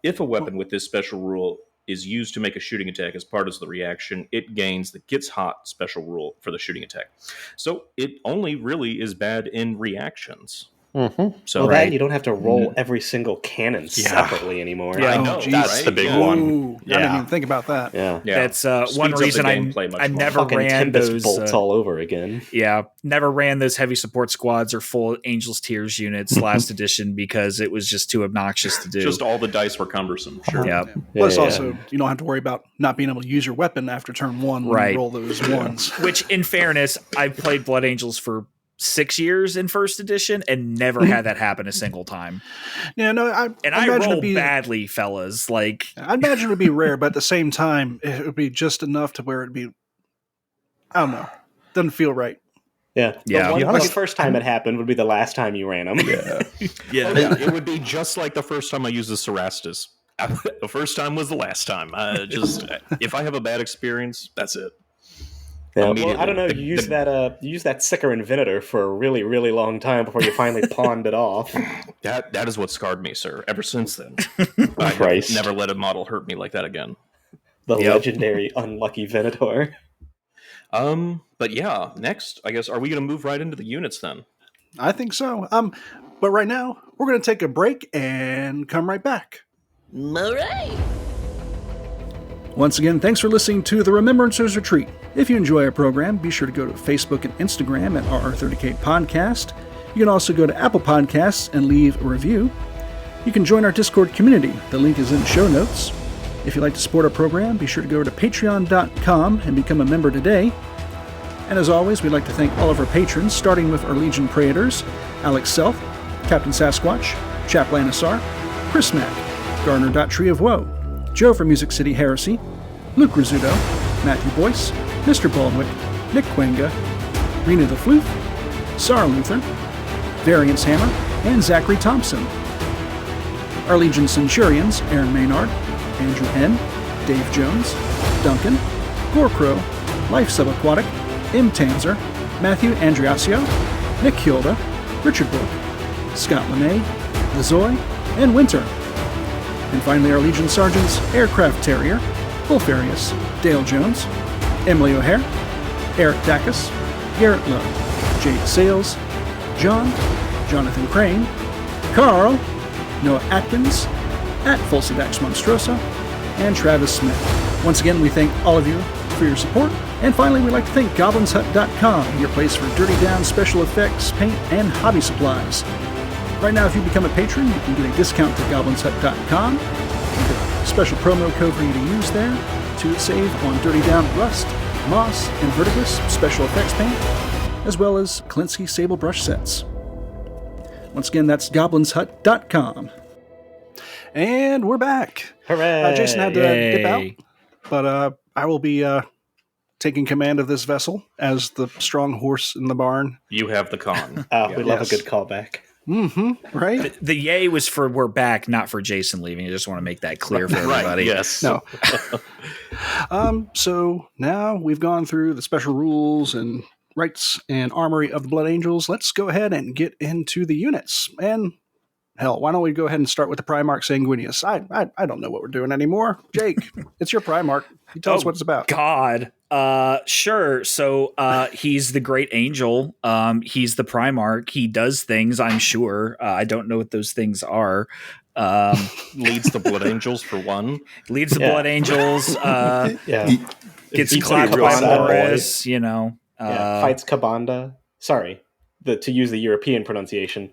If a weapon with this special rule is used to make a shooting attack as part of the reaction, it gains the Gets Hot special rule for the shooting attack. So it only really is bad in reactions. So Well, Right. then you don't have to roll every single cannon separately anymore. Yeah. I Oh, know geez. That's right? the big Yeah. one. Ooh, I didn't Yeah. even think about that. Yeah. Yeah. That's Speeds one up the reason gameplay much I more. never Fucking ran Tempest those. bolts all over again. Yeah, never ran those heavy support squads or full Angels Tears units last edition because it was just too obnoxious to do. Just all the dice were cumbersome. Sure. yeah, Plus, Yeah. also, you don't have to worry about not being able to use your weapon after turn one when Right. you roll those ones. which in fairness, I played Blood Angels for 6 years in first edition and never had that happen a single time. Yeah, no, And I imagine roll it'd be, badly, fellas. Like, I imagine it would be rare, but at the same time, it would be just enough to where it'd be, I don't know, doesn't feel right. Yeah. Yeah. The first time it happened would be the last time you ran them. Yeah. It would be just like the first time I used the Cerastus. The first time was the last time. If I have a bad experience, that's it. Yeah, well, Immediately. I don't know. You used that Sicker Invenator for a really, really long time before you finally pawned it off. That is what scarred me, sir. Ever since then, I Christ. never let a model hurt me like that again. The Yep. legendary unlucky Venator. But yeah, next, I guess, are we going to move right into the units then? I think so. But right now, we're going to take a break and come right back. All right. Once again, thanks for listening to the Remembrancers Retreat. If you enjoy our program, be sure to go to Facebook and Instagram at RR30K Podcast. You can also go to Apple Podcasts and leave a review. You can join our Discord community. The link is in the show notes. If you'd like to support our program, be sure to go to patreon.com and become a member today. And as always, we'd like to thank all of our patrons, starting with our Legion Praetors, Alex Self, Captain Sasquatch, Chap Lanissar, Chris Mack, Garner.Tree of Woe, Joe from Music City Heresy, Luke Rizzuto, Matthew Boyce, Mr. Baldwick, Nick Quenga, Rena the Floof, Sarah Luther, Variance Hammer, and Zachary Thompson. Our Legion Centurions, Aaron Maynard, Andrew N., Dave Jones, Duncan, Gorecrow, Life Subaquatic, M. Tanzer, Matthew Andriasio, Nick Hilda, Richard Brook, Scott LeMay, Lazoy, and Winter. And finally, our Legion Sergeants, Aircraft Terrier, Wolfarius, Dale Jones, Emily O'Hare, Eric Dacus, Garrett Lowe, Jade Sales, John, Jonathan Crane, Carl, Noah Atkins, at Fulsidax Monstrosa, and Travis Smith. Once again, we thank all of you for your support. And finally, we'd like to thank GoblinsHut.com, your place for dirty down special effects, paint, and hobby supplies. Right now, if you become a patron, you can get a discount to GoblinsHut.com. You get a special promo code for you to use there to save on dirty down rust, moss, and verdigris special effects paint, as well as Klinsky sable brush sets. Once again, that's GoblinsHut.com. And we're back. Hooray! Jason had to dip out, but I will be taking command of this vessel as the strong horse in the barn. You have the con. We love Yes. a good callback. Mm-hmm. Right? the yay was for we're back, not for Jason leaving. I just want to make that clear for everybody. Yes. No. So now we've gone through the special rules and rights and armory of the Blood Angels. Let's go ahead and get into the units. And hell, why don't we go ahead and start with the Primarch Sanguinius? I don't know what we're doing anymore. Jake, it's your Primarch. You tell us what it's about. God. Sure. So he's the great angel. He's the Primarch. He does things, I'm sure. I don't know what those things are. Leads the Blood Angels for one. Leads the Blood Angels. Yeah. Gets Eats clapped your by sad boy. Morris, you know. Fights Kabanda. Sorry. To use the European pronunciation,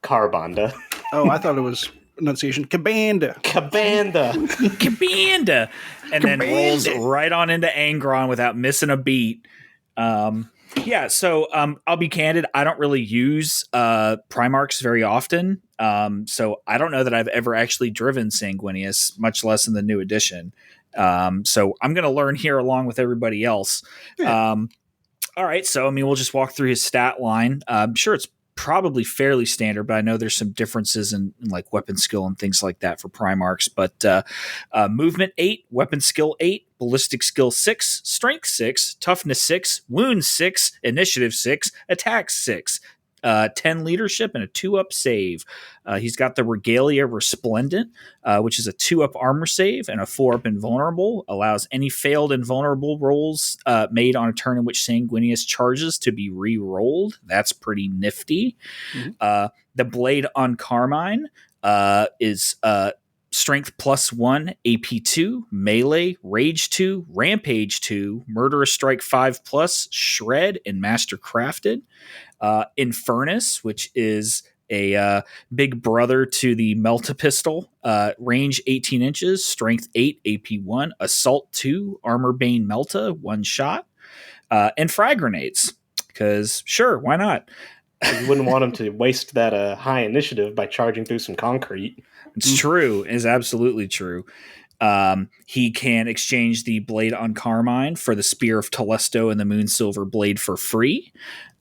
Carbanda. Oh, I thought it was pronunciation. Kabanda. Kabanda. Kabanda! And then rolls right on into Angron without missing a beat. So I'll be candid. I don't really use Primarchs very often. So I don't know that I've ever actually driven Sanguinius, much less in the new edition. So I'm going to learn here along with everybody else. Yeah. All right. So, I mean, we'll just walk through his stat line. I'm sure it's probably fairly standard, but I know there's some differences in like weapon skill and things like that for Primarchs. But movement 8, weapon skill 8, ballistic skill 6, strength 6, toughness 6, wound 6, initiative 6, attack 6, 10 leadership, and a 2-up save. He's got the Regalia Resplendent, which is a 2-up armor save and a 4-up invulnerable. Allows any failed invulnerable rolls made on a turn in which Sanguinius charges to be re-rolled. That's pretty nifty. Mm-hmm. The Blade on Carmine is Strength +1, AP 2, Melee, Rage 2, Rampage 2, Murderous Strike 5+, Shred, and Master Crafted. Infernus, which is a big brother to the Melta Pistol, range 18 inches, Strength 8, AP 1, Assault 2, Armor Bane Melta, 1 shot, and Frag Grenades, because sure, why not? You wouldn't want him to waste that high initiative by charging through some concrete. It's true. It is absolutely true. He can exchange the Blade on Carmine for the Spear of Telesto and the Moonsilver Blade for free.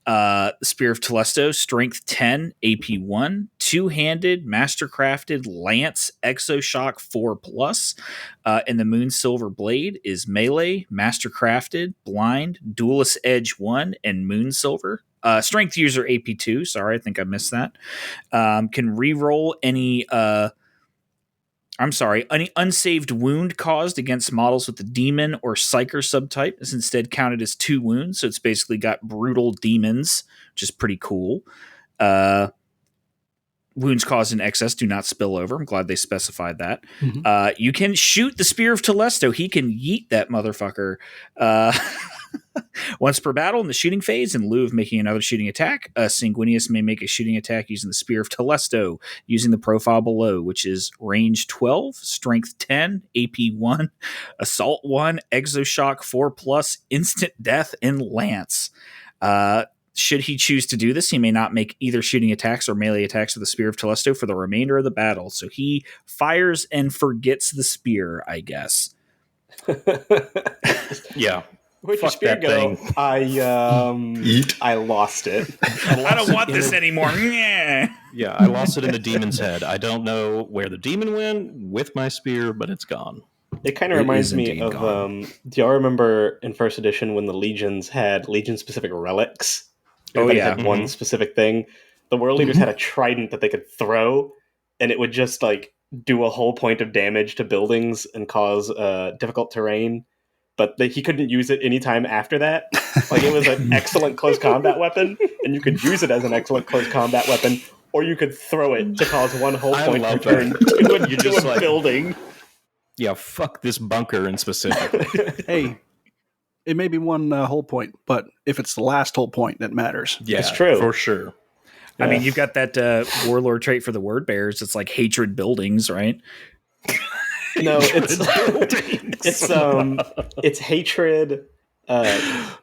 Spear of Telesto, Strength 10, AP 1, 2-handed, Mastercrafted, Lance, Exoshock 4+. And the Moonsilver Blade is Melee, Mastercrafted, Blind, Duelist Edge 1, and Moonsilver. Strength user AP 2. Sorry, I think I missed that. Can reroll any unsaved wound caused against models with the demon or psyker subtype is instead counted as 2 wounds. So it's basically got brutal demons, which is pretty cool. Wounds caused in excess do not spill over. I'm glad they specified that. Mm-hmm. You can shoot the Spear of Telesto. He can yeet that motherfucker. Once per battle in the shooting phase, in lieu of making another shooting attack, Sanguinius may make a shooting attack using the Spear of Telesto, using the profile below, which is range 12, strength 10, AP 1, assault 1, exoshock 4+, instant death, and lance. Should he choose to do this, he may not make either shooting attacks or melee attacks with the Spear of Telesto for the remainder of the battle. So he fires and forgets the spear, I guess. Yeah. Where'd your spear go? I lost it. I don't want this anymore. Yeah, I lost it in the demon's head. I don't know where the demon went with my spear, but it's gone. It kind of reminds me of, do y'all remember in first edition when the legions had legion-specific relics? Everybody had one specific thing. The world leaders had a trident that they could throw, and it would just like do a whole point of damage to buildings and cause difficult terrain. But he couldn't use it anytime after that. Like, it was an excellent close combat weapon, and you could use it as an excellent close combat weapon, or you could throw it to cause one whole point per turn to a building. Yeah, fuck this bunker in specific. Hey, it may be one whole point, but if it's the last whole point, that matters. Yeah, it's true. For sure. I mean, you've got that warlord trait for the word bearers. It's like hatred buildings, right? No, it's hatred.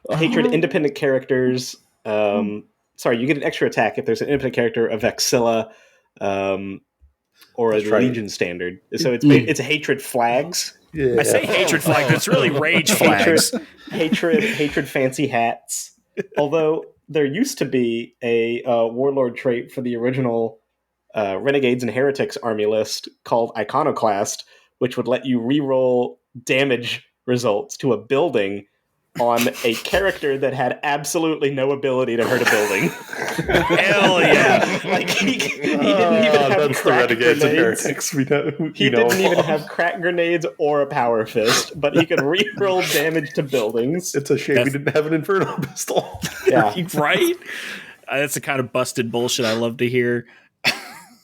Hatred independent characters. Sorry, you get an extra attack if there's an independent character of Vexilla, or a Legion standard. So it's hatred flags. Yeah. I say hatred flag, but it's really rage flags. Hatred fancy hats. Although there used to be a warlord trait for the original Renegades and Heretics army list called Iconoclast, which would let you re-roll damage results to a building on a character that had absolutely no ability to hurt a building. Hell yeah! Like he didn't even have crack grenades. He didn't even have crack grenades or a power fist, but he could re-roll damage to buildings. It's a shame we didn't have an Inferno pistol. Yeah, right. That's the kind of busted bullshit I love to hear.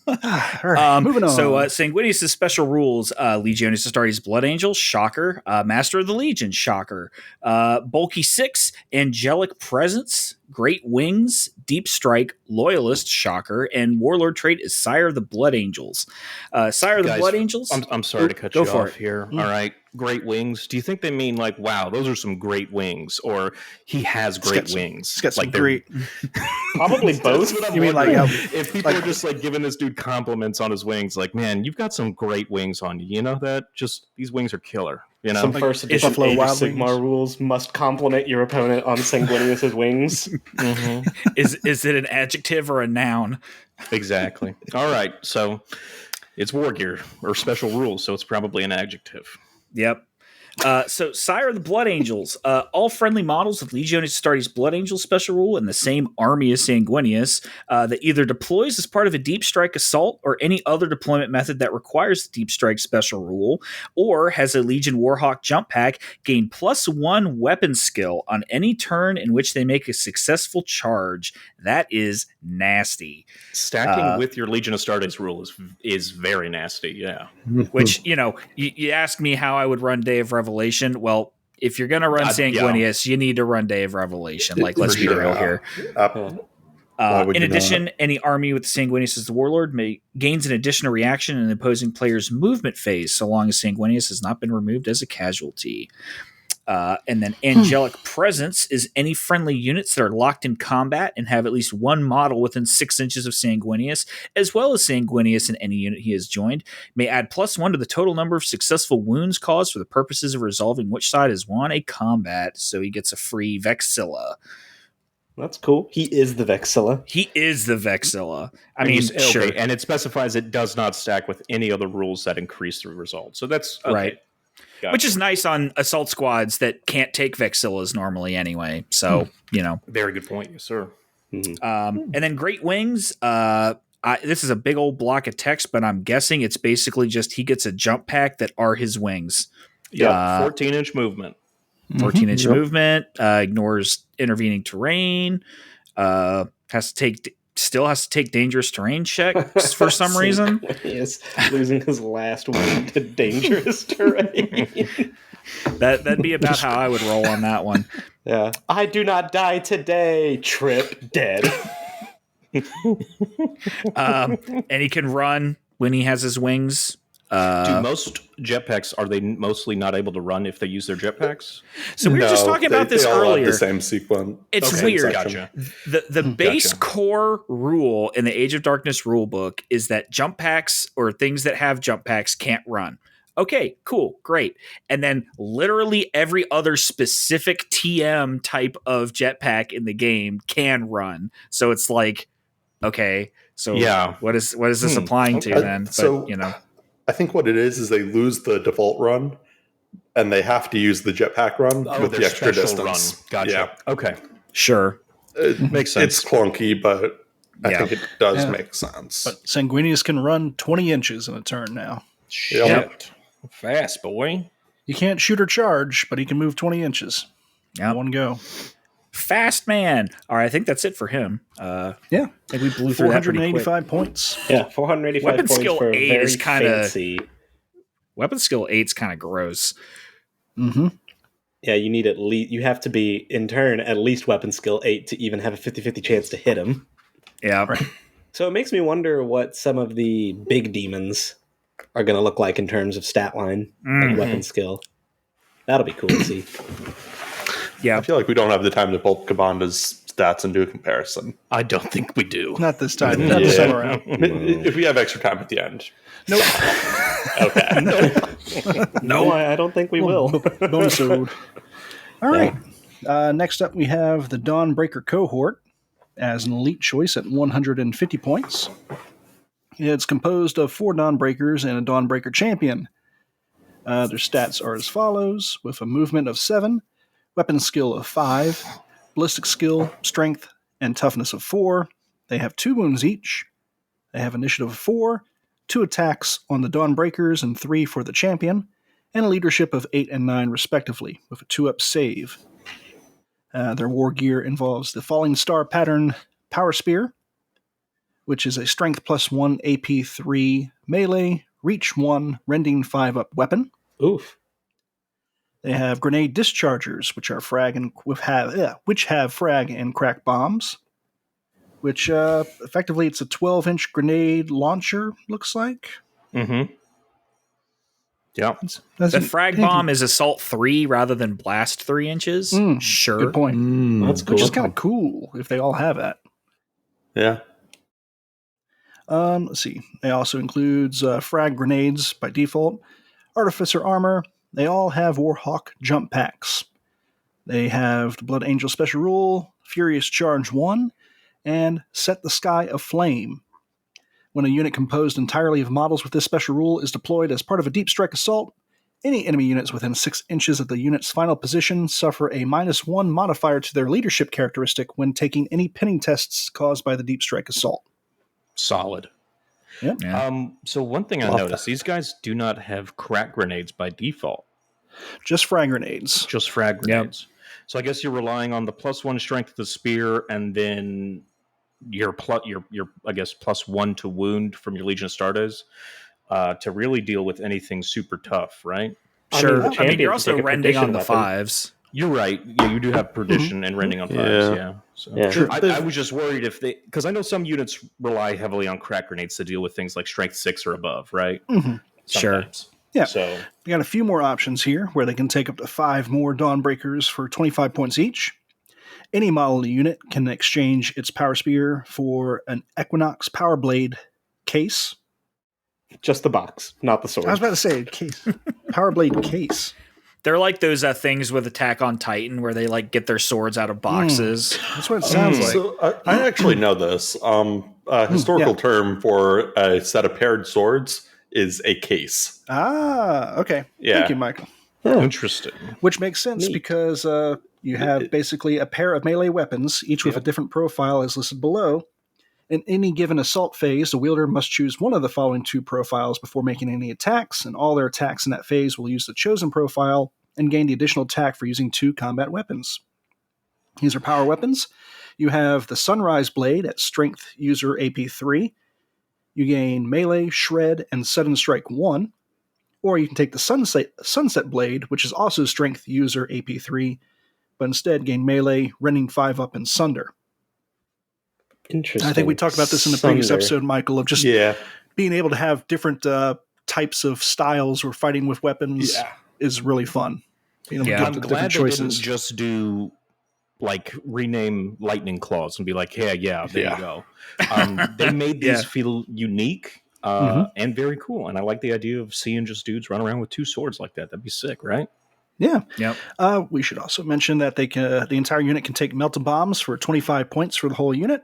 All right, moving on. So Sanguinius' special rules: Legionis Astartes Blood Angel, shocker. Master of the Legion, shocker. Bulky 6, Angelic Presence, Great Wings, Deep Strike, Loyalist, shocker, and Warlord trait is Sire of the Blood Angels. Sire of the Blood Angels. I'm sorry to cut you off here. All right. Great wings. Do you think they mean like, wow, those are some great wings, or he has great wings? He's got some like great. Probably both. You mean like if people are just like giving this dude compliments on his wings, like, man, you've got some great wings on you. You know that? Just these wings are killer. You know, some first edition Age of Sigmar rules must compliment your opponent on Sanguinius' wings. Mm-hmm. Is it an adjective or a noun? Exactly. All right, so it's war gear or special rules, so it's probably an adjective. Yep. So Sire of the Blood Angels. All friendly models with Legiones Astartes Blood Angel special rule in the same army as Sanguinius that either deploys as part of a Deep Strike assault or any other deployment method that requires the Deep Strike special rule, or has a Legion Warhawk jump pack, gain +1 weapon skill on any turn in which they make a successful charge. That is nasty. Stacking with your Legion Astartes rule is very nasty, yeah. Which, you ask me how I would run Day of Revelation. Well, if you're going to run Sanguinius, you need to run Day of Revelation. Like, let's be real here. In addition, any army with Sanguinius as the warlord gains an additional reaction in the opposing player's movement phase, so long as Sanguinius has not been removed as a casualty. And then Angelic Presence is any friendly units that are locked in combat and have at least one model within 6 inches of Sanguinius, as well as Sanguinius in any unit he has joined, may add +1 to the total number of successful wounds caused for the purposes of resolving which side has won a combat. So he gets a free Vexilla. That's cool. He is the Vexilla. I mean, sure. And it specifies it does not stack with any other rules that increase the result. So that's okay. Right. Gotcha. Which is nice on assault squads that can't take Vexillas normally anyway. So, Very good point. Yes, sir. And then Great Wings. This is a big old block of text, but I'm guessing it's basically just he gets a jump pack that are his wings. Yeah, 14-inch movement. 14-inch movement. Ignores intervening terrain. Still has to take dangerous terrain checks for some reason. He is losing his last one to dangerous terrain. That'd be about how I would roll on that one. Yeah. I do not die today. Trip dead. And he can run when he has his wings. Do most jetpacks, are they mostly not able to run if they use their jetpacks? So we were just talking about this earlier. The same sequence. It's weird. Gotcha. The base core rule in the Age of Darkness rule book is that jump packs or things that have jump packs can't run. Okay, cool, great. And then literally every other specific TM type of jetpack in the game can run. So it's like, okay, so what is this applying to then? But, I think what it is they lose the default run, and they have to use the jetpack run with the extra distance. Run. Gotcha. Yeah. Okay. Sure. It makes sense. It's clunky, but I think it does make sense. But Sanguinius can run 20 inches in a turn now. Shit. Fast, boy. He can't shoot or charge, but he can move 20 inches. Yep. One go. Fast man. All right, I think that's it for him. I think we blew through 485 points. Yeah, 485 Weapon points skill for 8 very is kind of fancy. Weapon skill 8's kind of gross. Mm-hmm. Yeah, you need you have to be, in turn, at least weapon skill 8 to even have a 50-50 chance to hit him. Yeah. Right. So it makes me wonder what some of the big demons are going to look like in terms of stat line and weapon skill. That'll be cool to see. Yeah. I feel like we don't have the time to pull Kabanda's stats and do a comparison. I don't think we do. Not this time. Not this time around. If we have extra time at the end. Nope. Okay. No, I don't think we will. Bonus ode. All right. Next up, we have the Dawnbreaker cohort as an elite choice at 150 points. It's composed of 4 Dawnbreakers and a Dawnbreaker champion. Their stats are as follows, with a movement of 7, weapon skill of 5, ballistic skill, strength, and toughness of 4. They have 2 wounds each. They have initiative of 4, 2 attacks on the Dawnbreakers and 3 for the champion, and a leadership of 8 and 9 respectively, with a 2-up save. Their war gear involves the Falling Star pattern Power Spear, which is a strength +1 AP 3 melee, reach 1, rending 5-up weapon. Oof. They have grenade dischargers, which are which have frag and crack bombs. Which effectively it's a 12-inch grenade launcher. Looks like. Mm-hmm. Yeah. The frag bomb is assault 3 rather than blast 3 inches. Sure. Good point. That's cool. Which is kind of cool if they all have that. Yeah. Let's see. It also includes frag grenades by default, artificer armor. They all have Warhawk jump packs. They have the Blood Angel special rule, Furious Charge 1, and Set the Sky aflame. When a unit composed entirely of models with this special rule is deployed as part of a deep strike assault, Any enemy units within 6 inches of the unit's final position suffer a -1 modifier to their leadership characteristic when taking any pinning tests caused by the Deep Strike Assault. Solid. Yep. Yeah. So one thing I Love noticed, that. these guys do not have crack grenades by default, Just frag grenades. just frag grenades. So I guess you're relying on the +1 strength of the spear, and then your I guess +1 to wound from your Legion Astartes to really deal with anything super tough, right? Sure. the I mean, champion you're can also take a rending on the perdition weapon. 5s. You're right. Yeah, you do have perdition and rending on 5s. Yeah. So Yeah. Sure. I was just worried if they, because I know some units rely heavily on crack grenades to deal with things like strength 6 or above, right? Mhm. Sure. Sometimes. Yeah. So We got a few more options here where they can take up to 5 more Dawnbreakers for 25 points each. Any model unit can exchange its Power Spear for an Equinox Power Blade case. Just the box, not the sword. I was about to say case. Power Blade case. They're like those things with Attack on Titan where they like get their swords out of boxes. That's what it sounds like. So I actually know this. A historical yeah. term for a set of paired swords is a case. Ah, okay. Yeah. Thank you, Michael. interesting. Which makes sense Neat. because you have basically a pair of melee weapons, each with a different profile as listed below. In any given assault phase, the wielder must choose one of the following 2 profiles before making any attacks, and all their attacks in that phase will use the chosen profile and gain the additional attack for using 2 combat weapons. These are power weapons. You have the Sunrise Blade at Strength User AP 3. You gain Melee, Shred, and Sudden Strike 1. Or you can take the Sunset Blade, which is also Strength User AP 3, but instead gain Melee, Rending 5 up, and Sunder. Interesting. I think we talked about this in the previous Sunder. episode, Michael, of just Yeah. being able to have different types of styles or fighting with weapons is really fun. Being able Yeah. to I'm get the glad different they didn't choices. just do like rename lightning claws and be like, yeah, there you go. They made these feel unique and very cool, and I like the idea of seeing just dudes run around with 2 swords like that. That'd be sick, right? Yeah. Yep. We should also mention that the entire unit can take melted bombs for 25 points for the whole unit.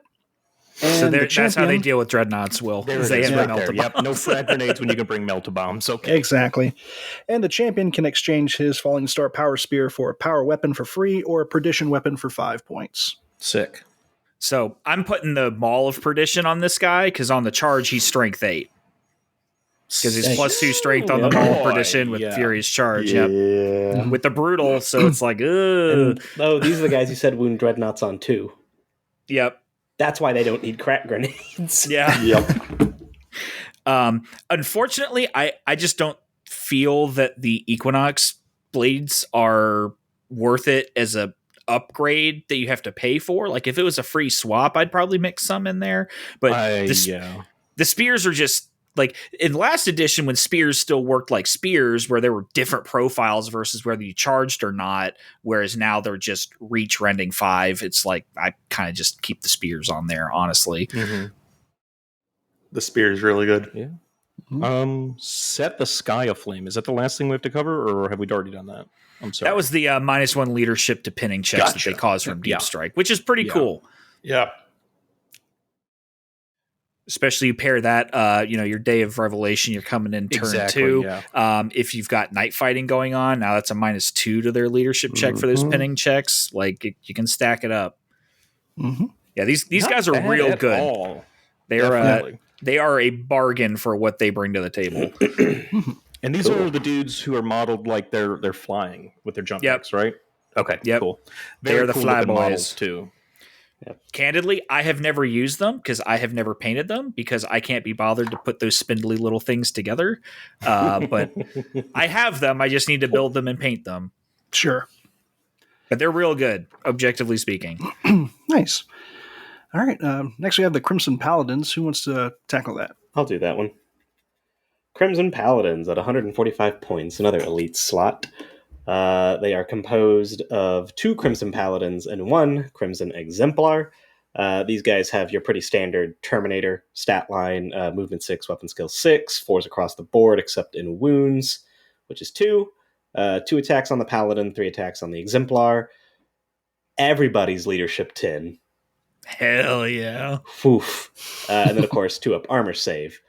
And So the that's how they champion- deal with dreadnoughts, Will. There it They is, have right melted there. Yep, no bombs. frag grenades when you can bring melta bombs. Okay. Exactly. And the champion can exchange his Falling Star Power Spear for a power weapon for free or a perdition weapon for 5 points. Sick. So I'm putting the Maul of Perdition on this guy because on the charge he's strength 8. Because he's +2 strength on the Maul of Perdition with Furious Charge. Yep. Yeah. With the Brutal, so it's like, ugh. And, these are the guys you said wound dreadnoughts on too. Yep. That's why they don't need crack grenades. Yeah. Yep. Unfortunately, I just don't feel that the Equinox blades are worth it as a upgrade that you have to pay for. Like if it was a free swap, I'd probably mix some in there. But the spears are just like in last edition when spears still worked like spears where there were different profiles versus whether you charged or not. Whereas now they're just reach rending 5. It's like I kind of just keep the spears on there, honestly. Mm-hmm. The spear is really good. Yeah. Set the sky aflame. Is that the last thing we have to cover, or have we already done that? I'm sorry. That was the -1 leadership to pinning checks that they caused from Deep Strike, which is pretty cool. Yeah. Especially you pair that, your Day of Revelation, you're coming in turn 2. Yeah. If you've got night fighting going on, now that's a -2 to their leadership check for those pinning checks. Like you can stack it up. Mm-hmm. Yeah, these Not guys are bad real at good. all. They are a bargain for what they bring to the table. And these are the dudes who are modeled like they're flying with their jump packs, right? Okay, cool. They're the cool fly looking models, boys too. Candidly, I have never used them because I have never painted them because I can't be bothered to put those spindly little things together. But I have them. I just need to build them and paint them. Sure. But they're real good, objectively speaking. Nice. All right. Next, we have the Crimson Paladins. Who wants to tackle that? I'll do that one. Crimson Paladins at 145 points, another elite slot. They are composed of 2 Crimson Paladins and 1 Crimson Exemplar. These guys have your pretty standard Terminator stat line, movement 6, weapon skill 6, 4s across the board except in wounds, which is 2. 2 attacks on the Paladin, 3 attacks on the Exemplar. Everybody's leadership 10. Hell yeah. Oof. And then, of course, 2 up armor save.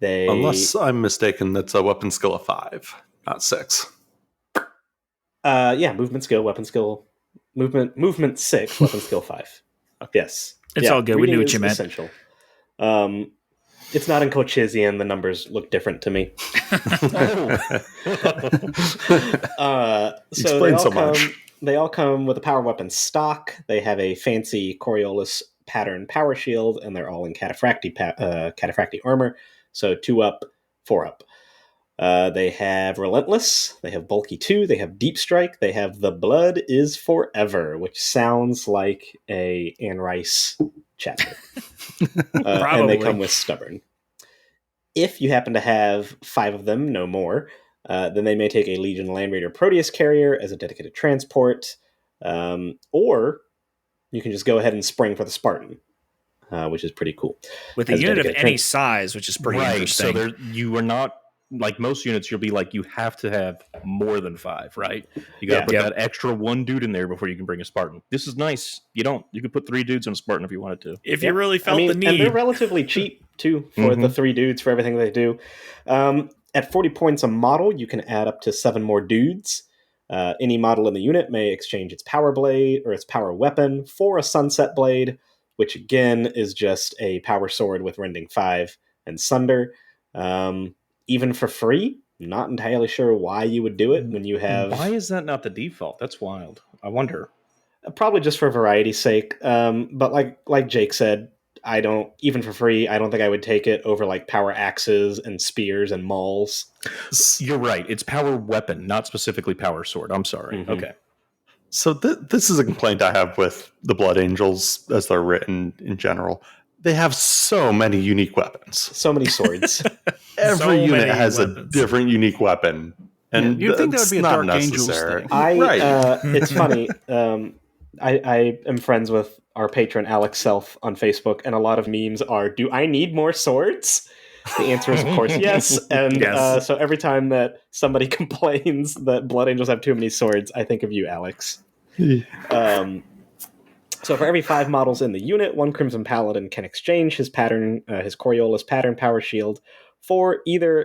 Unless I'm mistaken, that's a weapon skill of 5. not 6. Yeah, movement skill, weapon skill, movement 6, weapon skill 5. Yes. It's all good. We Reading knew what is you meant. essential. It's not in Cochisian. The numbers look different to me. Explain so much. They all come with a power weapon stock. They have a fancy Coriolis pattern power shield, and they're all in cataphracti armor. So 2 up, 4 up. They have Relentless, they have Bulky 2, they have Deep Strike, they have The Blood is Forever, which sounds like a Anne Rice chapter. And they come with Stubborn. If you happen to have 5 of them, no more, then they may take a Legion Land Raider Proteus carrier as a dedicated transport, or you can just go ahead and spring for the Spartan, which is pretty cool. With a unit of any size, which is pretty interesting. So you are not, like most units, you'll be like, you have to have more than 5, right? You got to put that extra 1 dude in there before you can bring a Spartan. This is nice. You don't. You could put 3 dudes on a Spartan if you wanted to. If you really felt the need. And they're relatively cheap, too, for the 3 dudes, for everything they do. At 40 points a model, you can add up to 7 more dudes. Any model in the unit may exchange its power blade or its power weapon for a sunset blade, which again is just a power sword with rending 5 and sunder. Even for free, not entirely sure why you would do it when you have... Why is that not the default? That's wild. I wonder. Probably just for variety's sake. But like Jake said, even for free, I don't think I would take it over like power axes and spears and mauls. You're right. It's power weapon, not specifically power sword. I'm sorry. Mm-hmm. Okay. So this is a complaint I have with the Blood Angels as they're written in general. They have so many unique weapons. So many swords. Every unit has a different unique weapon. And you'd think that would be a Dark Angels thing. It's funny. I am friends with our patron Alex Self on Facebook, and a lot of memes are, do I need more swords? The answer is, of course, yes. And so every time that somebody complains that Blood Angels have too many swords, I think of you, Alex. So for every 5 models in the unit, 1 Crimson Paladin can exchange his Coriolis pattern power shield for either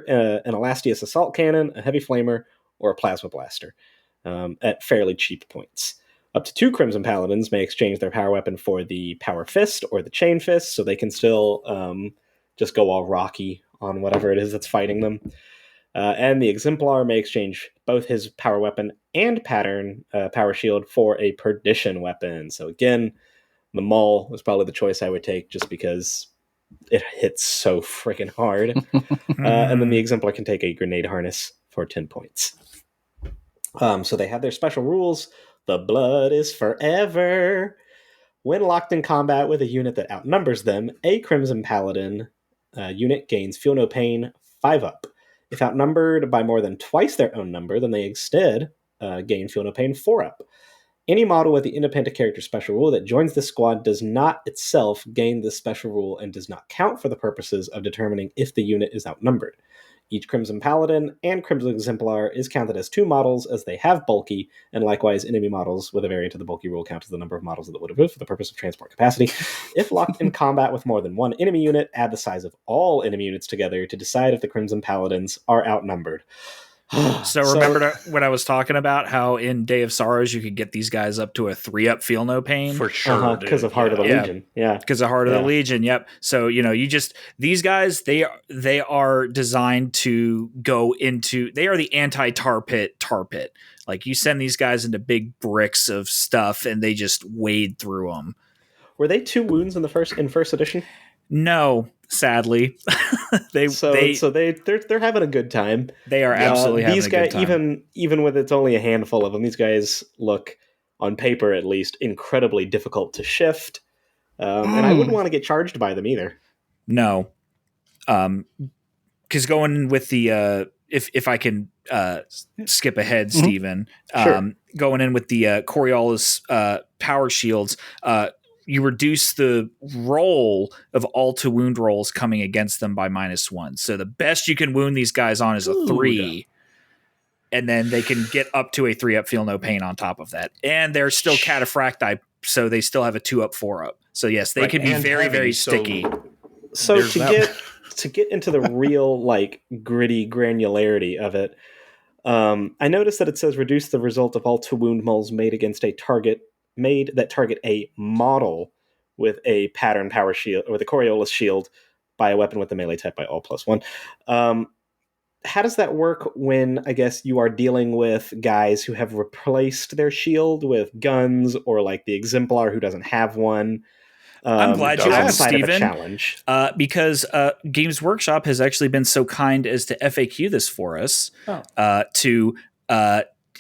an Elastius assault cannon, a heavy flamer, or a plasma blaster at fairly cheap points. Up to 2 Crimson Paladins may exchange their power weapon for the Power Fist or the Chain Fist, so they can still just go all rocky on whatever it is that's fighting them. And the Exemplar may exchange both his power weapon and pattern power shield for a Perdition weapon. So again, the Maul was probably the choice I would take just because it hits so freaking hard. And then the Exemplar can take a Grenade Harness for 10 points. So they have their special rules. The blood is forever. When locked in combat with a unit that outnumbers them, a Crimson Paladin unit gains Feel No Pain 5 up. If outnumbered by more than twice their own number, then they instead gain Feel No Pain 4 up. Any model with the independent character special rule that joins this squad does not itself gain this special rule and does not count for the purposes of determining if the unit is outnumbered. Each Crimson Paladin and Crimson Exemplar is counted as 2 models as they have bulky, and likewise enemy models with a variant of the bulky rule count as the number of models that would have lived for the purpose of transport capacity. If locked in combat with more than 1 enemy unit, add the size of all enemy units together to decide if the Crimson Paladins are outnumbered. So remember what I was talking about, how in Day of Sorrows you could get these guys up to a 3-up Feel No Pain? For sure. Because of Heart of the Legion. Yeah. Because of Heart of the Legion, yep. So, these guys, they are designed to go into, they are the anti-tar pit. Like, you send these guys into big bricks of stuff and they just wade through them. Were they 2 wounds in first edition? No, sadly. They're having a good time. They are absolutely having a good time. These guys, even with it's only a handful of them, these guys look, on paper at least, incredibly difficult to shift. And I wouldn't want to get charged by them either. No. Because going with the if I can skip ahead, Stephen, Sure. Going in with the Coriolis power shields, you reduce the roll of all to wound rolls coming against them by -1. So the best you can wound these guys on is a 3. And then they can get up to a 3-up Feel No Pain on top of that. And they're still cataphracti, so they still have a 2-up, 4-up. So yes, they can be very, very sticky. So to get into the real gritty granularity of it, I noticed that it says reduce the result of all 2 wound moles made against a target that target a model with a pattern power shield or the Coriolis shield by a weapon with the melee type by all +1. How does that work when, I guess, you are dealing with guys who have replaced their shield with guns, or like the Exemplar who doesn't have one? I'm glad you asked, outside of a Steven, challenge. because Games Workshop has actually been so kind as to FAQ this for us.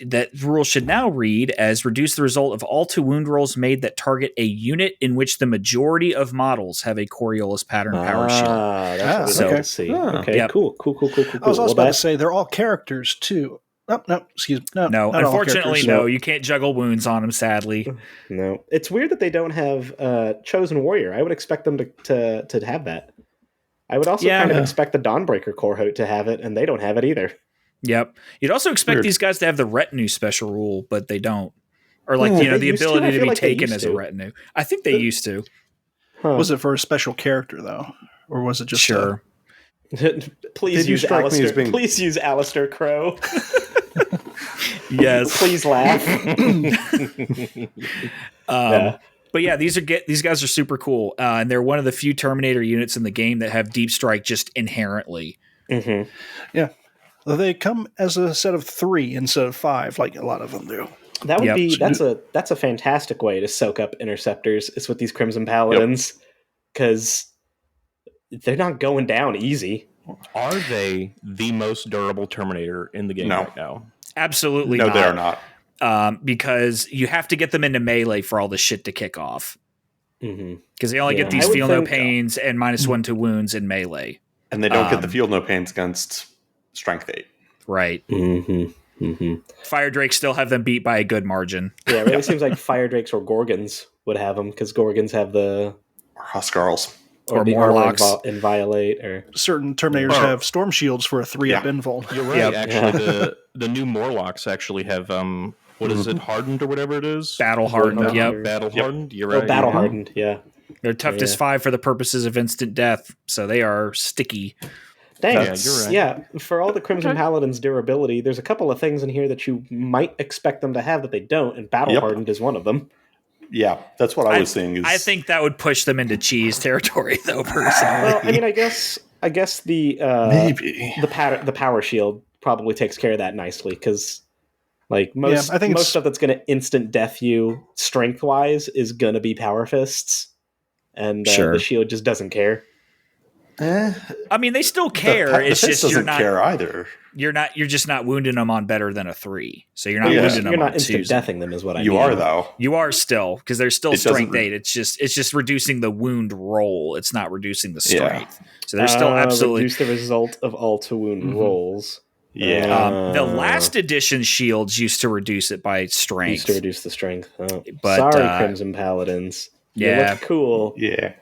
That rule should now read as reduce the result of all 2 wound rolls made that target a unit in which the majority of models have a Coriolis pattern power shield. That's what we like to see. Okay, Yep. cool. I was also about to say they're all characters too. Oh, no, excuse me. No, No, not all unfortunately, characters. no. You can't juggle wounds on them, sadly. No, it's weird that they don't have Chosen Warrior. I would expect them to have that. I would also kind of expect the Dawnbreaker Cohort to have it, and they don't have it either. Yep. You'd also expect these guys to have the retinue special rule, but they don't. Or like, the ability to be taken as a retinue. I think they used to. Was it for a special character though? Or was it just sure? Please use Alistair. Please use Alistair Crow. Yes. Please laugh. But yeah, these guys are super cool, and they're one of the few Terminator units in the game that have deep strike just inherently. Mm-hmm. Yeah, they come as a set of 3 instead of 5, like a lot of them do. That would be that's a fantastic way to soak up interceptors. Is with these Crimson Paladins, because they're not going down easy. Are they the most durable Terminator in the game right now? Absolutely no, not. they are not. Because you have to get them into melee for all the shit to kick off. Because they only get these feel no pains and -1 to wounds in melee. And they don't get the feel no pains against strength 8. Right. Fire Drakes still have them beat by a good margin. Yeah, it really seems like Fire Drakes or Gorgons would have them, because Gorgons have the... Or Huskarls. Or the Morlocks. Inviolate. Or certain Terminators have Storm Shields for a 3-up invul. You're right. Actually, the new Morlocks actually have... what is it? Hardened or whatever it is? Battle hardened. Yep. Battle hardened. You're right. Battle hardened. Yeah. They're toughness 5 for the purposes of instant death, so they are sticky. Thanks. Yeah, you're right. Yeah, for all the Crimson Paladins' durability, there's a couple of things in here that you might expect them to have that they don't, and Battle Hardened is one of them. Yeah, that's what I was saying. I think that would push them into cheese territory, though. Personally, well, I mean, I guess the maybe the power shield probably takes care of that nicely, because like most stuff that's going to instant death you strength wise is going to be power fists, and the shield just doesn't care. I mean, they still care. It's just doesn't care either. You're just not wounding them on better than a 3, so you're not wounding them. You're not on instant 2s. deathing them, is what I mean. You are though. You are still, because they're still strength 8. It's just reducing the wound roll. It's not reducing the strength. So they're still absolutely reduce the result of all to wound rolls. Yeah. The last edition shields used to reduce it by strength. Used to reduce the strength. Oh. But, sorry, Crimson Paladins. You look cool. Yeah.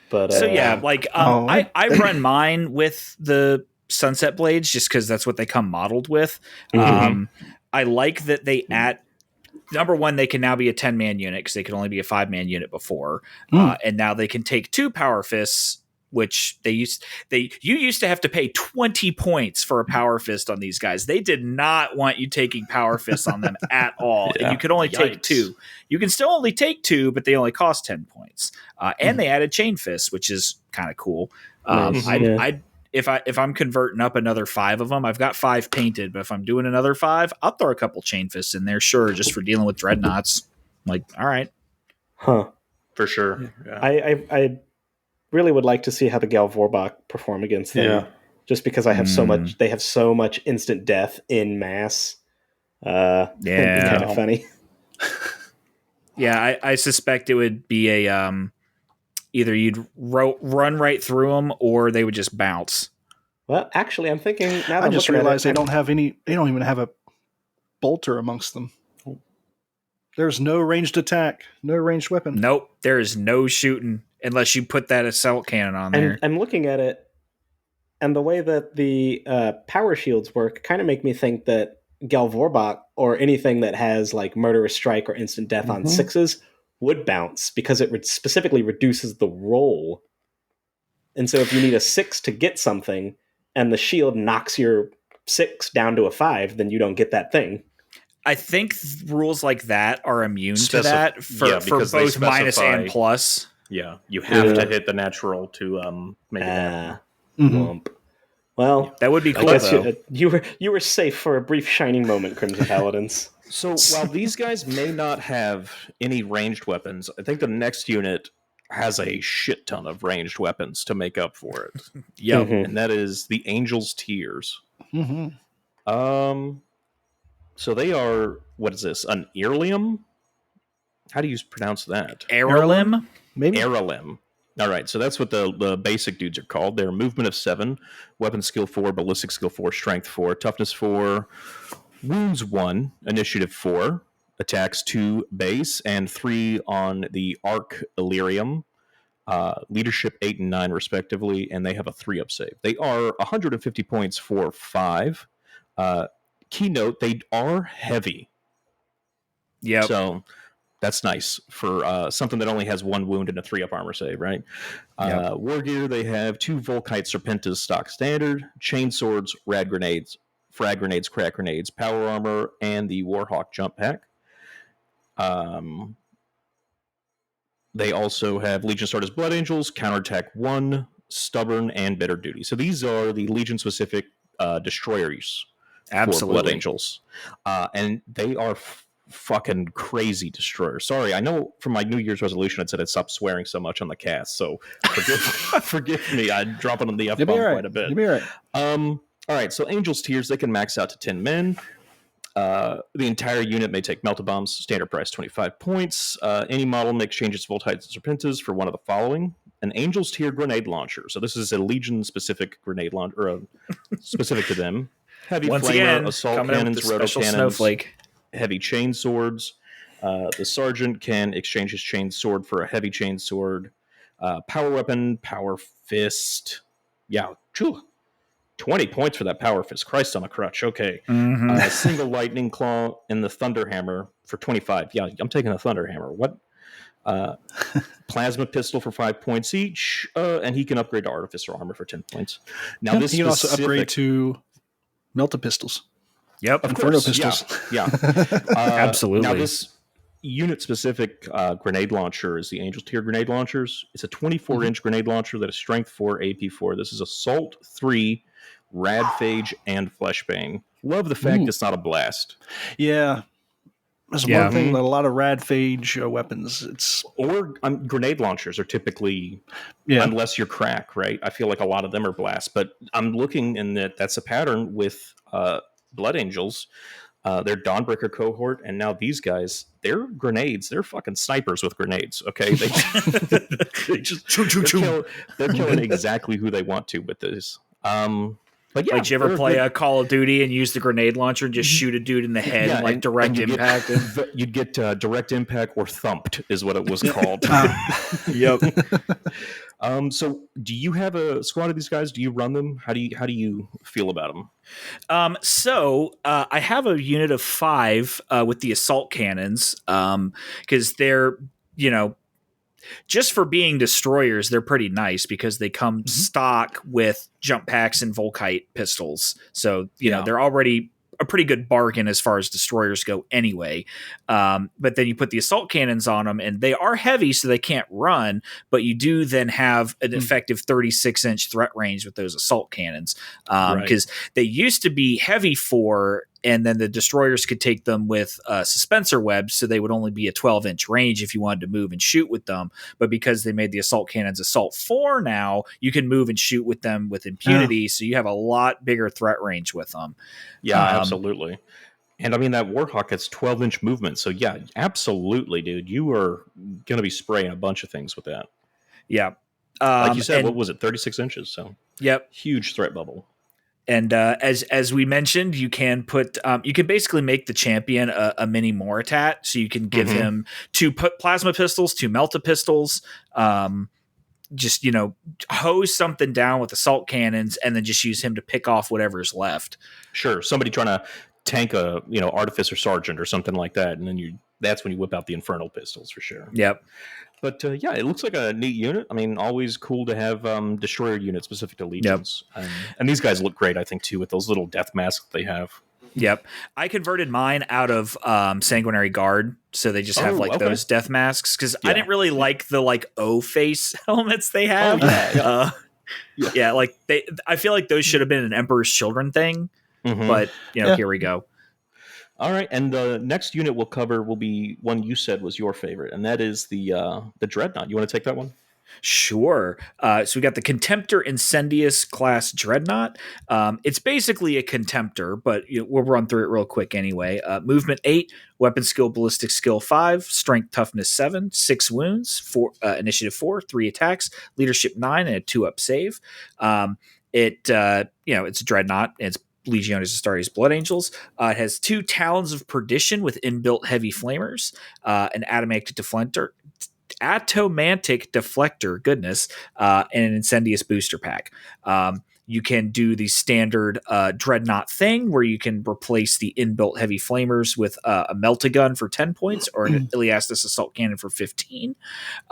But so I run mine with the Sunset Blades just because that's what they come modeled with. I like that they add. Number one, they can now be a 10-man unit because they could only be a 5-man unit before, and now they can take 2 Power Fists, which you used to have to pay 20 points for a Power Fist on these guys. They did not want you taking Power Fists on them at all, and you could only take 2. You can still only take 2, but they only cost 10 points. And they added Chain Fists, which is kind of cool. If I'm converting up another 5 of them, I've got 5 painted, but if I'm doing another 5, I'll throw a couple Chain Fists in there, sure, just for dealing with dreadnoughts. Like, all right. Huh. For sure. Yeah. I really would like to see how the Gal Vorbach perform against them. Yeah. Just because I have they have so much instant death in mass. It'd be kind of funny. Yeah, I suspect it would be a either you'd run right through them or they would just bounce. Well, actually, I'm thinking now that I just realized they don't even have a bolter amongst them. There's no ranged attack, no ranged weapon. Nope, there is no shooting unless you put that assault cannon on there. I'm looking at it, and the way that the power shields work kind of make me think that Gal Vorbach or anything that has like Murderous Strike or Instant Death on 6s would bounce because it specifically reduces the roll. And so if you need a 6 to get something and the shield knocks your 6 down to a 5, then you don't get that thing. I think rules like that are immune to Specif- that for because they both minus specify- and plus. Yeah, you have Yeah. to hit the natural to make it happen. Womp. Well, That would be I cool, guess though. you were safe for a brief shining moment, Crimson Paladins. So while these guys may not have any ranged weapons, I think the next unit has a shit ton of ranged weapons to make up for it. Yep. Mhm. And that is the Angel's Tears. Mm-hmm. So they are, what is this? An Earlium? How do you pronounce that? Aralim? Maybe. Aralim. All right, so that's what the basic dudes are called. They're movement of 7, weapon skill 4, ballistic skill 4, strength 4, toughness 4, wounds 1, initiative 4, attacks 2 base, and 3 on the Arc Illyrium, leadership 8 and 9 respectively, and they have a 3-up save. They are 150 points for 5. Keynote, they are heavy. Yep. So that's nice for something that only has 1 wound and a 3-up armor save, right? War gear, they have 2 Volkite Serpentas stock standard, chain swords, rad grenades, frag grenades, crack grenades, power armor, and the Warhawk jump pack. They also have Legion Starters Blood Angels, counterattack 1, stubborn, and bitter duty. So these are the Legion specific destroyers for Blood Angels. And they are fucking crazy destroyers. Sorry, I know from my New Year's resolution I said I'd stop swearing so much on the cast, so forgive me. I'm dropping on the F-bomb quite a bit. You'll be all right. All right, so Angel's Tears, they can max out to 10 men. The entire unit may take melta bombs, standard price 25 points. Any model may exchange its Voltites and Serpentas for one of the following: an Angel's Tier grenade launcher. So this is a Legion specific grenade launcher, or specific to them. Heavy Once flamer, again, assault coming in with cannons, the roto special cannons, snowflake. heavy chain swords. The sergeant can exchange his chain sword for a heavy chain sword. Power weapon, power fist. Yeah, 20 points for that power fist. Christ on a crutch. Okay. Single lightning claw and the thunder hammer for 25. Yeah, I'm taking the thunder hammer. What? Plasma pistol for 5 points each, and he can upgrade to artificer armor for 10 points. Now this you can also upgrade to melta pistols. Yep. Inferno pistols. Yeah. Absolutely. Now this unit-specific grenade launcher is the Angel's Tier grenade launchers. It's a 24-inch grenade launcher that is strength 4, AP 4. This is assault 3, radphage, and fleshbane. Love the fact it's not a blast. Yeah. That's one thing that a lot of radphage weapons, grenade launchers are typically, unless you're crack, right? I feel like a lot of them are blast, but I'm looking in that's a pattern with Blood Angels. They're Dawnbreaker cohort, and now these guys, they're grenades. They're fucking snipers with grenades, okay? They they're killing exactly who they want to with this. But yeah, did you ever play a Call of Duty and use the grenade launcher and just shoot a dude in the head and direct impact? You'd get direct impact or thumped is what it was called. Yep. So do you have a squad of these guys? Do you run them? How do you feel about them? So I have a unit of 5 with the assault cannons because they're, just for being destroyers, they're pretty nice because they come stock with jump packs and Volkite pistols. So, they're already a pretty good bargain as far as destroyers go anyway. But then you put the assault cannons on them and they are heavy, so they can't run, but you do then have an effective 36-inch threat range with those assault cannons. Because they used to be heavy 4, and then the destroyers could take them with suspensor webs, so they would only be a 12-inch range if you wanted to move and shoot with them. But because they made the assault cannons assault 4 now, you can move and shoot with them with impunity, so you have a lot bigger threat range with them. Yeah, absolutely. And I mean, that Warhawk has 12-inch movement, so yeah, absolutely, dude. You are going to be spraying a bunch of things with that. Yeah. Like you said, what was it, 36 inches? So yep, huge threat bubble. And as we mentioned, you can put you can basically make the champion a mini Moritat, so you can give him 2 plasma pistols, 2 melta pistols, just hose something down with assault cannons, and then just use him to pick off whatever's left. Sure, somebody trying to tank a artificer sergeant or something like that, and then that's when you whip out the Infernal Pistols for sure. Yep. But yeah, it looks like a neat unit. I mean, always cool to have destroyer units specific to legions. And these guys look great, I think, too, with those little death masks they have. Yep. I converted mine out of Sanguinary Guard, so they just have those death masks, because I didn't really like the O face helmets they have. Like I feel like those should have been an Emperor's Children thing, but here we go. All right, and the next unit we'll cover will be one you said was your favorite, and that is the Dreadnought. You want to take that one? Sure. So we got the Contemptor Incendius class Dreadnought. It's basically a Contemptor, but we'll run through it real quick anyway. Movement 8, weapon skill, ballistic skill 5, strength toughness 7, 6 wounds, 4 initiative 4, 3 attacks, leadership 9, and a 2-up save. It's a Dreadnought. It's Legiones Astartes Blood Angels. It has 2 Talons of Perdition with inbuilt heavy flamers, an Atomantic Deflector, goodness, and an Incendious booster pack. You can do the standard Dreadnought thing where you can replace the inbuilt heavy flamers with a Melt-A-Gun for 10 points or an Iliastus Assault Cannon for 15.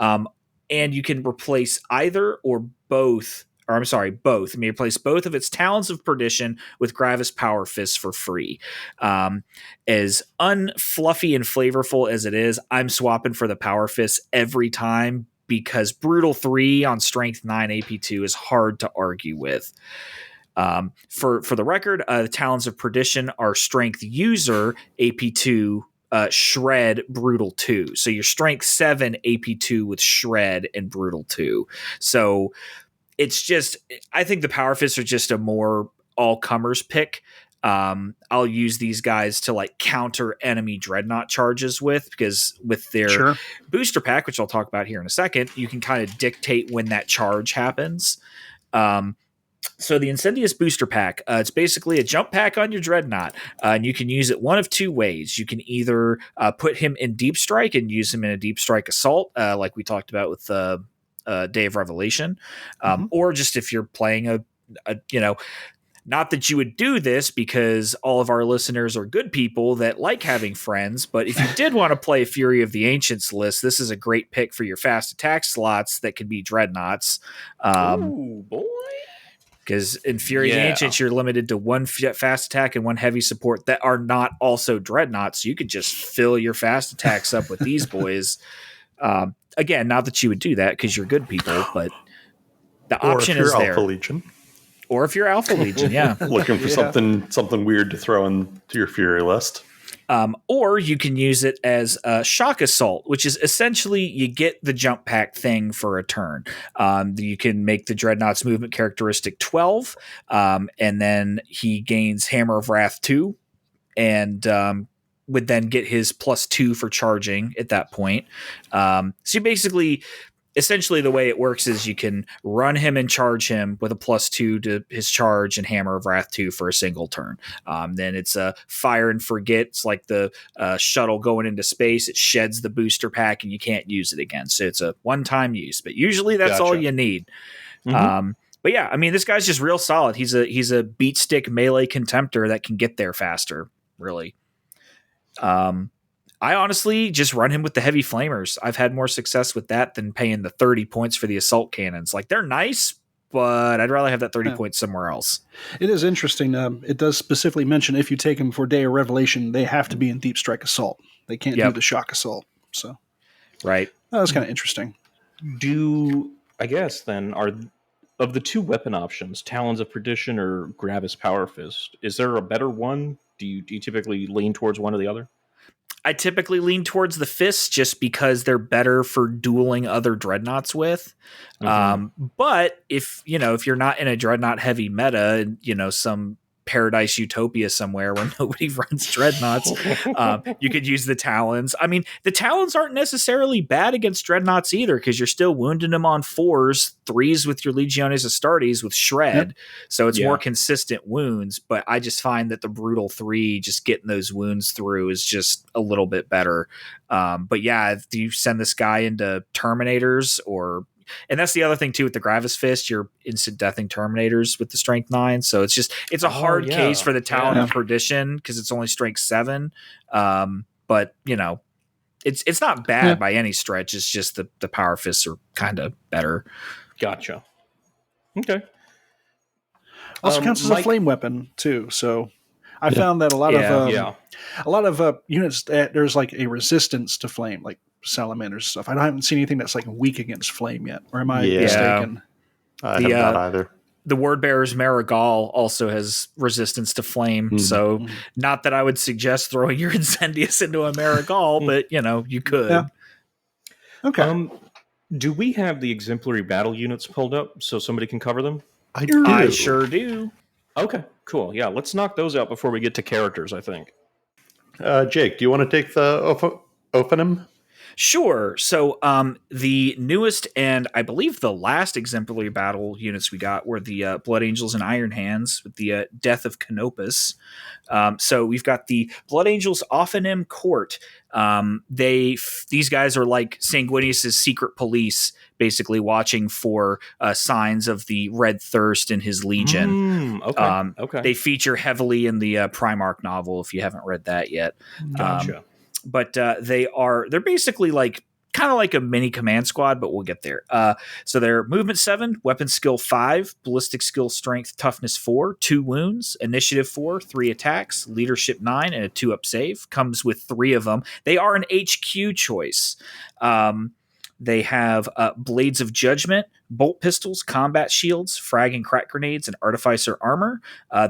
And you can replace either or both. Or I'm sorry, both. I mean, replace both of its Talons of Perdition with Gravis Power Fists for free. As unfluffy and flavorful as it is, I'm swapping for the Power Fists every time, because Brutal 3 on Strength 9 AP2 is hard to argue with. For the record, the Talons of Perdition are Strength User AP2 Shred Brutal 2. So your Strength 7 AP2 with Shred and Brutal 2. So it's just, I think the Power Fists are just a more all-comers pick. I'll use these guys to counter enemy Dreadnought charges because with their booster pack, which I'll talk about here in a second, you can kind of dictate when that charge happens. So the Incendious booster pack, it's basically a jump pack on your Dreadnought, and you can use it one of 2 ways. You can either put him in Deep Strike and use him in a Deep Strike assault, like we talked about with Day of Revelation, or just if you're playing not that you would do this because all of our listeners are good people that like having friends, but if you did want to play Fury of the Ancients list, this is a great pick for your fast attack slots that can be Dreadnoughts. Ooh, boy. Because in Fury of the Ancients, you're limited to 1 fast attack and 1 heavy support that are not also Dreadnoughts. So you could just fill your fast attacks up with these boys. Again, not that you would do that because you're good people, but the option is there. Alpha Legion. Or if you're Alpha Legion, looking for something weird to throw into your Fury list. Or you can use it as a Shock Assault, which is essentially you get the jump pack thing for a turn. You can make the Dreadnought's movement characteristic 12, and then he gains Hammer of Wrath 2, and would then get his +2 for charging at that point. So you basically, essentially the way it works is you can run him and charge him with a +2 to his charge and Hammer of Wrath 2 for a single turn. Then it's a Fire and Forget. It's like the shuttle going into space. It sheds the booster pack and you can't use it again. So it's a one-time use, but usually that's all you need. But yeah, I mean, this guy's just real solid. He's a beat stick melee Contemptor that can get there faster, really. I honestly just run him with the heavy flamers. I've had more success with that than paying the 30 points for the assault cannons. They're nice, but I'd rather have that 30 points somewhere else. It is interesting. It does specifically mention if you take them for Day of Revelation, they have to be in Deep Strike Assault. They can't do the Shock Assault. So, right. That's kind of interesting. I guess then, are of the 2 weapon options, Talons of Perdition or Gravis Power Fist, is there a better one? Do you typically lean towards one or the other? I typically lean towards the fists just because they're better for dueling other Dreadnoughts with. But if you're not in a Dreadnought heavy meta, some paradise utopia somewhere where nobody runs Dreadnoughts, you could use the Talons. I mean, the Talons aren't necessarily bad against Dreadnoughts either, because you're still wounding them on 4s, 3s with your Legiones Astartes with Shred. So it's more consistent wounds, but I just find that the Brutal 3, just getting those wounds through, is just a little bbit better. But yeah, if you send this guy into Terminators and that's the other thing too with the Gravis Fist, you're instant deathing Terminators with the Strength 9. So it's a hard case for the Talon of Perdition because it's only Strength 7. But it's not bad by any stretch. It's just the power fists are kind of better. Gotcha. Okay. Also counts as a Mike- flame weapon too. So I found that a lot of units there's like a resistance to flame, like salamanders and stuff. I haven't seen anything that's like weak against flame yet. Or am I mistaken? I have not either. The Word Bearer's Marigal also has resistance to flame, so not that I would suggest throwing your Incendius into a Marigal, but you could. Yeah. Okay. Do we have the exemplary battle units pulled up so somebody can cover them? I sure do. Okay, cool. Yeah, let's knock those out before we get to characters, I think. Jake, do you want to take the Ophanim? Sure. So the newest and I believe the last exemplary battle units we got were the Blood Angels and Iron Hands with the Death of Canopus. So we've got the Blood Angels Ophanim Court. These guys are like Sanguinius's secret police, basically watching for signs of the Red Thirst in his legion. Okay. They feature heavily in the Primarch novel, if you haven't read that yet. Gotcha. But they're basically like kind of like a mini command squad, but we'll get there. So they're movement 7, weapon skill 5, ballistic skill strength toughness 4, 2 wounds, initiative 4, 3 attacks, leadership 9, and a 2-up save. Comes with 3 of them. They are an HQ choice. They have blades of judgment, bolt pistols, combat shields, frag and crack grenades, and artificer armor.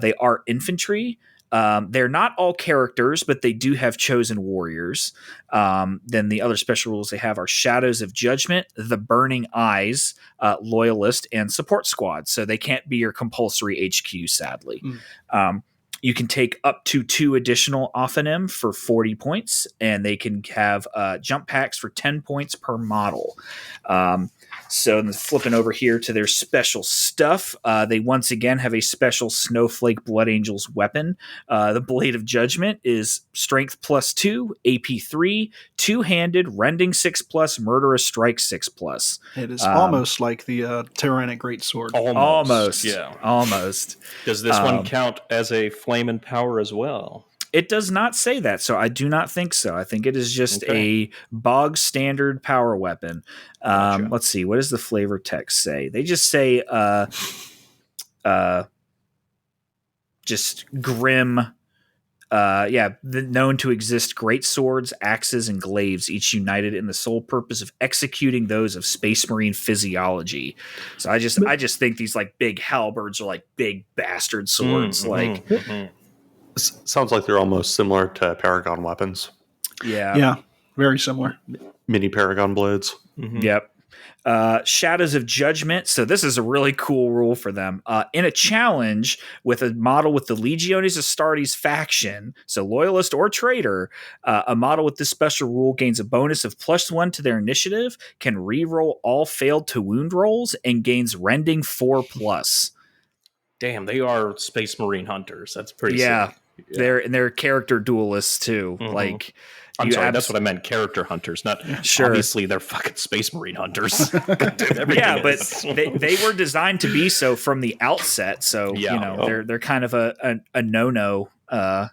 They are infantry. They're not all characters, but they do have chosen warriors. Then the other special rules they have are Shadows of Judgment, the Burning Eyes, Loyalist, and Support Squad. So they can't be your compulsory HQ, sadly. You can take up to 2 additional Ophanim for 40 points, and they can have jump packs for 10 points per model. So flipping over here to their special stuff, they once again have a special Snowflake Blood Angels weapon. The Blade of Judgment is strength +2, AP 3, two-handed, rending 6+, murderous strike 6+. It is almost like the Tyrannic Greatsword. Almost. Yeah. Almost. Does this one count as a flame and power as well? It does not say that, so I do not think so. I think it is just a bog standard power weapon. Gotcha. Let's see. What does the flavor text say? They just say just grim. Known to exist great swords, axes, and glaives, each united in the sole purpose of executing those of Space Marine physiology. So I just think these like big halberds are like big bastard swords. Sounds like they're almost similar to Paragon weapons. Yeah, very similar. Mini Paragon blades. Yep. Shadows of Judgment. So this is a really cool rule for them. In a challenge with a model with the Legiones Astartes faction, so Loyalist or Traitor, a model with this special rule gains a bonus of +1 to their initiative, can re-roll all failed to wound rolls, and gains rending 4+. Damn, they are Space Marine hunters. That's pretty sick. They're character duelists too. Like I'm sorry, that's what I meant. Character hunters, not obviously they're fucking Space Marine hunters. But they were designed to be so from the outset. So they're kind of a no-no. What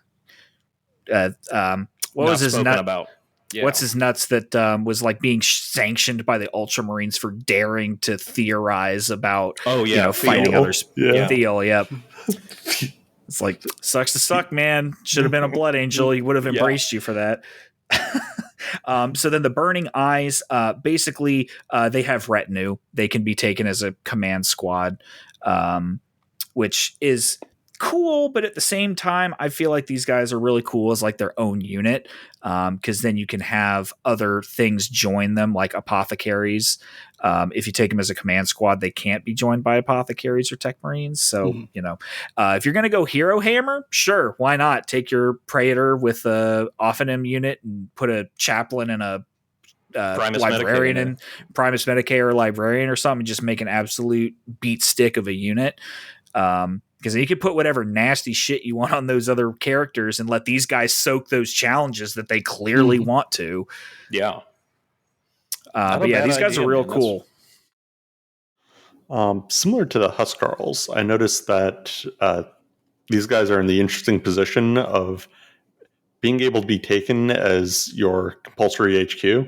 was his nut about? Yeah. What's his nuts that was like being sanctioned by the Ultramarines for daring to theorize about fighting others? Thiel, yep. It's like, sucks to suck, man. Should have been a Blood Angel. He would have embraced you for that. So then the Burning Eyes, basically, they have retinue. They can be taken as a command squad, which is cool, but at the same time, I feel like these guys are really cool as like their own unit, because then you can have other things join them, like apothecaries. If you take them as a command squad, they can't be joined by apothecaries or tech marines. So if you're going to go hero hammer, sure, why not take your Praetor with a Ophanim unit and put a chaplain and a librarian and Primus Medicae or librarian or something, and just make an absolute beat stick of a unit. Because you can put whatever nasty shit you want on those other characters and let these guys soak those challenges that they clearly want to. Yeah. But yeah, these guys are real cool. Similar to the Huskarls, I noticed that these guys are in the interesting position of being able to be taken as your compulsory HQ,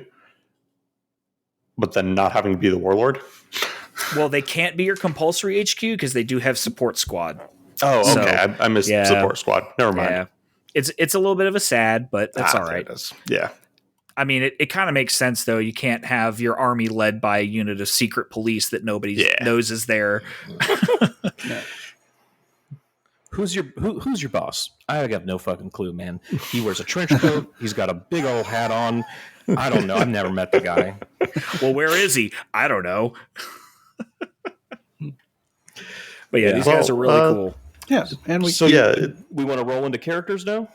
but then not having to be the warlord. Well, they can't be your compulsory HQ because they do have support squad. Oh, So, okay. I missed support squad. Never mind. Yeah. It's a little bit of a sad, but that's all right. Yeah. I mean, it kind of makes sense, though. You can't have your army led by a unit of secret police that nobody knows is there. Who's your boss? I got no fucking clue, man. He wears a trench coat. He's got a big old hat on. I don't know. I've never met the guy. Well, where is he? I don't know. But yeah, these guys are really cool. Yeah, and we we want to roll into characters now.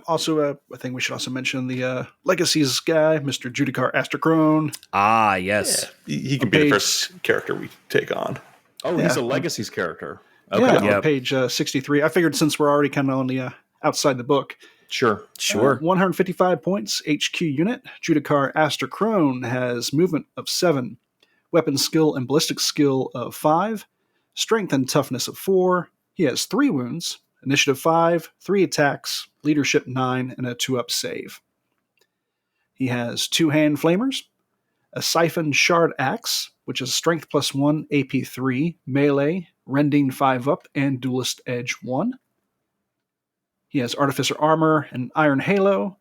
Also, I think we should also mention the Legacies guy, Mr. Judikar Asterkrone. Ah, yes. Yeah. He can be the first character we take on. Oh, he's a Legacies character. Okay. Yeah, on page 63. I figured since we're already kind of on the outside the book. Sure. 155 points, HQ unit. Judikar Asterkrone has movement of 7, weapon skill and ballistic skill of 5, strength and toughness of 4. He has 3 wounds, initiative 5, 3 attacks, leadership 9, and a 2-up save. He has 2 hand flamers, a siphon shard axe, which is strength +1, AP 3, melee, rending 5-up, and duelist edge 1. He has artificer armor, an iron halo,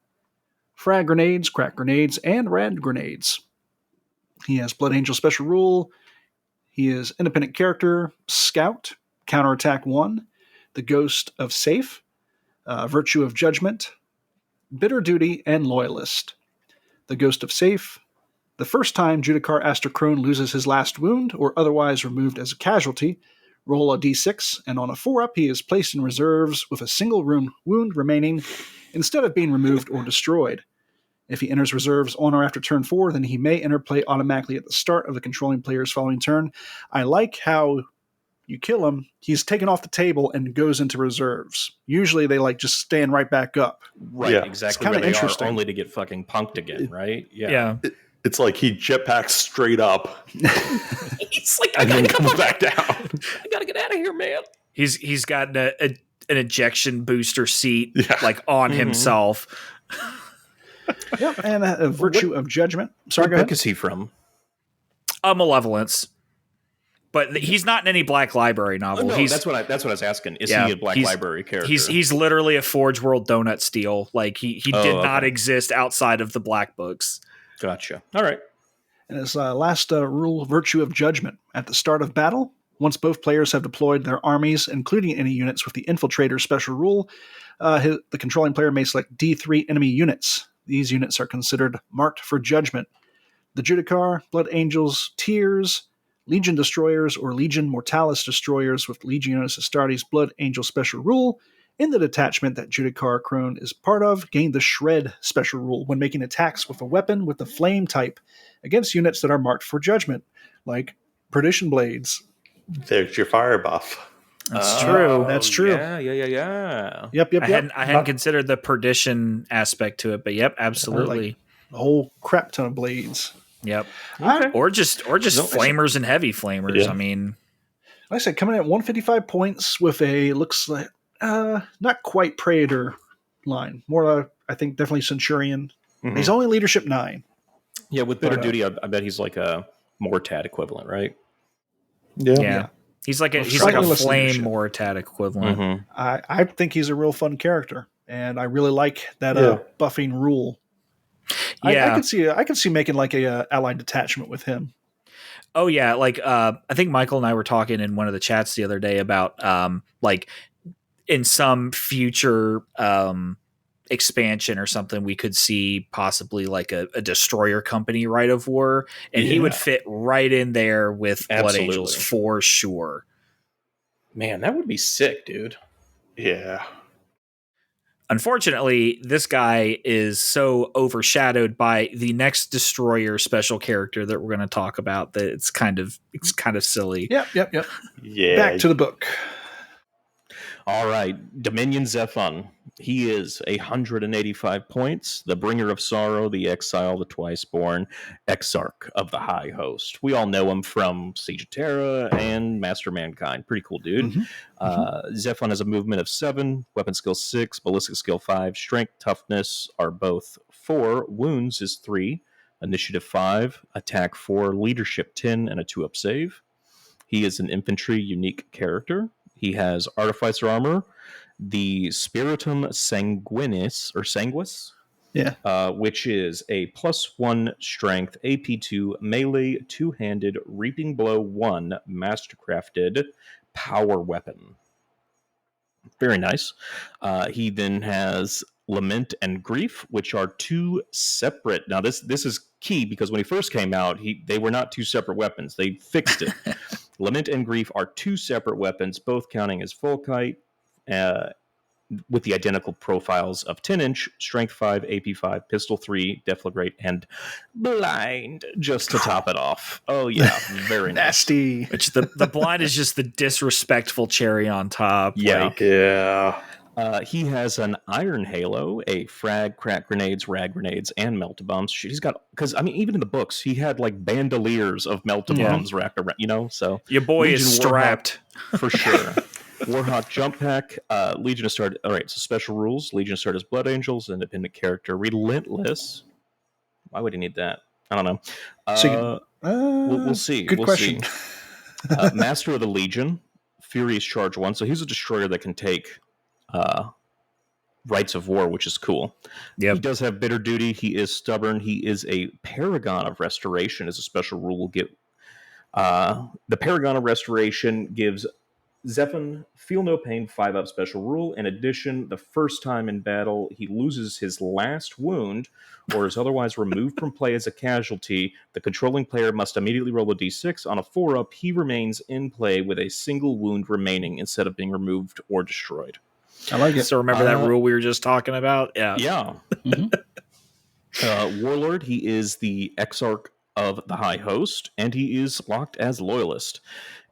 frag grenades, crack grenades, and rad grenades. He has Blood Angel special rule. He is independent character, scout, counterattack 1, the Ghost of Safe, Virtue of Judgment, Bitter Duty, and Loyalist. The Ghost of Safe. The first time Judikar Asterkrone loses his last wound or otherwise removed as a casualty, roll a d6, and on a 4-up he is placed in reserves with a single wound remaining instead of being removed or destroyed. If he enters reserves on or after turn 4, then he may enter play automatically at the start of the controlling player's following turn. I like how you kill him, he's taken off the table and goes into reserves. Usually they just stand right back up. Right, exactly. It's where they interesting. are, only to get fucking punked again, right? Yeah. It's like he jetpacks straight up. He's like, and then comes back down. I gotta get out of here, man. He's got an ejection booster seat on himself. Yep, and a Virtue of Judgment. Sorry, go ahead. What book is he from? Malevolence. But he's not in any Black Library novel. No, that's what I was asking. Is he a Black Library character? He's literally a Forge World donut steal. Like he did not exist outside of the Black books. Gotcha. All right. And his last rule, Virtue of Judgment. At the start of battle, once both players have deployed their armies, including any units with the Infiltrator special rule, the controlling player may select D3 enemy units. These units are considered marked for judgment. The Judikar, Blood Angels, Tears, Legion Destroyers, or Legion Mortalis Destroyers with Legionis Astartes Blood Angel special rule in the detachment that Judikar Crone is part of gain the Shred special rule when making attacks with a weapon with the Flame type against units that are marked for judgment, like Perdition Blades. There's your fire buff. That's true. That's true. Yeah. Yep. I hadn't considered the perdition aspect to it, but yep, absolutely. A whole crap ton of blades. Yep. Okay. Or just flamers and heavy flamers. Yeah. I mean, like I said, coming in at 155 points with a looks like not quite Praetor line, more I think definitely Centurion. Mm-hmm. He's only leadership 9. Yeah, with Bitter Duty, I bet he's like a Mortat equivalent, right? Yeah. He's like a flame Mortat equivalent. Mm-hmm. I think he's a real fun character, and I really like that buffing rule. Yeah, I could see making like a allied detachment with him. Oh yeah, like I think Michael and I were talking in one of the chats the other day about like in some future expansion or something, we could see possibly like a destroyer company Rite of War, and he would fit right in there with Blood Angels for sure. Man, that would be sick, dude. Yeah. Unfortunately, this guy is so overshadowed by the next destroyer special character that we're going to talk about that it's kind of silly. Yep. Yeah. Back to the book. All right, Dominion Zephon. He is 185 points, the bringer of sorrow, the exile, the twice-born, exarch of the High Host. We all know him from Siege of Terra and Master Mankind. Pretty cool dude. Zephon has a movement of 7, weapon skill 6, ballistic skill 5, strength, toughness are both 4, wounds is 3, initiative 5, attack 4, leadership 10, and a 2-up save. He is an infantry unique character. He has Artificer Armor, the Spiritum Sanguis, which is a +1 strength, AP2, melee, two-handed, reaping blow 1, mastercrafted power weapon. Very nice. He then has Lament and Grief, which are 2 separate. Now, this is key because when he first came out, they were not 2 separate weapons. They fixed it. Lament and Grief are 2 separate weapons, both counting as full kite, with the identical profiles of 10-inch, strength 5, AP 5, pistol 3, deflagrate, and blind, just to top it off. Oh, yeah, very nasty. Which the blind is just the disrespectful cherry on top. Yeah. He has an Iron Halo, a frag, crack grenades, rag grenades, and melt-a-bombs. He's got, because I mean, even in the books, he had like bandoliers of melt-a-bombs racked around, so your boy Legion is strapped for sure. Warhawk Jump Pack, Legion of Start. All right, so special rules: Legion of Start as Blood Angels, independent character, Relentless. Why would he need that? I don't know. We'll see. Good question. See. Master of the Legion, Furious Charge 1. So he's a destroyer that can take Rights of War, which is cool. He does have Bitter Duty. He is stubborn. He is a Paragon of Restoration as a special rule. We'll get the Paragon of Restoration gives Zephon Feel No Pain 5-up special rule. In addition, the first time in battle he loses his last wound or is otherwise removed from play as a casualty, the controlling player must immediately roll a d6. On a 4-up, he remains in play with a single wound remaining instead of being removed or destroyed. I like it. So remember that rule we were just talking about? Yeah. Warlord, he is the Exarch of the High Host, and he is locked as Loyalist.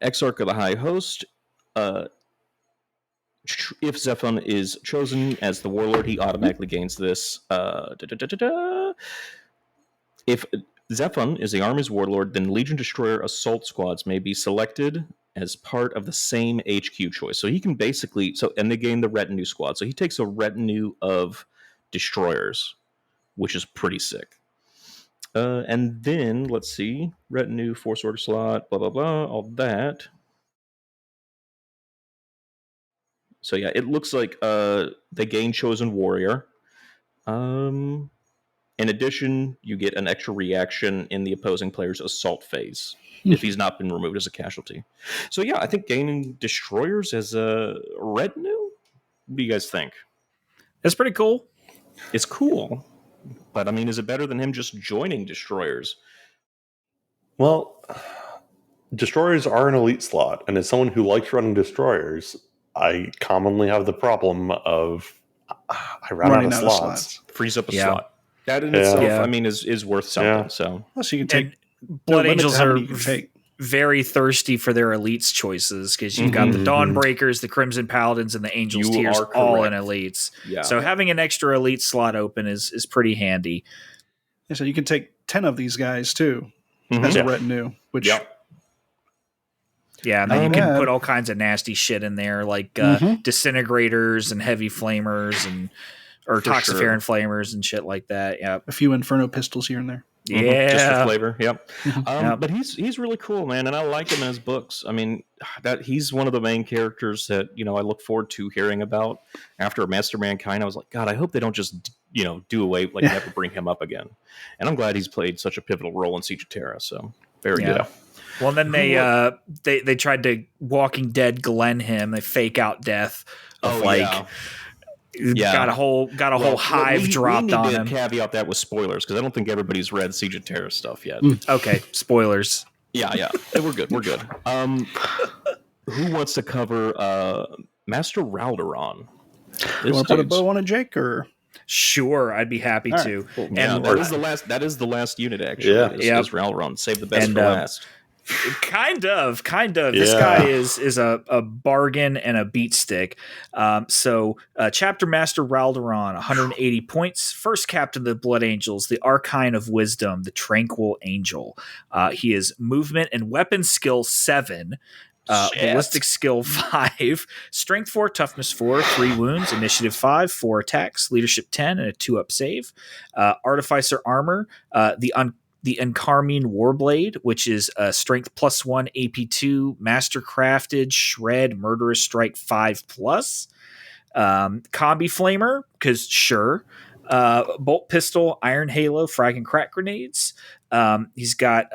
Exarch of the High Host, if Zephon is chosen as the Warlord, he automatically gains this. If Zephon is the army's Warlord, then Legion Destroyer assault squads may be selected as part of the same HQ choice. So he can basically, and they gain the retinue squad. So he takes a retinue of destroyers, which is pretty sick. And then, let's see, retinue, force order slot, blah, blah, blah, all that. So yeah, it looks like they gain Chosen Warrior. In addition, you get an extra reaction in the opposing player's assault phase if he's not been removed as a casualty. So yeah, I think gaining destroyers as a retinue? What do you guys think? It's pretty cool. It's cool. But I mean, is it better than him just joining destroyers? Well, destroyers are an elite slot, and as someone who likes running destroyers, I commonly have the problem of I run out of slots. Frees up a slot. That in itself, I mean, is worth something. So you can take Blood Angels are very thirsty for their elites choices because you've got the Dawnbreakers, the Crimson Paladins, and the Angels tiers all in elites. Yeah. So having an extra elite slot open is pretty handy. Yeah, so you can take 10 of these guys too as a retinue, which. Yeah, and then you can put all kinds of nasty shit in there, like disintegrators and heavy flamers or toxiferin flamers and shit like that. Yeah, a few Inferno pistols here and there. Yeah, just for flavor. Yep. But he's really cool, man, and I like him in his books. I mean, that he's one of the main characters that I look forward to hearing about. After Master Mankind, I was like, God, I hope they don't just do away, never bring him up again. And I'm glad he's played such a pivotal role in Siege of Terra. So very good. Well, then they tried to Walking Dead Glenn him. They fake out death of got a whole hive dropped on him. Caveat that with spoilers because I don't think everybody's read Siege of Terra stuff yet. Okay, spoilers. Yeah, we're good. We're good. Who wants to cover Master Ralderon? You want to put a bow on a Jake or? Sure, I'd be happy to. Cool. And that is the last unit actually. Is Ralderon. Save the best for last. Kind of. This guy is a bargain and a beat stick. So Chapter Master Raldoron, 180 points. First Captain of the Blood Angels, the Archine of Wisdom, the Tranquil Angel. He is movement and weapon skill 7. Ballistic skill 5, strength 4, toughness 4, 3 wounds, initiative 5, 4 attacks, leadership 10, and a 2-up save. Artificer armor, the Encarmine Warblade, which is strength +1, AP2, master crafted, shred, murderous strike 5+. Combi flamer, because sure. Bolt pistol, iron halo, frag and crack grenades. He's got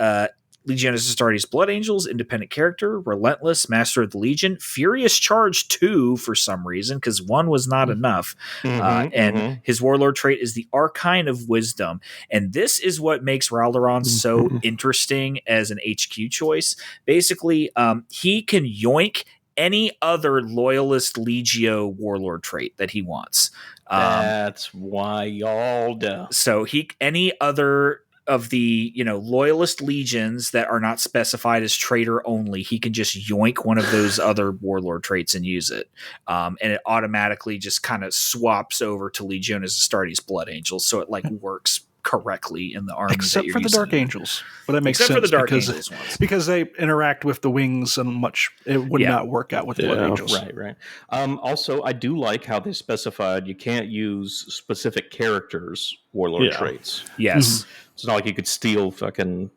Legionis Astartes Blood Angels, independent character, relentless, master of the Legion, furious charge 2 for some reason, because 1 was not enough. His warlord trait is the Archine of Wisdom. And this is what makes Raldoron so interesting as an HQ choice. Basically, he can yoink any other loyalist Legio warlord trait that he wants. That's why y'all do. So any other of the loyalist legions that are not specified as traitor only, he can just yoink one of those other warlord traits and use it, and it automatically just kind of swaps over to Legionis Astartes Blood Angels, so it works correctly in the army. Except for the Dark Angels, but that makes sense for the Dark Angels because they interact with the wings and it would not work out with the Blood Angels. Right. Also, I do like how they specified you can't use specific characters' warlord traits. Yes. It's not like you could steal fucking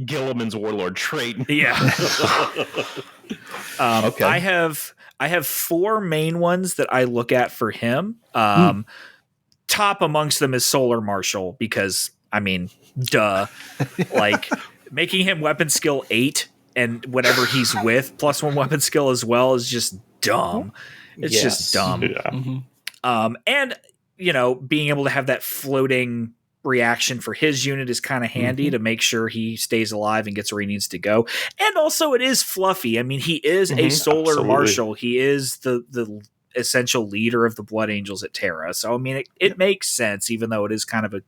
Gilliman's warlord trait. Yeah. Okay. I have 4 main ones that I look at for him. Top amongst them is Solar Marshal, because duh. Making him weapon skill 8 and whatever he's with +1 weapon skill as well is just dumb. It's just dumb. Yeah. And being able to have that floating reaction for his unit is kind of handy to make sure he stays alive and gets where he needs to go. And also it is fluffy. He is a Solar Marshal. He is the essential leader of the Blood Angels at Terra. So it makes sense, even though it is kind of a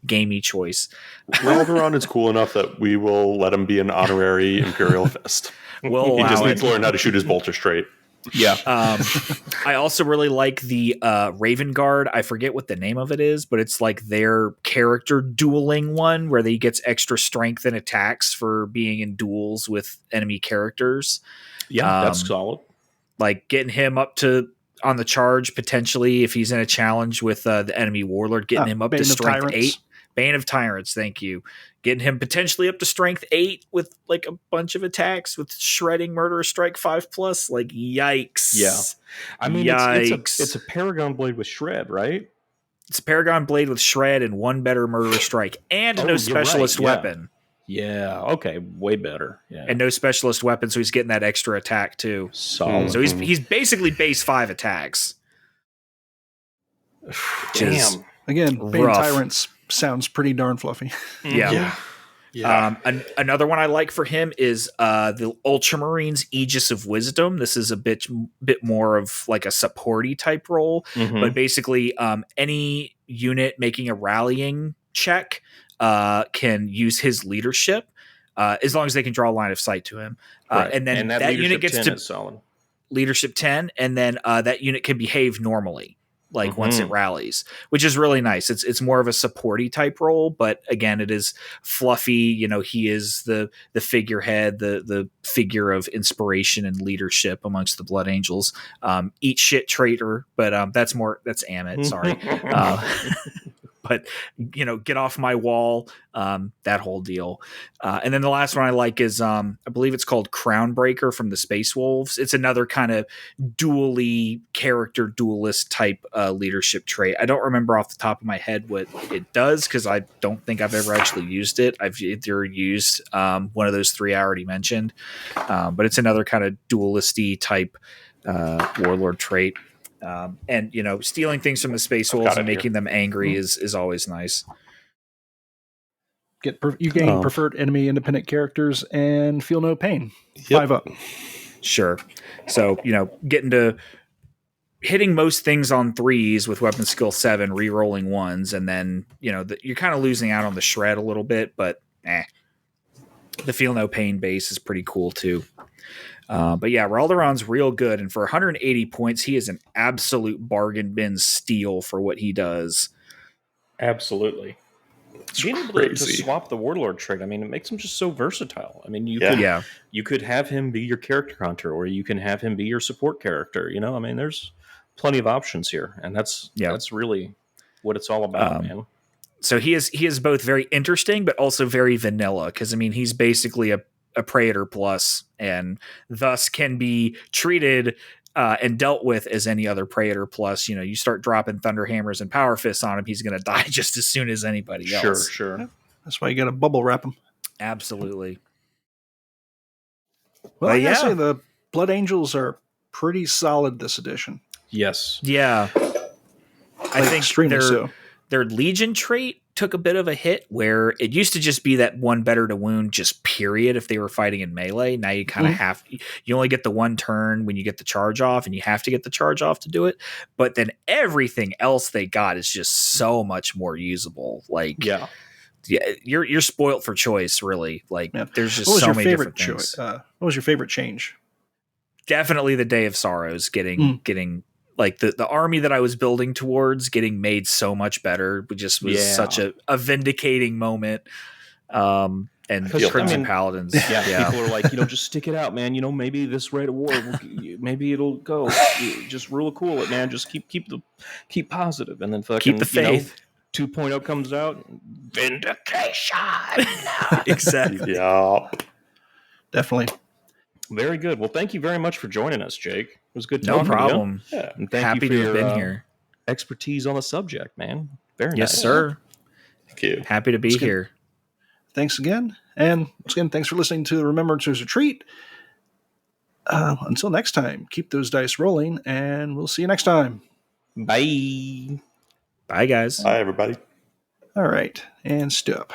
gamey choice. Raldoron is cool enough that we will let him be an honorary Imperial Fist. He just needs to learn how to shoot his bolter straight. Yeah. I also really like the Raven Guard. I forget what the name of it is, but it's their character dueling one where he gets extra strength and attacks for being in duels with enemy characters. Yeah, that's solid. Getting him up to on the charge potentially if he's in a challenge with the enemy warlord, getting him up to strength 8. Bane of Tyrants, thank you. Getting him potentially up to strength 8 with a bunch of attacks with shredding, murderous strike 5+. Yikes. Yeah. Yikes. It's a Paragon Blade with shred, right? It's a Paragon Blade with shred and 1 better murderous strike and no specialist weapon. Yeah. Okay. Way better. Yeah. And no specialist weapon, so he's getting that extra attack too. Solid. So he's basically base 5 attacks. Damn. Again, Bane Tyrants sounds pretty darn fluffy. Yeah. Another one I like for him is the Ultramarines Aegis of Wisdom. This is a bit more of a supporty type role, but basically any unit making a rallying check can use his leadership as long as they can draw a line of sight to him. And then that unit gets to solid. leadership 10, and then that unit can behave normally. Once it rallies, which is really nice. It's more of a supporty type role, but again, it is fluffy. He is the figurehead, the figure of inspiration and leadership amongst the Blood Angels. Eat shit traitor, but that's Amit. Sorry. But get off my wall, that whole deal. And then the last one I like is I believe it's called Crownbreaker from the Space Wolves. It's another kind of character duelist type leadership trait. I don't remember off the top of my head what it does because I don't think I've ever actually used it. I've either used one of those 3 I already mentioned, but it's another kind of duelisty type warlord trait. And stealing things from the Space Wolves and making them angry is always nice. You gain preferred enemy independent characters and feel no pain. 5 up. Sure. So getting to hitting most things on 3s with weapon skill 7, re-rolling 1s, and then you're kind of losing out on the shred a little bit, but The Feel No Pain base is pretty cool too. But yeah, Raldoron's real good, and for 180 points, he is an absolute bargain bin steal for what he does. Absolutely. Being able to swap the Warlord trait, I mean, it makes him just so versatile. I mean, you could have him be your character hunter, or you can have him be your support character. You know, I mean, there's plenty of options here, and that's really what it's all about, man. So he is both very interesting, but also very vanilla, because I mean, he's basically a Praetor plus, and thus can be treated and dealt with as any other Praetor plus. You know, you start dropping Thunderhammers and Power Fists on him, he's going to die just as soon as anybody else. Sure. Yeah. That's why you got to bubble wrap him. Absolutely. Well, I gotta say the Blood Angels are pretty solid this edition. Yes. Yeah. I think extremely so. Their Legion trait took a bit of a hit, where it used to just be that one better to wound, just period, if they were fighting in melee. Now you kind of you only get the one turn when you get the charge off, and you have to get the charge off to do it. But then everything else they got is just so much more usable. Like, you're spoilt for choice, really. Like, there's just so many different things. What was your favorite change? Definitely the Day of Sorrows getting like the army that I was building towards getting made so much better. It just was such a vindicating moment. And Crimson Paladins. People are like, just stick it out, man. Maybe this rate of war, maybe it'll go. Just rule cool it, man. Just keep positive, and then fucking keep the faith. 2.0 comes out. Vindication. Exactly. Yeah. Definitely. Very good. Well, thank you very much for joining us, Jake. It was good talking No problem. To you. Yeah, and thank Happy you for to your have been here. Expertise on the subject, man. Very nice. Yes, sir. Thank you. Happy to be here. Thanks again. And once again, thanks for listening to the Remembrancers Retreat. Until next time, keep those dice rolling, and we'll see you next time. Bye. Bye, guys. Bye, everybody. All right. And stop.